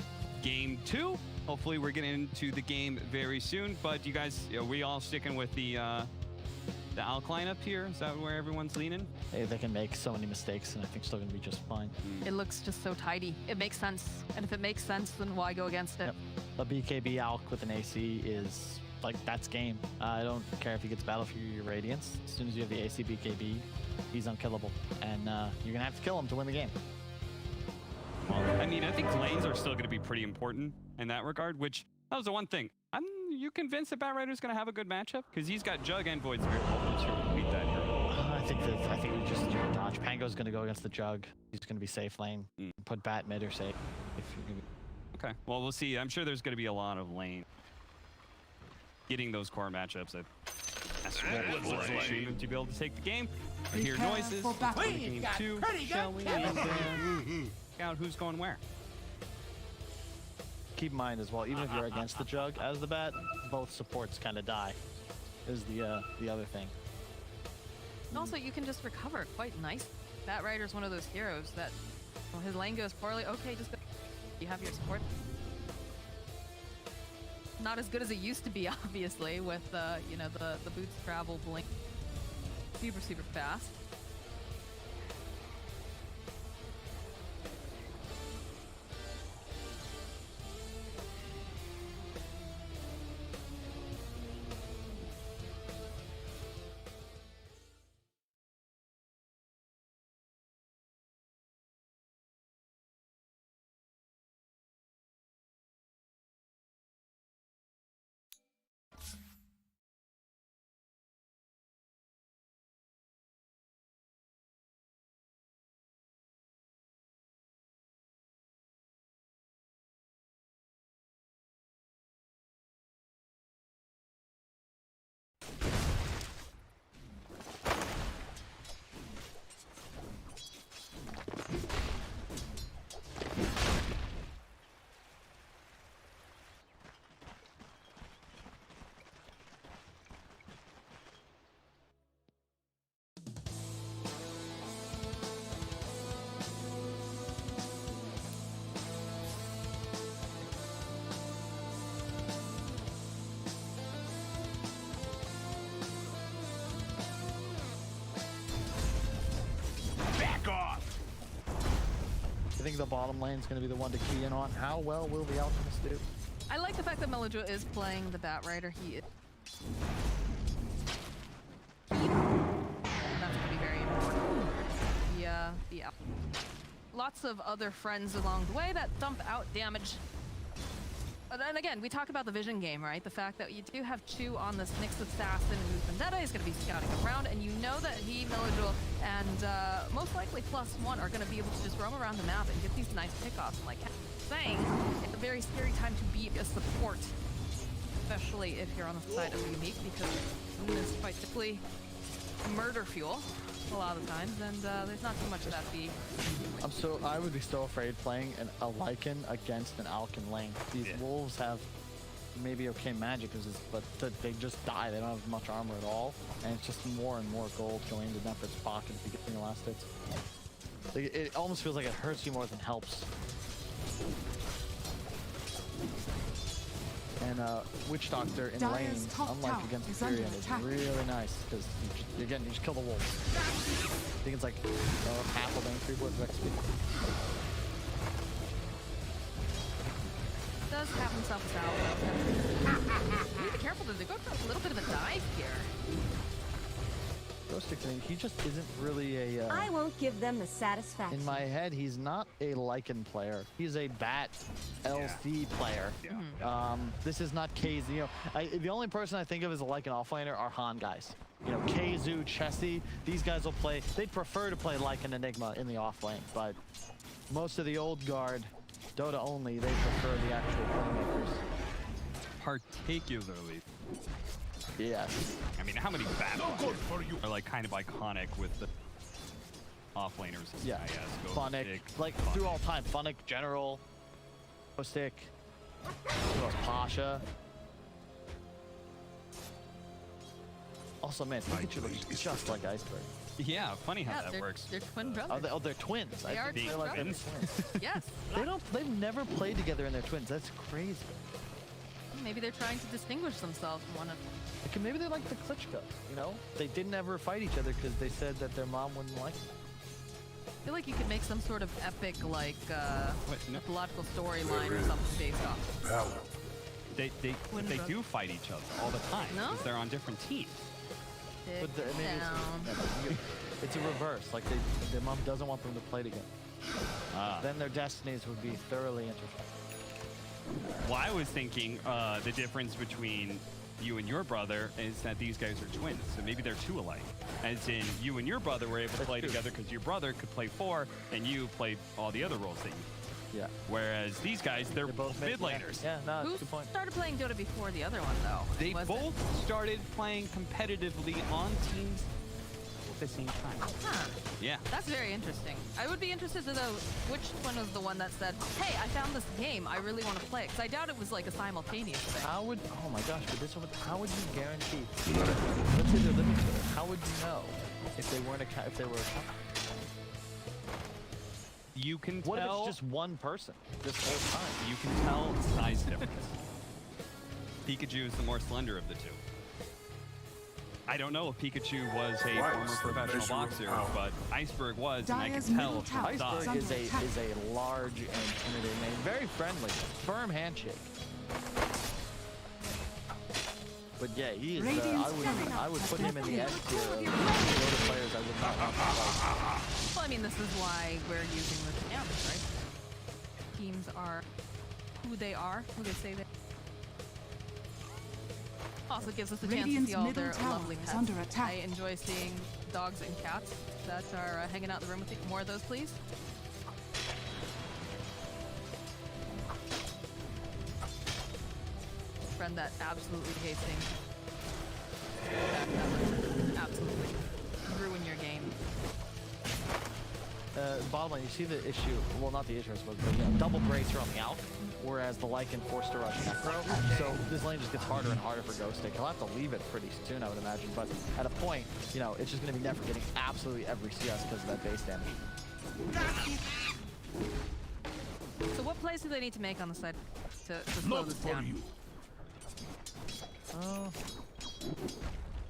S7: Game 2. Hopefully we're getting into the game very soon. But you guys, are we all sticking with the Alk lineup here? Is that where everyone's leaning?
S11: Hey, they can make so many mistakes, and I think still gonna be just fine.
S8: It looks just so tidy. It makes sense, and if it makes sense, then why go against it?
S11: Yep. A BKB Alk with an AC is like that's game. I don't care if he gets Battlefield or Radiance. As soon as you have the AC BKB, he's unkillable, and you're gonna have to kill him to win the game.
S7: Well, I mean, I think lanes are still going to be pretty important in that regard, which that was the one thing. You convinced that Batrider's going to have a good matchup? Because he's got Jug and Void Spirit. I'm sure we can beat that here.
S11: I think we just dodge. Pango's going to go against the Jug. He's going to be safe lane. Put Bat mid or safe. If you're gonna be...
S7: Okay, well, we'll see. I'm sure there's going to be a lot of lane. Getting those core matchups at EXTREMUM to be able to take the game. I hear noises. Game 2. Shall we? Out who's going where.
S11: Keep in mind as well, even if you're against the Jug as the Bat, both supports kind of die. Is the other thing.
S8: And also, you can just recover quite nice. Batrider's one of those heroes that when his lane goes poorly, okay, just go. You have your support. Not as good as it used to be, obviously, with the boots travel blink super fast.
S11: I think the bottom lane is going to be the one to key in on. How well will the Alchemist do?
S8: I like the fact that Melodra is playing the Batrider. He is. That's going to be very important. Yeah. Lots of other friends along the way that dump out damage. And again, we talk about the vision game, right? The fact that you do have Chu on this Nyx Assassin who's Vendetta is going to be scouting around, and you know that he, Melodra, and most likely +1 are going to be able to just roam around the map and get these nice pickoffs. And like saying, it's a very scary time to be a support, especially if you're on the side of Unique, because it's quite simply murder fuel a lot of the times, and there's not too much of that being.
S11: I would be so afraid playing a Lycan against an Alkin lane. These wolves have maybe okay magic, but they just die. They don't have much armor at all, and it's just more and more gold going into Nefert's pocket if you get the last hits. Like, it almost feels like it hurts you more than helps. And Witch Doctor in lane, unlike against Furia, is really nice because you just kill the wolves. I think it's like half a lane, 3/4 of XP.
S8: Does have himself out. Be careful, though. They go for a little bit of a dive here.
S11: Ghost realistic to me. He just isn't really a...
S13: I won't give them the satisfaction.
S11: In my head, he's not a Lycan player. He's a Bat LC player. This is not KZ. You know, the only person I think of as a Lycan offlaner are Han guys. You know, Keizu, Chessie, these guys will play. They'd prefer to play Lycan Enigma in the offlane, but most of the old guard, Dota only, they prefer the actual playmakers.
S7: Particularly.
S11: Yes.
S7: I mean, how many battles are like kind of iconic with the offlaners?
S11: Yeah. Funnick, like through all time. Funnick, General, Stick, Pasha. Also, man, Pikachu looks just like Iceberg.
S7: Yeah, funny how that works.
S8: They're twin brothers.
S11: They're twins.
S8: They are twin
S11: like
S8: brothers. Yes.
S11: They've never played together and they're twins. That's crazy.
S8: Maybe they're trying to distinguish themselves from one another.
S11: Maybe they're like the Klitschko, you know? They didn't ever fight each other because they said that their mom wouldn't like them.
S8: I feel like you could make some sort of epic, like, mythological storyline or something based off.
S7: They do fight each other all the time because they're on different teams.
S11: But it's a reverse. Like their mom doesn't want them to play together. Then their destinies would be thoroughly intertwined.
S7: Well, I was thinking the difference between you and your brother is that these guys are twins, so maybe they're two alike. As in, you and your brother were able to play together because your brother could play 4 and you played all the other roles that you.
S11: Yeah.
S7: Whereas these guys, they're both mid laners.
S11: Yeah, no,
S8: Who
S11: good point.
S8: started playing Dota before the other one, though?
S7: They both started playing competitively on teams at the same time.
S8: Huh.
S7: Yeah.
S8: That's very interesting. I would be interested to know which one was the one that said, hey, I found this game, I really want to play it. Because I doubt it was like a simultaneous thing.
S11: How would, oh my gosh, but this one, how would you guarantee, let's say they're living together, how would you know if they weren't if they were a couple?
S7: You can
S11: what
S7: tell.
S11: What if it's just one person this whole time?
S7: You can tell size difference. Pikachu is the more slender of the two. I don't know if Pikachu was a former professional boxer, but Iceberg was, and I can tell from
S11: Iceberg
S7: size.
S11: is a large and intimidating man. Very friendly, firm handshake. But yeah, he is. I would put him in the S tier of Dota players I would not want to play.
S8: Well, I mean, this is why we're using the dynamics, right? Teams are who they are, who they say they are. Also gives us a chance to see all their lovely pets.
S4: Under attack.
S8: I enjoy seeing dogs and cats that are hanging out in the room with me. More of those, please. Friend that absolutely hates things. That absolutely ruin your game.
S11: Bottom line, you see the issue, well, not the issue, I suppose, but yeah, double bracer on the out, whereas the Lycan forced to rush Necro. So this lane just gets harder and harder for Ghost Stick. He'll have to leave it pretty soon, I would imagine, but at a point, you know, it's just going to be Nefer getting absolutely every CS because of that base damage.
S8: So what plays do they need to make on the side to slow this down?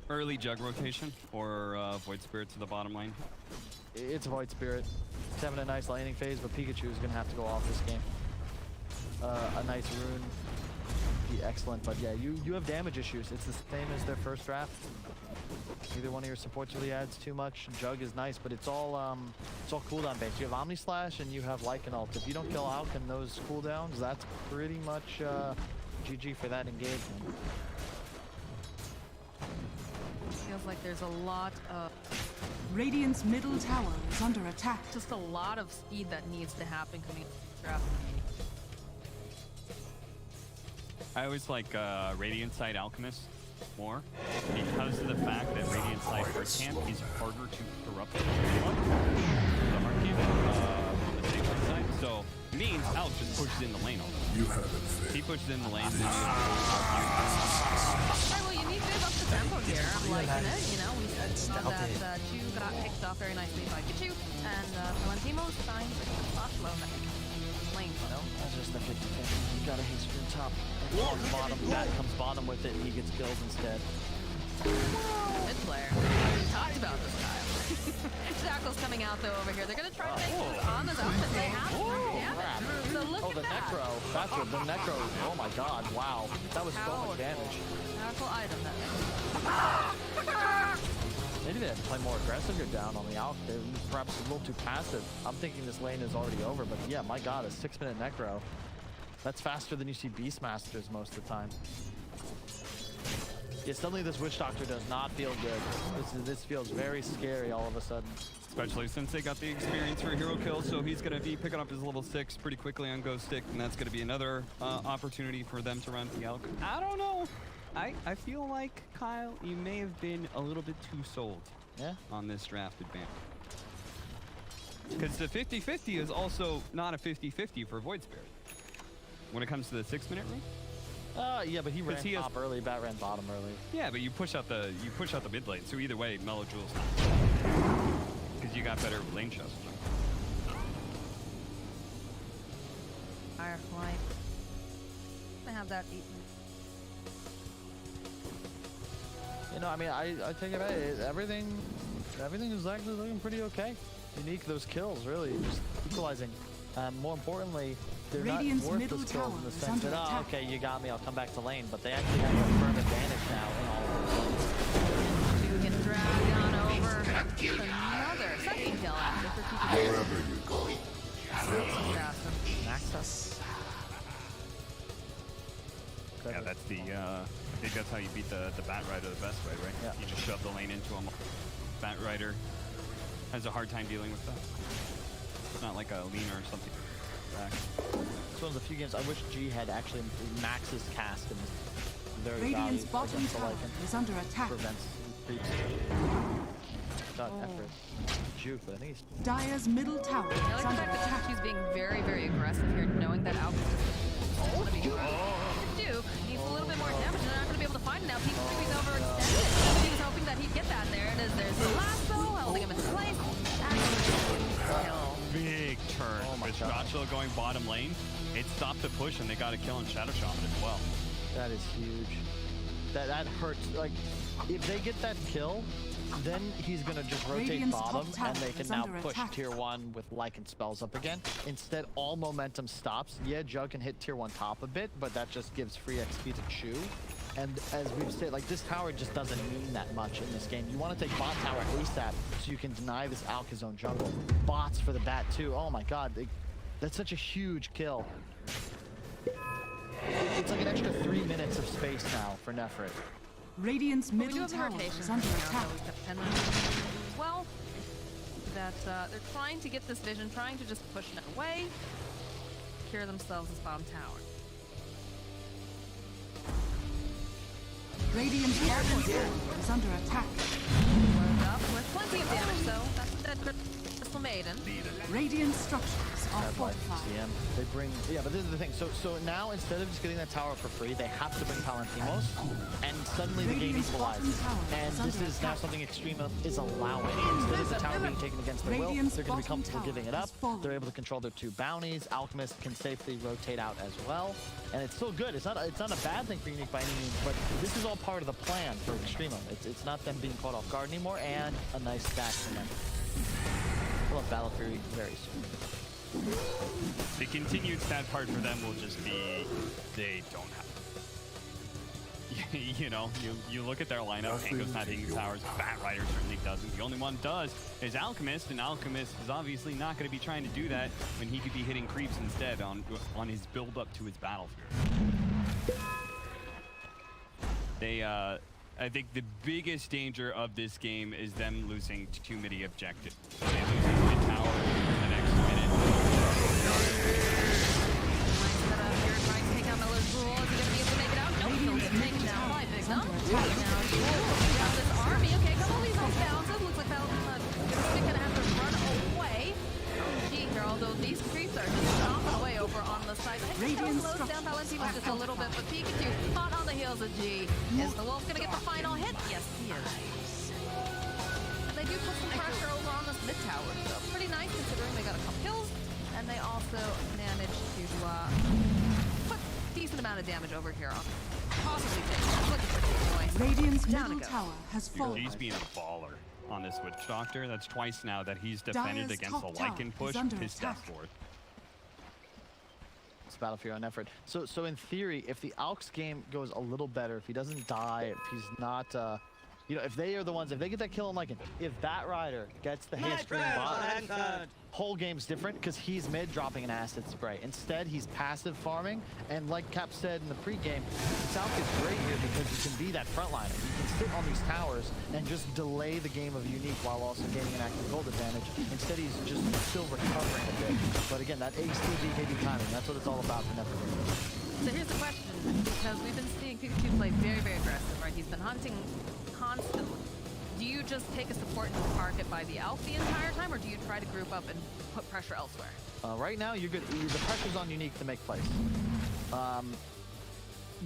S7: Early jug rotation or Void Spirit to the bottom lane.
S11: It's Void Spirit. It's having a nice laning phase, but Pikachu is going to have to go off this game. A nice rune would be excellent, but yeah, you have damage issues. It's the same as their first draft. Either one of your supports really adds too much. Jug is nice, but it's all cooldown based. You have Omni Slash and you have Lycan ult. If you don't kill Alk in those cooldowns, that's pretty much GG for that engagement.
S8: Feels like there's a lot of
S4: Radiant's middle tower is under attack.
S8: just a lot of speed that needs to happen coming draft.
S7: I always like Radiant Side Alchemist more because of the fact that Radiant Side Hard Camp is harder to corrupt than the Hard Camp on the Sacred side. So it means Alk just pushes in the lane all the time. He pushes in the lane.
S8: Well, you need to up the tempo here. I'm liking it. You know, we saw that Chu got picked off very nicely by Pikachu, and Valentimo's trying to spot low lane.
S11: No, that's just the 50-50. You gotta hit screen top. Comes bottom, that comes bottom with it, and he gets kills instead.
S8: Good player. We talked about this guy. Shackle's coming out though over here. They're gonna try to make moves on this outfit. They have damage. So look at
S11: the
S8: that.
S11: Necro. That's what the Necro. Oh my God! Wow, that was so much damage.
S8: Powerful item. That
S11: Maybe they have to play more aggressive here down on the Alk. They're perhaps a little too passive. I'm thinking this lane is already over, but yeah, my god, a 6-minute necro. That's faster than you see Beastmasters most of the time. Yeah, suddenly this Witch Doctor does not feel good. This feels very scary all of a sudden.
S7: Especially since they got the experience for hero kill, so he's going to be picking up his level 6 pretty quickly on Ghost Stick, and that's going to be another opportunity for them to run the Elk. I don't know. I feel like, Kyle, you may have been a little bit too sold on this draft advantage. Because the 50-50 is also not a 50-50 for Void Spirit. When it comes to the 6-minute ring?
S11: Yeah, but he ran top early, Bat ran bottom early.
S7: Yeah, but you push out the mid lane, so either way, Mellow Jewel's not. Because you got better lane shots.
S8: Firefly. I have that eaten.
S11: You know, I mean, I take it back. Everything is actually looking pretty okay. Unique, those kills, really, just equalizing. More importantly, they're
S4: Radiant's
S11: not
S4: middle
S11: worthless kills
S4: tower
S11: in the
S4: is
S11: sense
S4: under
S11: that, oh,
S4: attack.
S11: okay, you got me, I'll come back to lane. But they actually have a firm advantage now in all of this.
S8: You can drag on over another second kill after for keeping
S5: Wherever you go.
S11: Access.
S7: Yeah, that's the, I think that's how you beat the Bat Rider the best way, right?
S11: Yeah.
S7: You just shove the lane into him. Bat Rider has a hard time dealing with that. It's not like a leaner or something. Back.
S11: It's one of the few games I wish G had actually maxed his cast in this very
S4: Radiant's
S11: valued
S4: bottom
S11: against the
S4: tower
S11: Lycan.
S4: is under attack.
S11: Prevents creeps. Got effort. Juke, but I think he's
S4: Dire's middle tower
S8: I
S4: is
S8: like the
S4: under
S8: fact that
S4: attack.
S8: she's being very, very aggressive here, knowing that Alpha is going to be Duke needs a little bit more damage, and they're not going to be able to find it now. Peak Creepy's overextended. He was hoping that he'd get that. There it is. There's the lasso, holding him in place.
S7: Big turn. With Strachel going bottom lane, it stopped the push, and they got a kill on Shadow Shaman as well.
S11: That is huge. That hurts. Like, if they get that kill, then he's gonna just rotate
S4: Radiant's
S11: bottom,
S4: top
S11: and they
S4: tower
S11: can
S4: is
S11: now
S4: under
S11: push
S4: attack.
S11: tier 1 with Lycan spells up again. Instead, all momentum stops. Yeah, Jug can hit tier 1 top a bit, but that just gives free XP to chew. And as we've said, like, this tower just doesn't mean that much in this game. You want to take bot tower ASAP so you can deny this Alk his own jungle. Bots for the bat too. Oh my god, that's such a huge kill. It's like an extra 3 minutes of space now for Nefrit.
S4: Radiant's
S8: We do
S4: middle
S8: have the
S4: tower
S8: rotation
S4: is under
S8: coming out,
S4: attack.
S8: though. We've got 10 minutes as well. That they're trying to get this vision, trying to just push it away, secure themselves this bottom tower.
S4: Radiant's bottom tower is under attack.
S8: Load up with plenty of damage, though. That's a dead Crystal Maiden.
S4: Radiant structures are fortified.
S11: CM. They bring, yeah, but this is the thing. So now instead of just getting that tower for free, they have to bring Palantimos, and suddenly the game equalizes. And this is now something Extremum is allowing. Instead of the tower being taken against their will, they're going to be comfortable giving it up. They're able to control their 2 bounties. Alchemist can safely rotate out as well, and it's still good. It's not a bad thing for Unique by any means, but this is all part of the plan for Extremum. It's not them being caught off guard anymore, and a nice stack from them. We'll have Battle Fury very soon.
S7: The continued sad part for them will just be they don't have you know, you look at their lineup, Tango's not hitting towers, Bat Rider certainly doesn't. The only one does is Alchemist, and Alchemist is obviously not going to be trying to do that when he could be hitting creeps instead on his build up to his Battle Fury. They I think the biggest danger of this game is them losing to midi objective. They lose mid tower in the next minute.
S8: You're trying to take out Miller's rule. Is he going to be able to make it out? Nope, he'll get taken down by Victim. Now you got this army. Okay, a couple of these ones down. So it looks like Val's going to have to run away. Gee, here, although these creeps are just stomping away over on the side. I think that slows down Valentino just a little bit, but Pikachu hot on the heels of G. Is the Wolf going to get the final hit? Yes, he is. And they do put some pressure over on this mid tower, so pretty nice considering they got a couple kills, and they also managed to put a decent amount of damage over here on possibly looking for 2 points.
S4: Radiant's
S8: Down
S4: middle
S8: it goes.
S4: tower has fallen.
S7: He's being a baller on this Witch Doctor. That's twice now that he's defended
S4: Dire's
S7: against a
S4: top tower
S7: Lycan
S4: is
S7: push,
S4: under
S7: his
S4: attack.
S7: death board.
S11: It's Battle Fury on effort. So in theory, if the Alks game goes a little better, if he doesn't die, if he's not You know, if they are the ones, if they get that kill on Lycan, if that rider gets the hey stream bot, whole game's different because he's mid dropping an acid spray. Instead, he's passive farming, and like Cap said in the pregame, South is great here because you can be that frontliner. You can sit on these towers and just delay the game of Unique while also gaining an active gold advantage. Instead, he's just still recovering a bit. But again, that Ace 2 BKB timing, that's what it's all about for Never.
S8: So here's the question, because we've been seeing Pikachu play very, very aggressive, right? He's been hunting constantly. Do you just take a support and park it by the Alpha the entire time, or do you try to group up and put pressure elsewhere?
S11: Right now, you're good. The pressure's on Unique to make plays.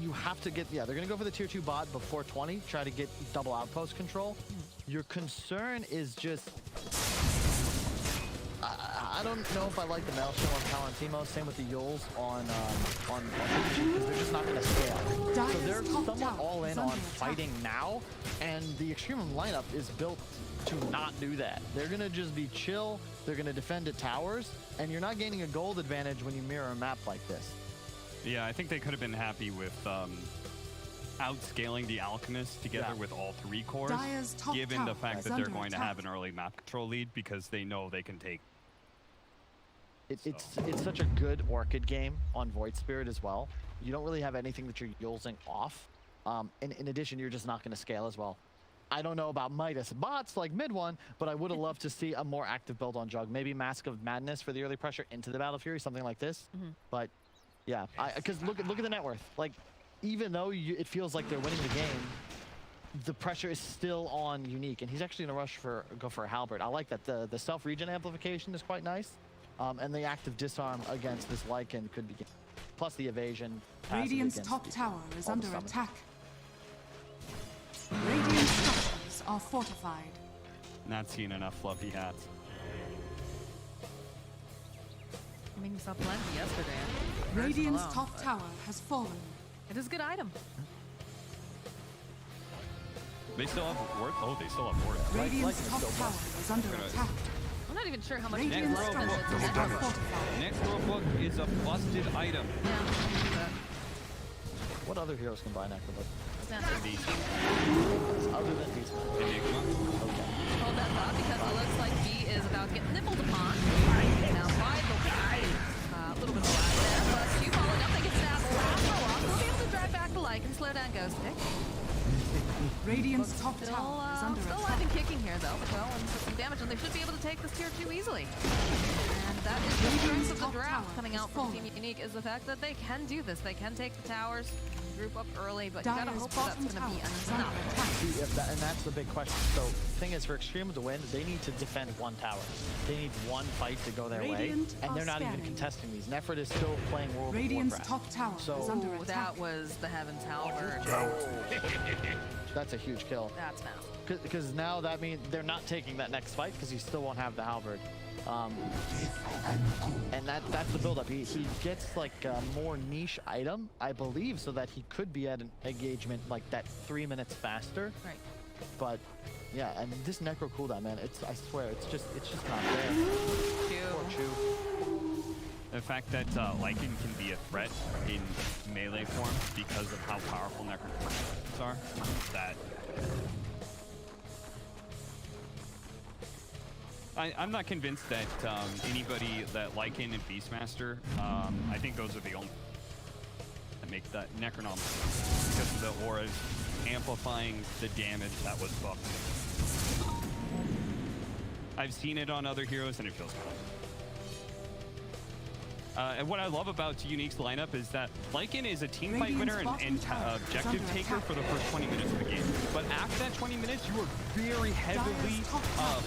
S11: You have to get, yeah, they're going to go for the tier 2 bot before 20, try to get double outpost control. Your concern is just, I don't know if I like the Maelstrom on Palantimo, same with the Yules on Pikachu, because they're just not going to scale. So they're somewhat all in on fighting now, and the Extremum lineup is built to not do that. They're going to just be chill, they're going to defend at towers, and you're not gaining a gold advantage when you mirror a map like this.
S7: Yeah, I think they could have been happy with outscaling the Alchemist together with all 3 cores, given the fact that they're going to have an early map control lead because they know they can take.
S11: It's such a good Orchid game on Void Spirit as well. You don't really have anything that you're using off. In addition, you're just not going to scale as well. I don't know about Midas bots like mid one, but I would have loved to see a more active build on Jug. Maybe Mask of Madness for the early pressure into the Battle Fury, something like this. But yeah, because look at the net worth. Like, even though it feels like they're winning the game, the pressure is still on Unique, and he's actually in a rush go for a halberd. I like that the self regen amplification is quite nice. And the active disarm against this Lycan could be, plus the evasion.
S4: Radiant's top tower is under attack. Radiant structures are fortified.
S7: Not seeing enough fluffy hats.
S8: I mean, you saw plenty yesterday.
S4: Radiant's top tower has fallen.
S8: It is a good item.
S7: They still have worth. Oh, they still have worth.
S4: Radiant's top tower is under attack.
S8: I'm not even sure how much
S7: Next rulebook is a busted item.
S8: Yeah.
S11: What other heroes can buy Necrobook?
S8: Enigma.
S11: Other than these.
S7: Enigma.
S11: Okay.
S8: Hold that thought, because it looks like B is about to get nibbled upon. Now wide open. A little bit of lag there, but you following up, they get stabbed. We'll be able to drive back the like and slow down Ghost Pick.
S4: Radiant's top tower is under
S8: still
S4: attack.
S8: alive and kicking here, though. But well, and put some damage, and they should be able to take this tier 2 easily. And that is the strength of the draft coming out from Team Unique, is the fact that they can do this. They can take the towers, group up early, but you gotta hope that's going to be enough.
S11: See, and that's the big question. So, the thing is, for Extreme to win, they need to defend 1 tower. They need 1 fight to go their way, and they're not even contesting these. Nefrit is still playing World of
S4: Radiant's
S11: Warcraft.
S4: top tower is under attack.
S8: That was the Heaven's Halberd.
S11: That's a huge kill.
S8: That's massive.
S11: Because now that means they're not taking that next fight because he still won't have the halberd. And that's the build-up. He gets like a more niche item, I believe, so that he could be at an engagement like that 3 minutes faster.
S8: Right.
S11: But yeah, and this necro cooldown, man, I swear, it's just not there. Poor Chu.
S7: The fact that Lycan can be a threat in melee form because of how powerful necroportions are, that I'm not convinced that anybody that Lycan and Beastmaster, I think those are the only that make that Necronom because of the auras amplifying the damage that was buffed. I've seen it on other heroes and it feels good. And what I love about Unique's lineup is that Lycan is a team fight winner and objective taker for the first 20 minutes of the game. But after that 20 minutes, you are very heavily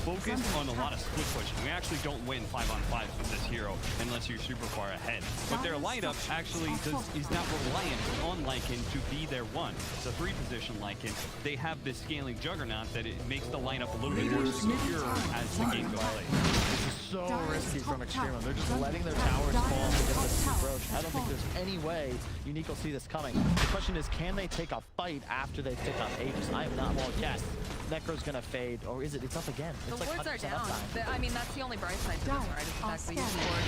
S7: focused on a lot of split pushing. We actually don't win 5-on-5s with this hero unless you're super far ahead. But their lineup actually is not reliant on Lycan to be their one. It's a 3-position Lycan. They have this scaling juggernaut that it makes the lineup a little bit more secure as the game goes on.
S11: This is so risky from Extremum. They're just letting their towers fall to get this approach. I don't think there's any way Unique will see this coming. The question is, can they take a fight after they pick up Aegis? I am not, well, yes. Necro's gonna fade, or is it? It's up again. It's
S8: the
S11: like
S8: wards are
S11: 100%
S8: down.
S11: uptime.
S8: I mean, that's the only bright side to this, right? Is the fact that you use the wards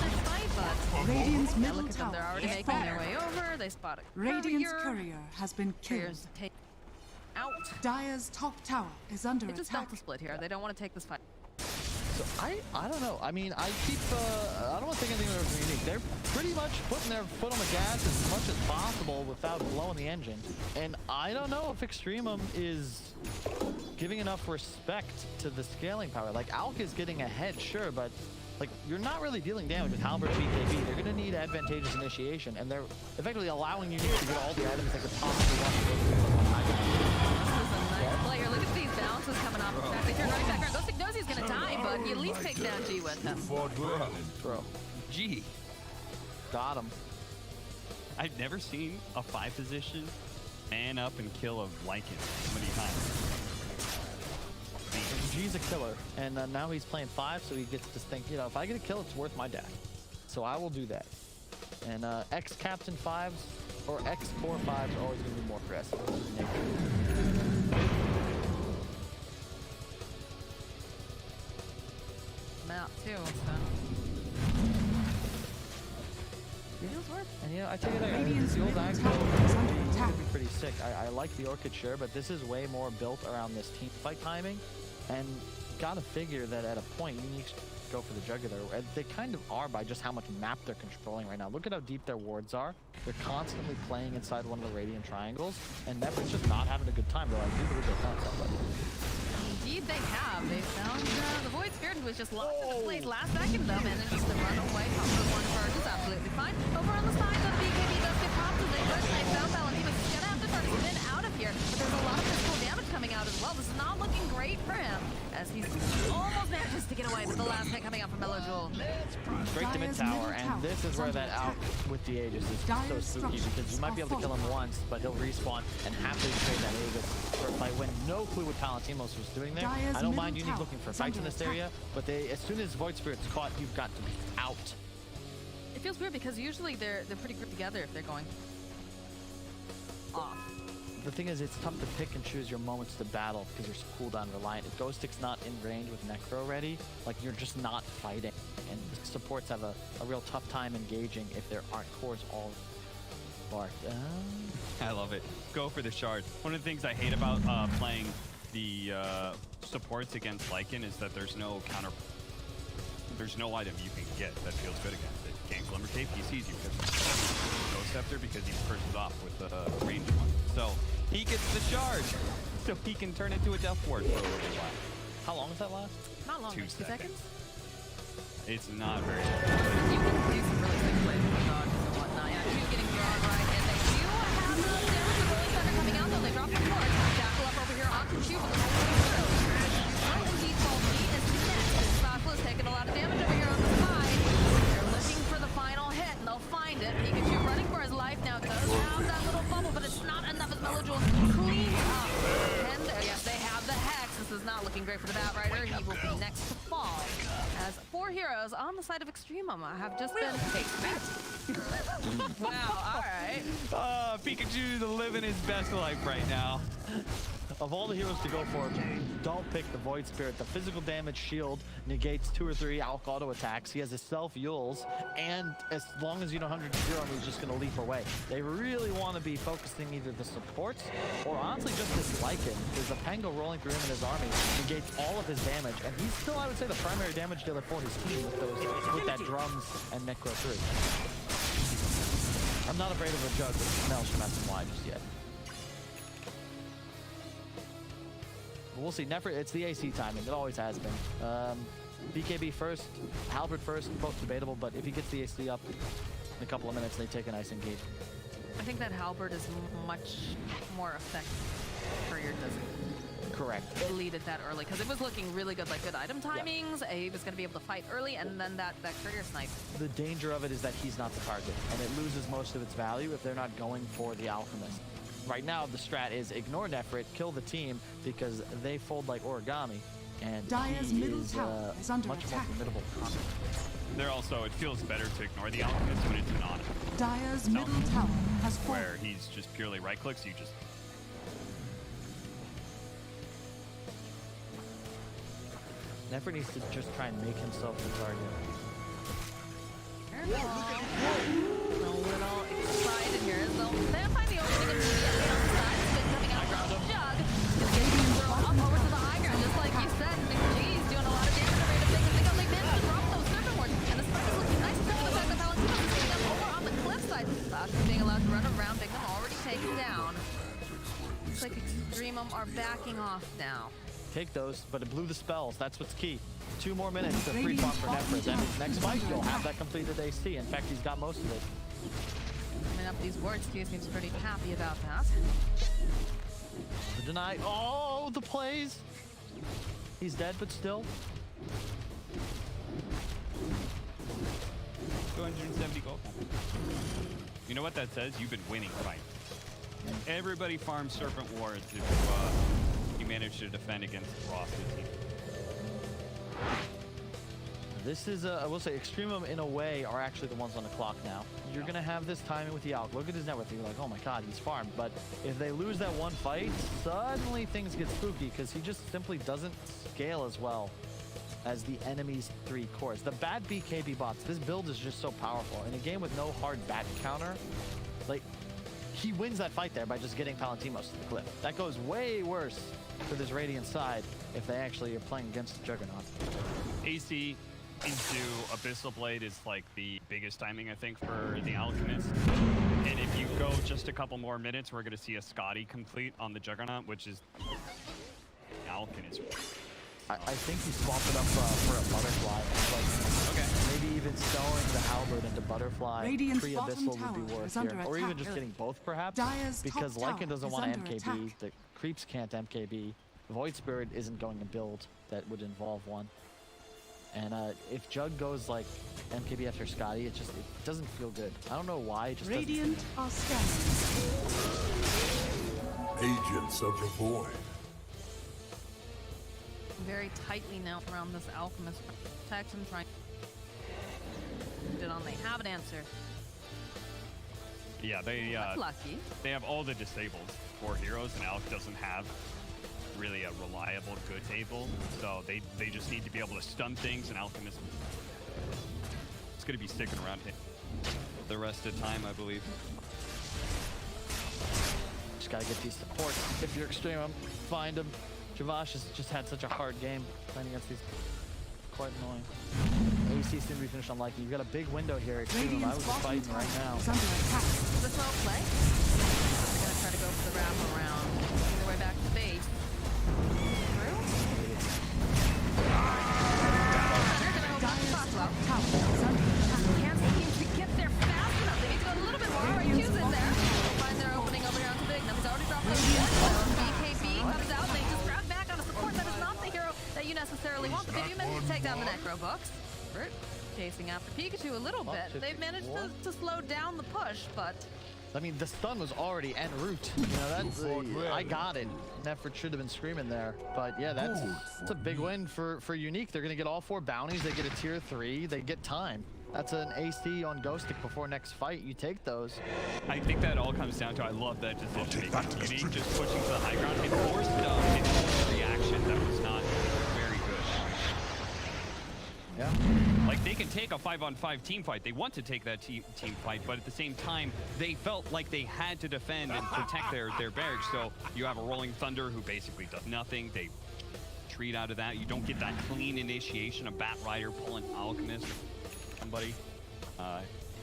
S8: to fight, but
S4: Radiant's
S8: yeah,
S4: middle
S8: look at them.
S4: tower
S8: They're already
S4: is
S8: making their
S4: falling.
S8: way over. They spot a
S4: Radiant's
S8: courier.
S4: courier has been killed.
S8: out.
S4: Dire's top tower is under
S8: They just
S4: attack.
S8: Delta split here. They don't want to take this fight.
S11: So I don't know. I mean, I don't want to take anything that was unique. They're pretty much putting their foot on the gas as much as possible without blowing the engine. And I don't know if Extremum is giving enough respect to the scaling power. Like, Alk is getting ahead, sure, but like, you're not really dealing damage with Halberd BKB. They're going to need advantageous initiation, and they're effectively allowing you to get all the items they could possibly want to go through.
S8: Player, look at these bounces coming off of that. They turn right back around. Ghostic knows he's gonna die, but he at least takes down G with him.
S11: Bro.
S7: G.
S11: Got him.
S7: I've never seen a 5 position man up and kill of Lycan so many times.
S11: G's a killer, and now he's playing 5, so he gets to think, you know, if I get a kill, it's worth my dash. So I will do that. And ex-captain 5s or ex-core 5s are always going to be more aggressive.
S8: Mount too, so.
S11: Feels work. And you know, I take it
S4: Radiant's
S11: the old
S4: middle
S11: Axe
S4: tower is under attack.
S11: would be pretty sick. I like the Orchid, sure, but this is way more built around this team fight timing. And gotta figure that at a point you need to go for the Jugular. They kind of are by just how much map they're controlling right now. Look at how deep their wards are. They're constantly playing inside one of the Radiant Triangles, and Never's just not having a good time, though I do believe they found somebody.
S8: Indeed they have. They found the Void Spirit, who was just locked into place last second, though, and then just to run away. Pop the one first is absolutely fine. Over on the side, the BKB does get popped, and they found Balance. He was gonna have to start spin out of here, but there's a lot of physical damage coming out as well. This is not looking great for him, as he's almost manages to get away with the last hit coming out from Mellow Jewel.
S11: Straight to mid tower, and this is where that out with the Aegis is so spooky, because you might be able to kill him once, but he'll respawn and happily trade that Aegis for a fight when no clue what Palantimos was doing there. I don't mind Unique looking for fights in this area, but as soon as Void Spirit's caught, you've got to be out.
S8: It feels weird because usually they're pretty good together if they're going off.
S11: The thing is, it's tough to pick and choose your moments to battle because you're cooldown reliant. If Ghost Stick's not in range with Necro ready, like, you're just not fighting. And the supports have a real tough time engaging if there aren't cores all barked.
S7: I love it. Go for the shard. One of the things I hate about playing the supports against Lycan is that there's no counter. There's no item you can get that feels good against it. You can't Glimmer Cape, he sees you because Ghost Scepter because he pushes off with the ranged one. So he gets the shard, so he can turn into a Death Ward for a little while.
S11: How long does that last?
S8: Not long,
S7: 2
S8: 2 seconds?
S7: It's not very long.
S8: You can do some really sick plays with the dogs and whatnot. Yeah, two getting drawn right, and they do have the damage. The Rolling Thunder coming out, though. They drop the force. Jackal up over here onto Q, but the whole way through. Oh, indeed, Faulty is next. Sasla is taking a lot of damage over here on the side. They're looking for the final hit, and they'll find it. Pikachu running for his life now. Does have that little bubble, but it's not enough as Mellow Jewel cleans up. And yes, they have the Hex. This is not looking great for the Batrider. He will be next to fall. As 4 heroes on the side of Extremum have just been wow, alright.
S7: Pikachu's living his best life right now.
S11: Of all the heroes to go for, don't pick the Void Spirit. The physical damage shield negates 2 or 3 Alk auto attacks. He has his self Yules, and as long as you know 100 to 0, he's just going to leap away. They really want to be focusing either the supports or honestly just this Lycan. There's a Pango rolling through him in his army, negates all of his damage, and he's still, I would say, the primary damage dealer for his team with that drums and Necro 3. I'm not afraid of a jug with smells from SMY just yet. We'll see. Never, it's the AC timing. It always has been. BKB first, Halberd first, both debatable, but if he gets the AC up in a couple of minutes, they take a nice engagement.
S8: I think that Halberd is much more effective for your doesn't.
S11: Correct.
S8: Lead it that early, because it was looking really good, like good item timings. Yeah. He was going to be able to fight early, and then that courier snipe.
S11: The danger of it is that he's not the target, and it loses most of its value if they're not going for the Alchemist. Right now, the strat is ignore Nefrit, kill the team, because they fold like origami, and
S4: Dire's middle tower is under
S11: much
S4: attack.
S11: more formidable concept.
S7: There also, it feels better to ignore the Alchemist when it's an on.
S4: Dire's middle tower has fallen.
S7: Where he's just purely right clicks, you just...
S11: Nefrit needs to just try and make himself the target.
S8: A little excited here. So they'll find the opening immediately on the side. Spin coming out from Jug. run around. Big Them already taken down. Looks like EXTREMUM are backing off now.
S11: Take those, but it blew the spells. That's what's key. 2 more minutes to free farm for Nefris. And next fight, you'll have that completed AC. In fact, he's got most of it.
S8: Coming up these words, Q seems pretty happy about that.
S11: The deny. Oh, the plays. He's dead, but still.
S7: 270 gold. You know what that says? You've been winning fights. Everybody farms Serpent Wards if you manage to defend against the roster team.
S11: This is, I will say, EXTREMUM in a way are actually the ones on the clock now. You're going to have this timing with the Alk. Look at his net worth. You're like, oh my god, he's farmed. But if they lose that one fight, suddenly things get spooky because he just simply doesn't scale as well as the enemy's 3 cores. The bad BKB bots, this build is just so powerful. In a game with no hard bat counter, like, he wins that fight there by just getting Palantimos to the cliff. That goes way worse for this Radiant side if they actually are playing against the Juggernaut.
S7: AC into Abyssal Blade is like the biggest timing, I think, for the Alchemist. And if you go just a couple more minutes, we're going to see a Scotty complete on the Juggernaut, which is Alchemist.
S11: I think he swapped it up for a Butterfly. Like, okay. Maybe even selling the Halberd into Butterfly pre-Abyssal would be worth here. Or even just getting both, perhaps. Because Lycan doesn't want to MKB. The Creeps can't MKB. Void Spirit isn't going to build that would involve one. And if Jug goes like MKB after Scotty, it doesn't feel good. I don't know why. It just
S4: Radiant are scanning.
S5: Agents of the Void.
S8: Very tightly now around this Alchemist. Protect him, trying to get on. They have an answer.
S7: Yeah,
S8: That's lucky.
S7: They have all the disables for heroes, and Alk doesn't have really a reliable good table, so they just need to be able to stun things, and Alchemist is going to be sticking around here the rest of the time, I believe.
S11: Just got to get these supports. If you're EXTREMUM, find them. Javash has just had such a hard game playing against these. Quite annoying. AC seems to be finished on Lycan. You've got a big window here. EXTREMUM, I was fighting right now.
S8: The slow play. They're going to try to go for the wrap around. Making their way back to base. Through. They're going to open up the spot slow. Can't seem to get there fast enough. They need to go a little bit more. Q's in there. They'll find their opening over here onto Big. He's already dropped those BKB comes out. They just grab back on a support. That is not the hero that you necessarily want. But they do manage to take down the Necro Books. Chasing after Pikachu a little bit. They've managed to slow down the push, but...
S11: I mean, the stun was already en route. You know, that's I got it. Nefrit should have been screaming there. But yeah, that's a big win for Unique. They're going to get all 4 bounties. They get a tier 3. They get time. That's an AC on Ghostic before next fight. You take those.
S7: I think that all comes down to, I love that decision making. Unique just pushing to the high ground. It forced a reaction that was not very good.
S11: Yeah.
S7: Like, they can take a 5-on-5 team fight. They want to take that team fight, but at the same time, they felt like they had to defend and protect their barracks. So you have a Rolling Thunder who basically does nothing. They retreat out of that. You don't get that clean initiation of Bat Rider pulling Alchemist. Somebody.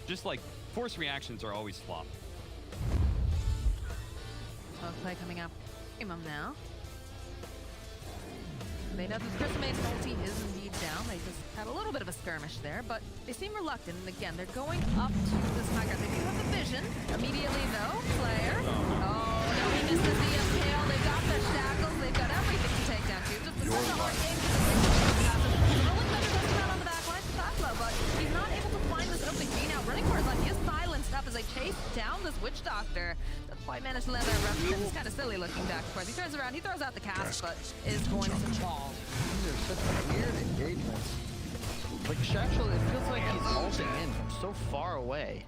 S7: Just like, force reactions are always flop.
S8: So play coming up. EXTREMUM now. They know that the Crystal Maid's ulti is indeed down. They just had a little bit of a skirmish there, but they seem reluctant. And again, they're going up to this high ground. They do have the vision. Immediately, though, Slayer. Oh, no, he misses the impale. They've got the shackles. They've got everything to take down, too. Just such a hard game. The Rolling Thunder does come out on the back line to Faslow, but he's not able to find this open key now. Running for his life. He is silenced up as they chase down this Witch Doctor. Doesn't quite manage to land that reference. It's kind of silly looking back and forth. He turns around. He throws out the cast, but is going to fall.
S11: These are such weird engagements. Like, Shaxel, it feels like he's ulting in from so far away.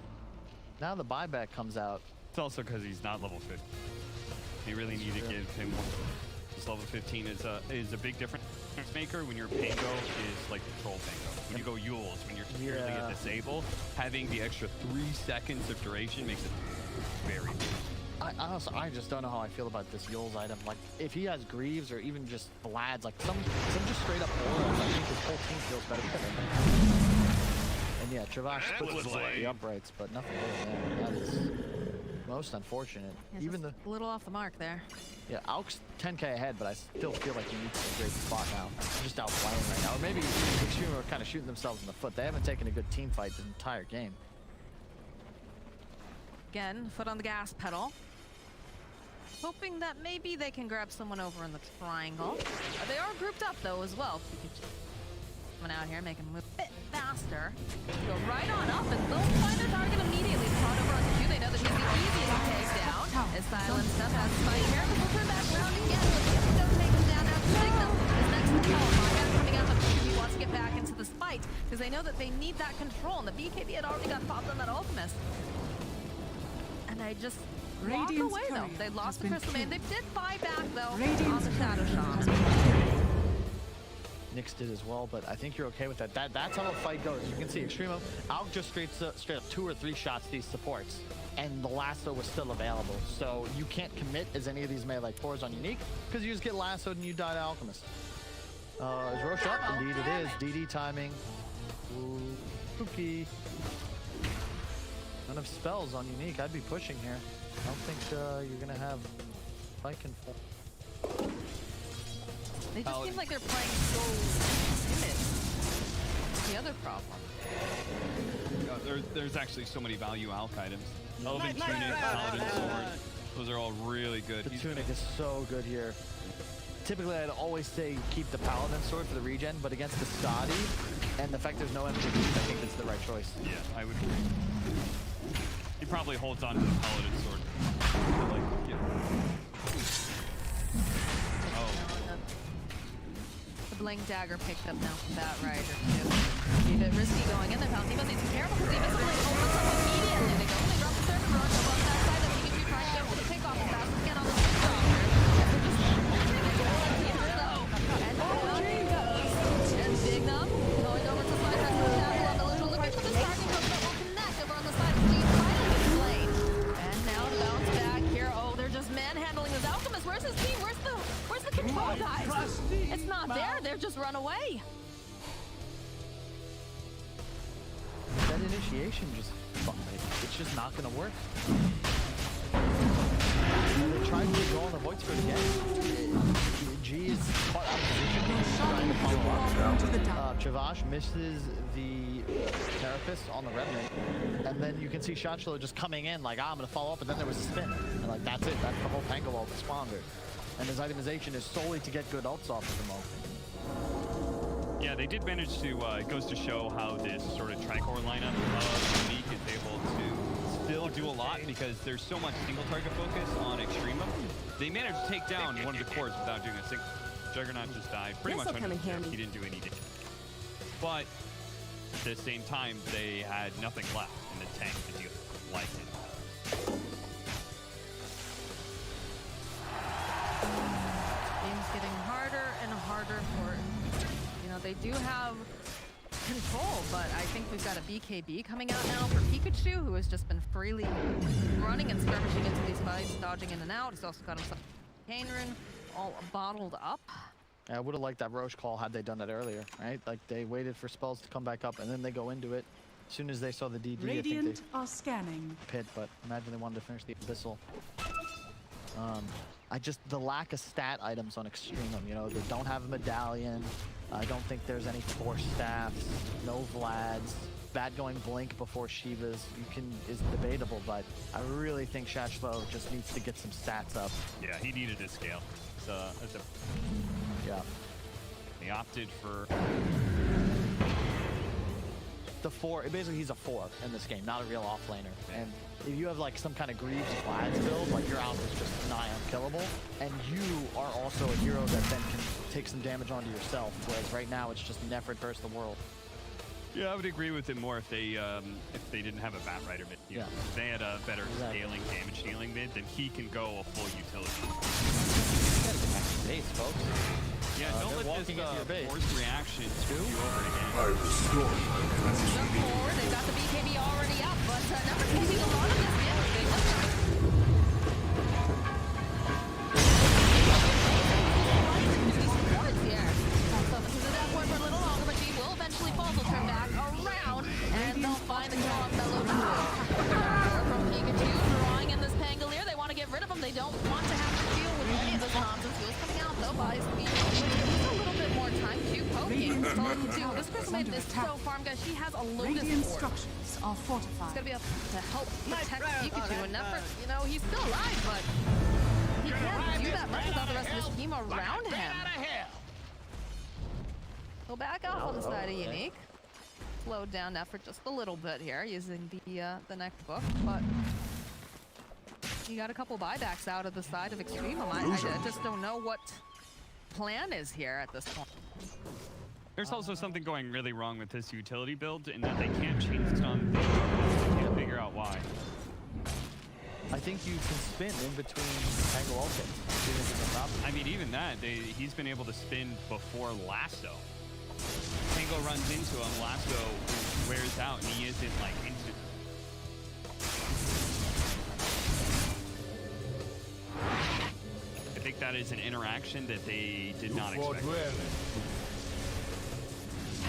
S11: Now the buyback comes out.
S7: It's also because he's not level 50. They really need to give him one. This level 15 is a big difference maker when your Pango is like the troll Pango. When you go Yules, when you're severely a disable, having the extra 3 seconds of duration makes it very good.
S11: I just don't know how I feel about this Yules item. Like, if he has Greaves or even just Vlad's, like some just straight up auras, I think his whole team feels better than him. And yeah, Travash puts the uprights, but nothing more than that. That is most unfortunate.
S8: Yes,
S11: Even the
S8: a little off the mark there.
S11: yeah, Auk's 10k ahead, but I still feel like he needs a great spot now. They're just outplaying right now, or maybe Extreme are kind of shooting themselves in the foot. They haven't taken a good team fight the entire game.
S8: Again, foot on the gas pedal. Hoping that maybe they can grab someone over in the triangle. They are grouped up though as well. Coming out here, making them move a bit faster. Go right on up and they'll find their target immediately. Caught over onto 2. They know that he's the easiest to take down. As Silence Step has to fight here. We'll turn back around again. But don't take him down now. Signal is next to Paul. Margan coming out, but he wants to get back into this fight because they know that they need that control. And the BKB had already got popped on that Alchemist. And I just walk away though. They lost the Crystal Main. They did buy back though on the Shadow Shaman.
S11: Nyx did as well, but I think you're okay with that. That's how the fight goes. You can see EXTREMUM, Auk just straight up 2 or 3 shots these supports, and the lasso was still available. So you can't commit as any of these melee fours on Unique, because you just get lassoed and you die to Alchemist. Is Roche up? Indeed it is. DD timing. Ooh, spooky. None of spells on Unique. I'd be pushing here. I don't think you're gonna have fight control.
S8: They just seem like they're playing so timid. That's the other problem.
S7: There's actually so many value Alk items. Elven Tunic, Paladin Sword. Those are all really good.
S11: The Tunic is so good here. Typically, I'd always say keep the Paladin Sword for the regen, but against the Scotty and the fact there's no MPs, I think it's the right choice.
S7: Yeah, I would agree. He probably holds on to the Paladin Sword. Like, yeah.
S8: Bling Dagger picked up now from that Rider too. Keep it risky going in there. Palutino needs to be careful because Invisible opens up immediately. They go, they drop the server run up on that side. That he can be trying to go for the pick off as fast as can on the switch roster. They're just holding it here though. And there goes. And Big Num going over to the side. That's the tackle on the little looking for the starting hook that will connect over on the side of Lee's finally played. And now the bounce back here. Oh, they're just manhandling his Alchemist. Where's his team? Where's the control, guys? It's not there. They're just run away.
S11: That initiation just, it's just not going to work. And they tried to go on the Void Spirit again. G is caught out of position. Trying to follow up. Chavash misses the Therapist on the Remnant. And then you can see Shotchiller just coming in like, I'm going to follow up. And then there was a spin. And like, that's it. That's the whole Pango Vault squandered. And his itemization is solely to get good ults off at the moment.
S7: Yeah, they did manage to, it goes to show how this sort of Tricor lineup of Unique is able to still do a lot because there's so much single target focus on Extremum. They managed to take down one of the cores without doing a single. Juggernaut just died pretty much under the handy. He didn't do any damage. But at the same time, they had nothing left in the tank to deal like it.
S8: Game's getting harder and harder for, they do have control, but I think we've got a BKB coming out now for Pikachu, who has just been freely running and skirmishing into these fights, dodging in and out. He's also got himself Cane Rune all bottled up.
S11: Yeah, I would have liked that Roche call had they done that earlier, right? Like they waited for spells to come back up and then they go into it. As soon as they saw the DD,
S4: Radiant
S11: I think they
S4: are scanning.
S11: Pit, but imagine they wanted to finish the Abyssal. The lack of stat items on Extremum, they don't have a medallion. I don't think there's any Force Staffs, no Vlads. Bad going Blink before Shiva's is debatable, but I really think Shashlo just needs to get some stats up.
S7: Yeah, he needed to scale.
S11: Yeah.
S7: He opted for
S11: the 4. Basically, he's a 4 in this game, not a real offlaner. And if you have like some kind of Greaves Vlads build, like your Alpha is just nigh unkillable, and you are also a hero that then can take some damage onto yourself. Whereas right now, it's just Nephrid versus the world.
S7: Yeah, I would agree with him more if they didn't have a Bat Rider mid. If they had a better scaling damage dealing mid, then he can go a full utility.
S11: Base, folks.
S7: Yeah, don't let this forced reaction screw you over again.
S5: I restore my capacity.
S8: They've got the BKB already up, but never taking a lot of this damage. They look supports here. So this is a death ward for a little longer, but she will eventually fall. They'll turn back around, and they'll find the kill on Mellow from Pikachu, drawing in this They don't want to have to deal with any of this nonsense. Fuel's coming out though, buys speed. Needs a little bit more time to poking. That's all he can do. This Crystalmaiden is so farm, guys. She has a Lotus
S4: Radiant
S8: Orb.
S4: structures are fortified.
S8: It's gonna be up to help protect Pikachu, and Nefert, you know, he's still alive, but he can't do that much without the rest of his team around him. He'll back off on the side of Unique. Slowed down Nefert just a little bit here using the next book, but you got a couple buybacks out of the side of Extremum. I just don't know what plan is here at this point.
S7: There's also something going really wrong with this utility build in that they can't change it on the I can't figure out why.
S11: I think you can spin in between Pango ultimates.
S7: I mean, even that, he's been able to spin before Lasso. Pango runs into him, Lasso wears out, and he isn't like instant. I think that is an interaction that they did not expect.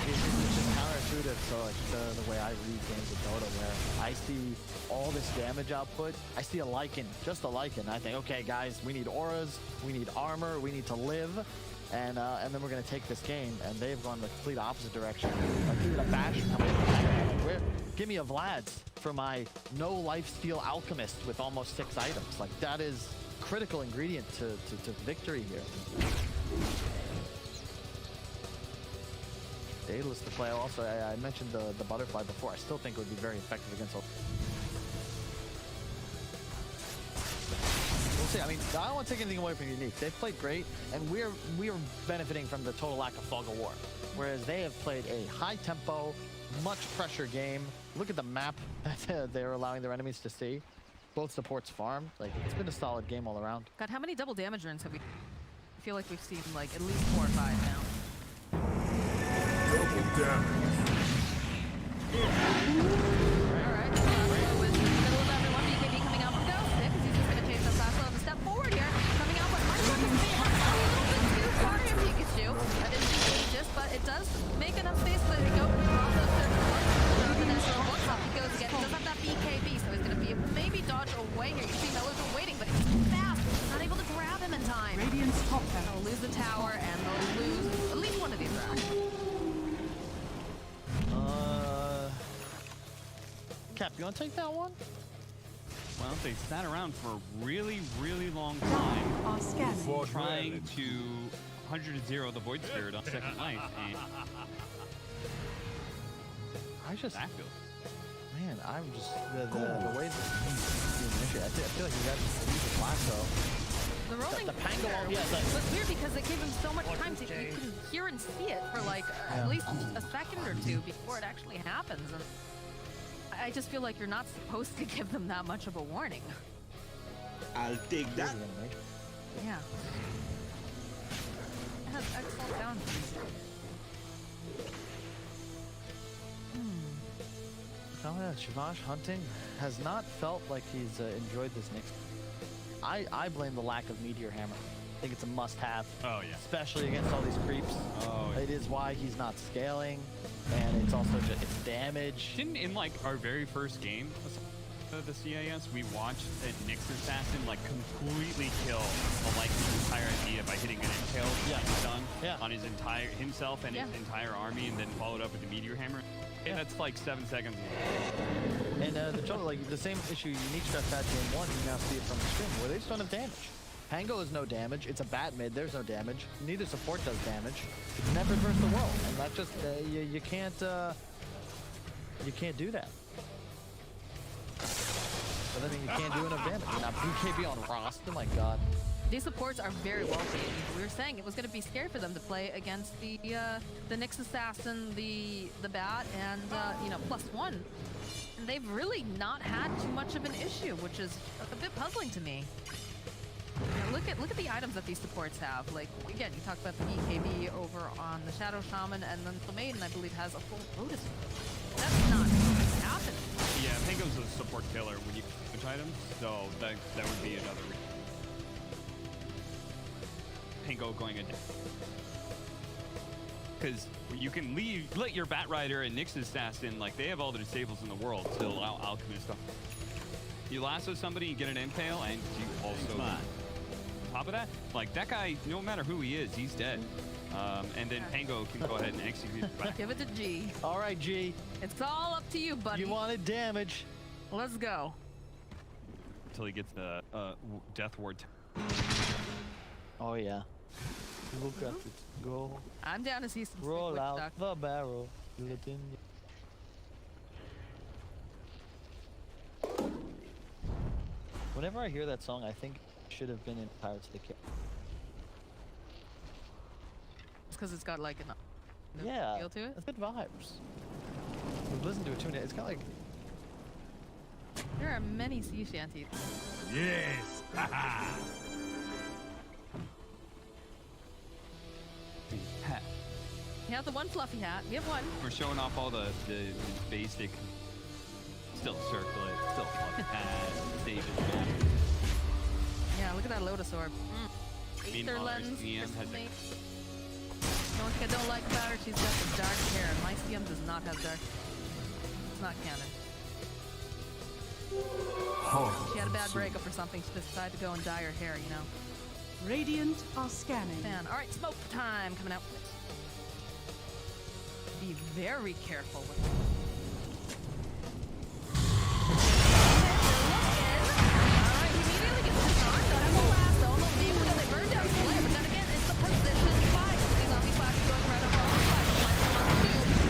S11: It's just counterintuitive to like the way I read games of Dota, where I see all this damage output. I see a Lycan, just a Lycan. I think, okay, guys, we need auras, we need armor, we need to live, and then we're gonna take this game. And they've gone the complete opposite direction. Like even a Bash coming in. Give me a Vlad's for my no lifesteal alchemist with almost 6 items. Like that is critical ingredient to victory here. Daedalus to play. Also, I mentioned the butterfly before. I still think it would be very effective against. We'll see. I mean, I don't want to take anything away from Unique. They've played great, and we are benefiting from the total lack of fog of war. Whereas they have played a high tempo, much pressure game. Look at the map that they're allowing their enemies to see. Both supports farm. Like it's been a solid game all around.
S8: God, how many double damage runs have we? I feel like we've seen like at least 4 or 5 now.
S5: Double damage.
S8: Alright, Lasso is in the middle of everyone. BKB coming out from Ghost because he's just going to chase up Lasso and step forward here. Coming out with Minecraft is a little bit too far here, Pikachu. That is contagious, but it does make enough space for the go off of the Vanessa looks off. He goes again. He does have that BKB, so he's going to be maybe dodge away here. You see Mellow's waiting, but he's too fast. He's not able to grab him in time.
S4: Radiant's top
S8: They'll lose the tower, and they'll lose at least one of these rounds.
S11: Cap, you want to take that one?
S7: Well, they sat around for a really, really long time trying to 100-0 the Void Spirit on second life, and
S11: I just
S7: backfield.
S11: Man, I'm just the way that I feel like you guys use the Lasso.
S8: The rolling
S11: the Pango,
S8: was weird because it gave him so much time to you can hear and see it for like at least a second or two before it actually happens. And I just feel like you're not supposed to give them that much of a warning.
S14: I'll take that.
S8: Yeah. It has excellent down.
S11: Oh yeah, Shivash hunting has not felt like he's enjoyed this next. I blame the lack of Meteor Hammer. I think it's a must-have.
S7: Oh yeah.
S11: Especially against all these creeps.
S7: Oh yeah.
S11: It is why he's not scaling, and it's also just it's damage.
S7: Didn't in like our very first game of the CIS, we watched a Nyx assassin like completely kill like his entire idea by hitting an impale stun on his entire himself and his entire army, and then followed up with the Meteor Hammer. And that's like 7 seconds.
S11: And the trouble, like the same issue Unique Stress had game 1, you now see it from the stream, where they just don't have damage. Pango is no damage. It's a bat mid. There's no damage. Neither support does damage. It's never versus the world, and that just you can't do that. But I mean, you can't do enough damage. You're not BKB on Rost. Oh my god.
S8: These supports are very well paid. We were saying it was going to be scary for them to play against the Nyx Assassin, the Bat, and you know, +1. And they've really not had too much of an issue, which is a bit puzzling to me. You know, look at the items that these supports have. Like again, you talked about the BKB over on the Shadow Shaman, and then the Maiden, I believe, has a full Lotus. That's not happening.
S7: Yeah, Pango's a support killer when you switch items, so that would be another reason. Pango going a because you can let your Bat Rider and Nyx Assassin, like they have all the disables in the world to allow Alchemist to You lasso somebody, you get an impale, and you also, on top of that, like that guy, no matter who he is, he's dead. And then Pango can go ahead and execute.
S8: Give it to G.
S11: All right, G.
S8: It's all up to you, buddy.
S11: You wanted damage.
S8: Let's go.
S7: Until he gets the death ward.
S11: Oh yeah. Look at it go.
S8: I'm down to see some
S11: Roll
S8: stick
S11: out
S8: duck.
S11: the barrel. Whenever I hear that song, I think it should have been in Pirates of the Caribbean.
S8: It's because it's got like a
S11: Yeah,
S8: feel to it.
S11: it's good vibes. We've listened to it too. It's got like.
S8: There are many sea shanties.
S5: Yes! Haha!
S7: Hat.
S8: You have the one fluffy hat. We have one.
S7: We're showing off all the basic. Still circlet, still fluffy hat, David.
S8: Yeah, look at that Lotus Orb. Aether
S7: Meanwhile, our
S8: lens.
S7: CM has
S8: crystal mate. The only thing I don't like about her, she's got the dark hair. My CM does not have dark. It's not canon. She had a bad breakup or something. She just decided to go and dye her hair, you know.
S4: Radiant are scanning.
S8: Man, all right, smoke time coming out. Be very careful with it. Alright, he immediately gets this on. Got him the last though. No vehicle. They burned down his flare, but then again, it's the position 5. Seeing on these flashes going right over all the flashes.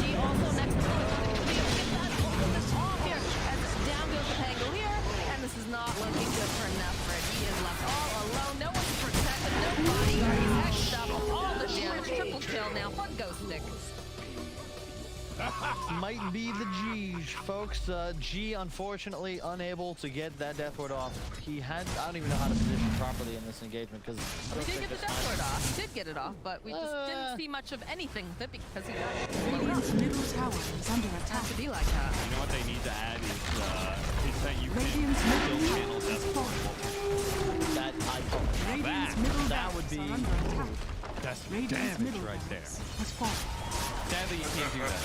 S8: He also next to the one to be able to get that this off here. As down goes the Pango here. And this is not looking good for Nefrid. He is left all alone. No one's protected. No bodyguard. He's hexed up. All the damage. Triple kill now. Fun ghost stick.
S11: Might be the G, folks. G, unfortunately, unable to get that death ward off. He had, I don't even know how to position properly in this engagement because
S8: We did get the death ward off. We did get it off, but we just didn't see much of anything with it because he got it.
S4: Radiant's middle tower is under
S8: It has
S4: attack.
S8: to be like that.
S7: You know what they need to add is that you can
S4: Radiant's
S7: still
S4: middle
S7: channel
S4: tower is
S7: death
S4: falling.
S11: that I
S4: Radiant's middle
S11: that would
S4: barracks
S11: be
S4: are under attack.
S7: That's
S4: Radiant's
S7: damage
S4: middle
S7: right there.
S4: barracks has fallen.
S7: Sadly, you can't do that.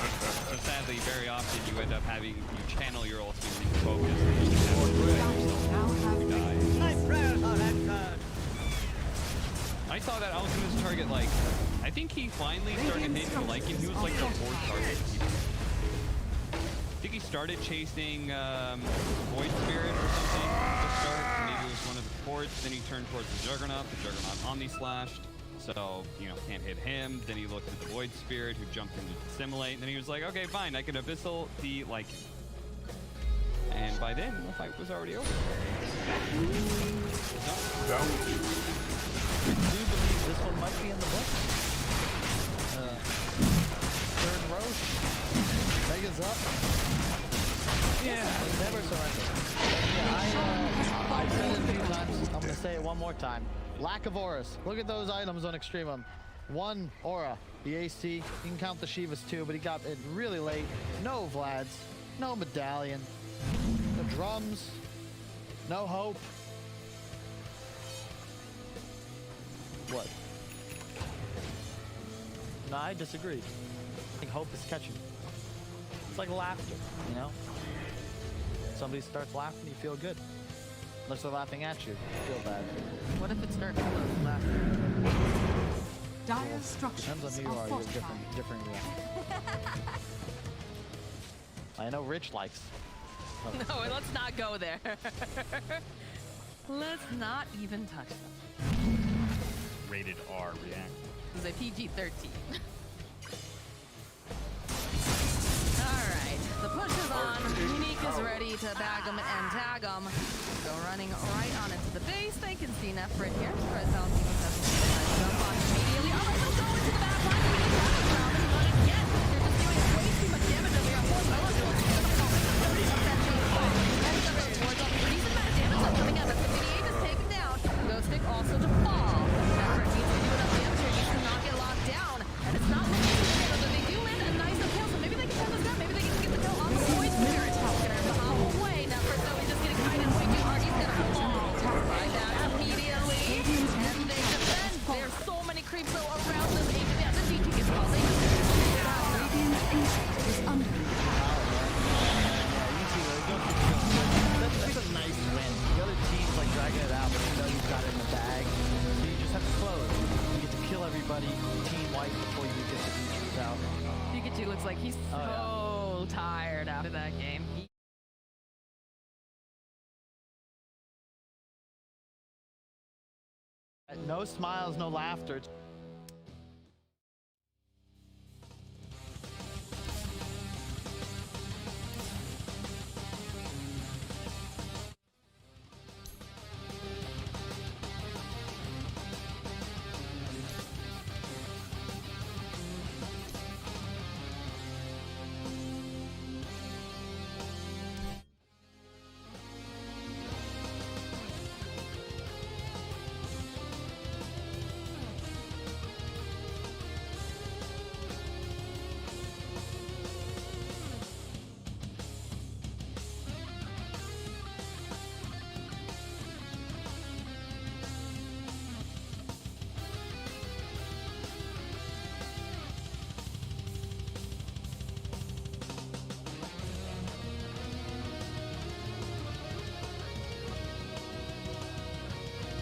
S7: So sadly, very often you end up having you channel your ultimate and you focus and you have
S4: Now have
S7: die. I saw that Alchemist target like I think he finally started hitting liking. He was like the 4th target. I think he started chasing Void Spirit or something at the start. Maybe it was one of the ports. Then he turned towards the Juggernaut. The Juggernaut Omni-Slashed. So, you know, can't hit him. Then he looked at the Void Spirit, who jumped into Dissimulate. And then he was like, okay, fine, I can Abyssal the Lycan. And by then, the fight was already over.
S11: I do believe this one might be in the book. Third Roche. Mega's up. Yeah. Never surrender. Yeah, I've said it a few times. I'm going to say it one more time. Lack of auras. Look at those items on Extremum. 1 aura. The AC. You can count the Shivas too, but he got it really late. No Vlads. No medallion. No drums. No hope. What? No, I disagree. I think hope is catching. It's like laughter, you know? Somebody starts laughing, you feel good. Unless they're laughing at you, you feel bad.
S8: What if it starts laughing?
S4: Dire structures
S11: Depends on who you
S4: are
S11: are, you have
S4: fortified.
S11: different reactions. I know Rich likes.
S8: No, let's not go there. Let's not even touch them.
S7: Rated R react.
S8: This is a PG-13. Alright, the push is on. Unique is ready to bag him and tag him. So running right on into the base. They can see Nefrid here. Red Sound Team has jump on immediately. Oh, let's go into the back line. But again, they're just doing way too much damage over here. 4 pillars. Decent amount of damage that's coming out. But the 58 is taken down. Ghost Stick also to fall. Nefrid needs to do enough damage here. He cannot get locked down. And it's not looking good, but they do land a nice kill. So maybe they can turn this down. Maybe they can get the kill on the Void Spirit. Gonna hop away. Nefrid though, he's just getting kited way too hard. He's gonna fall right down immediately. And they
S11: You know you've got it in the bag. So you just have to close. You get to kill everybody, team wipe before you get the beaches out.
S8: Pikachu looks like he's so tired after that game.
S11: No smiles, no laughter.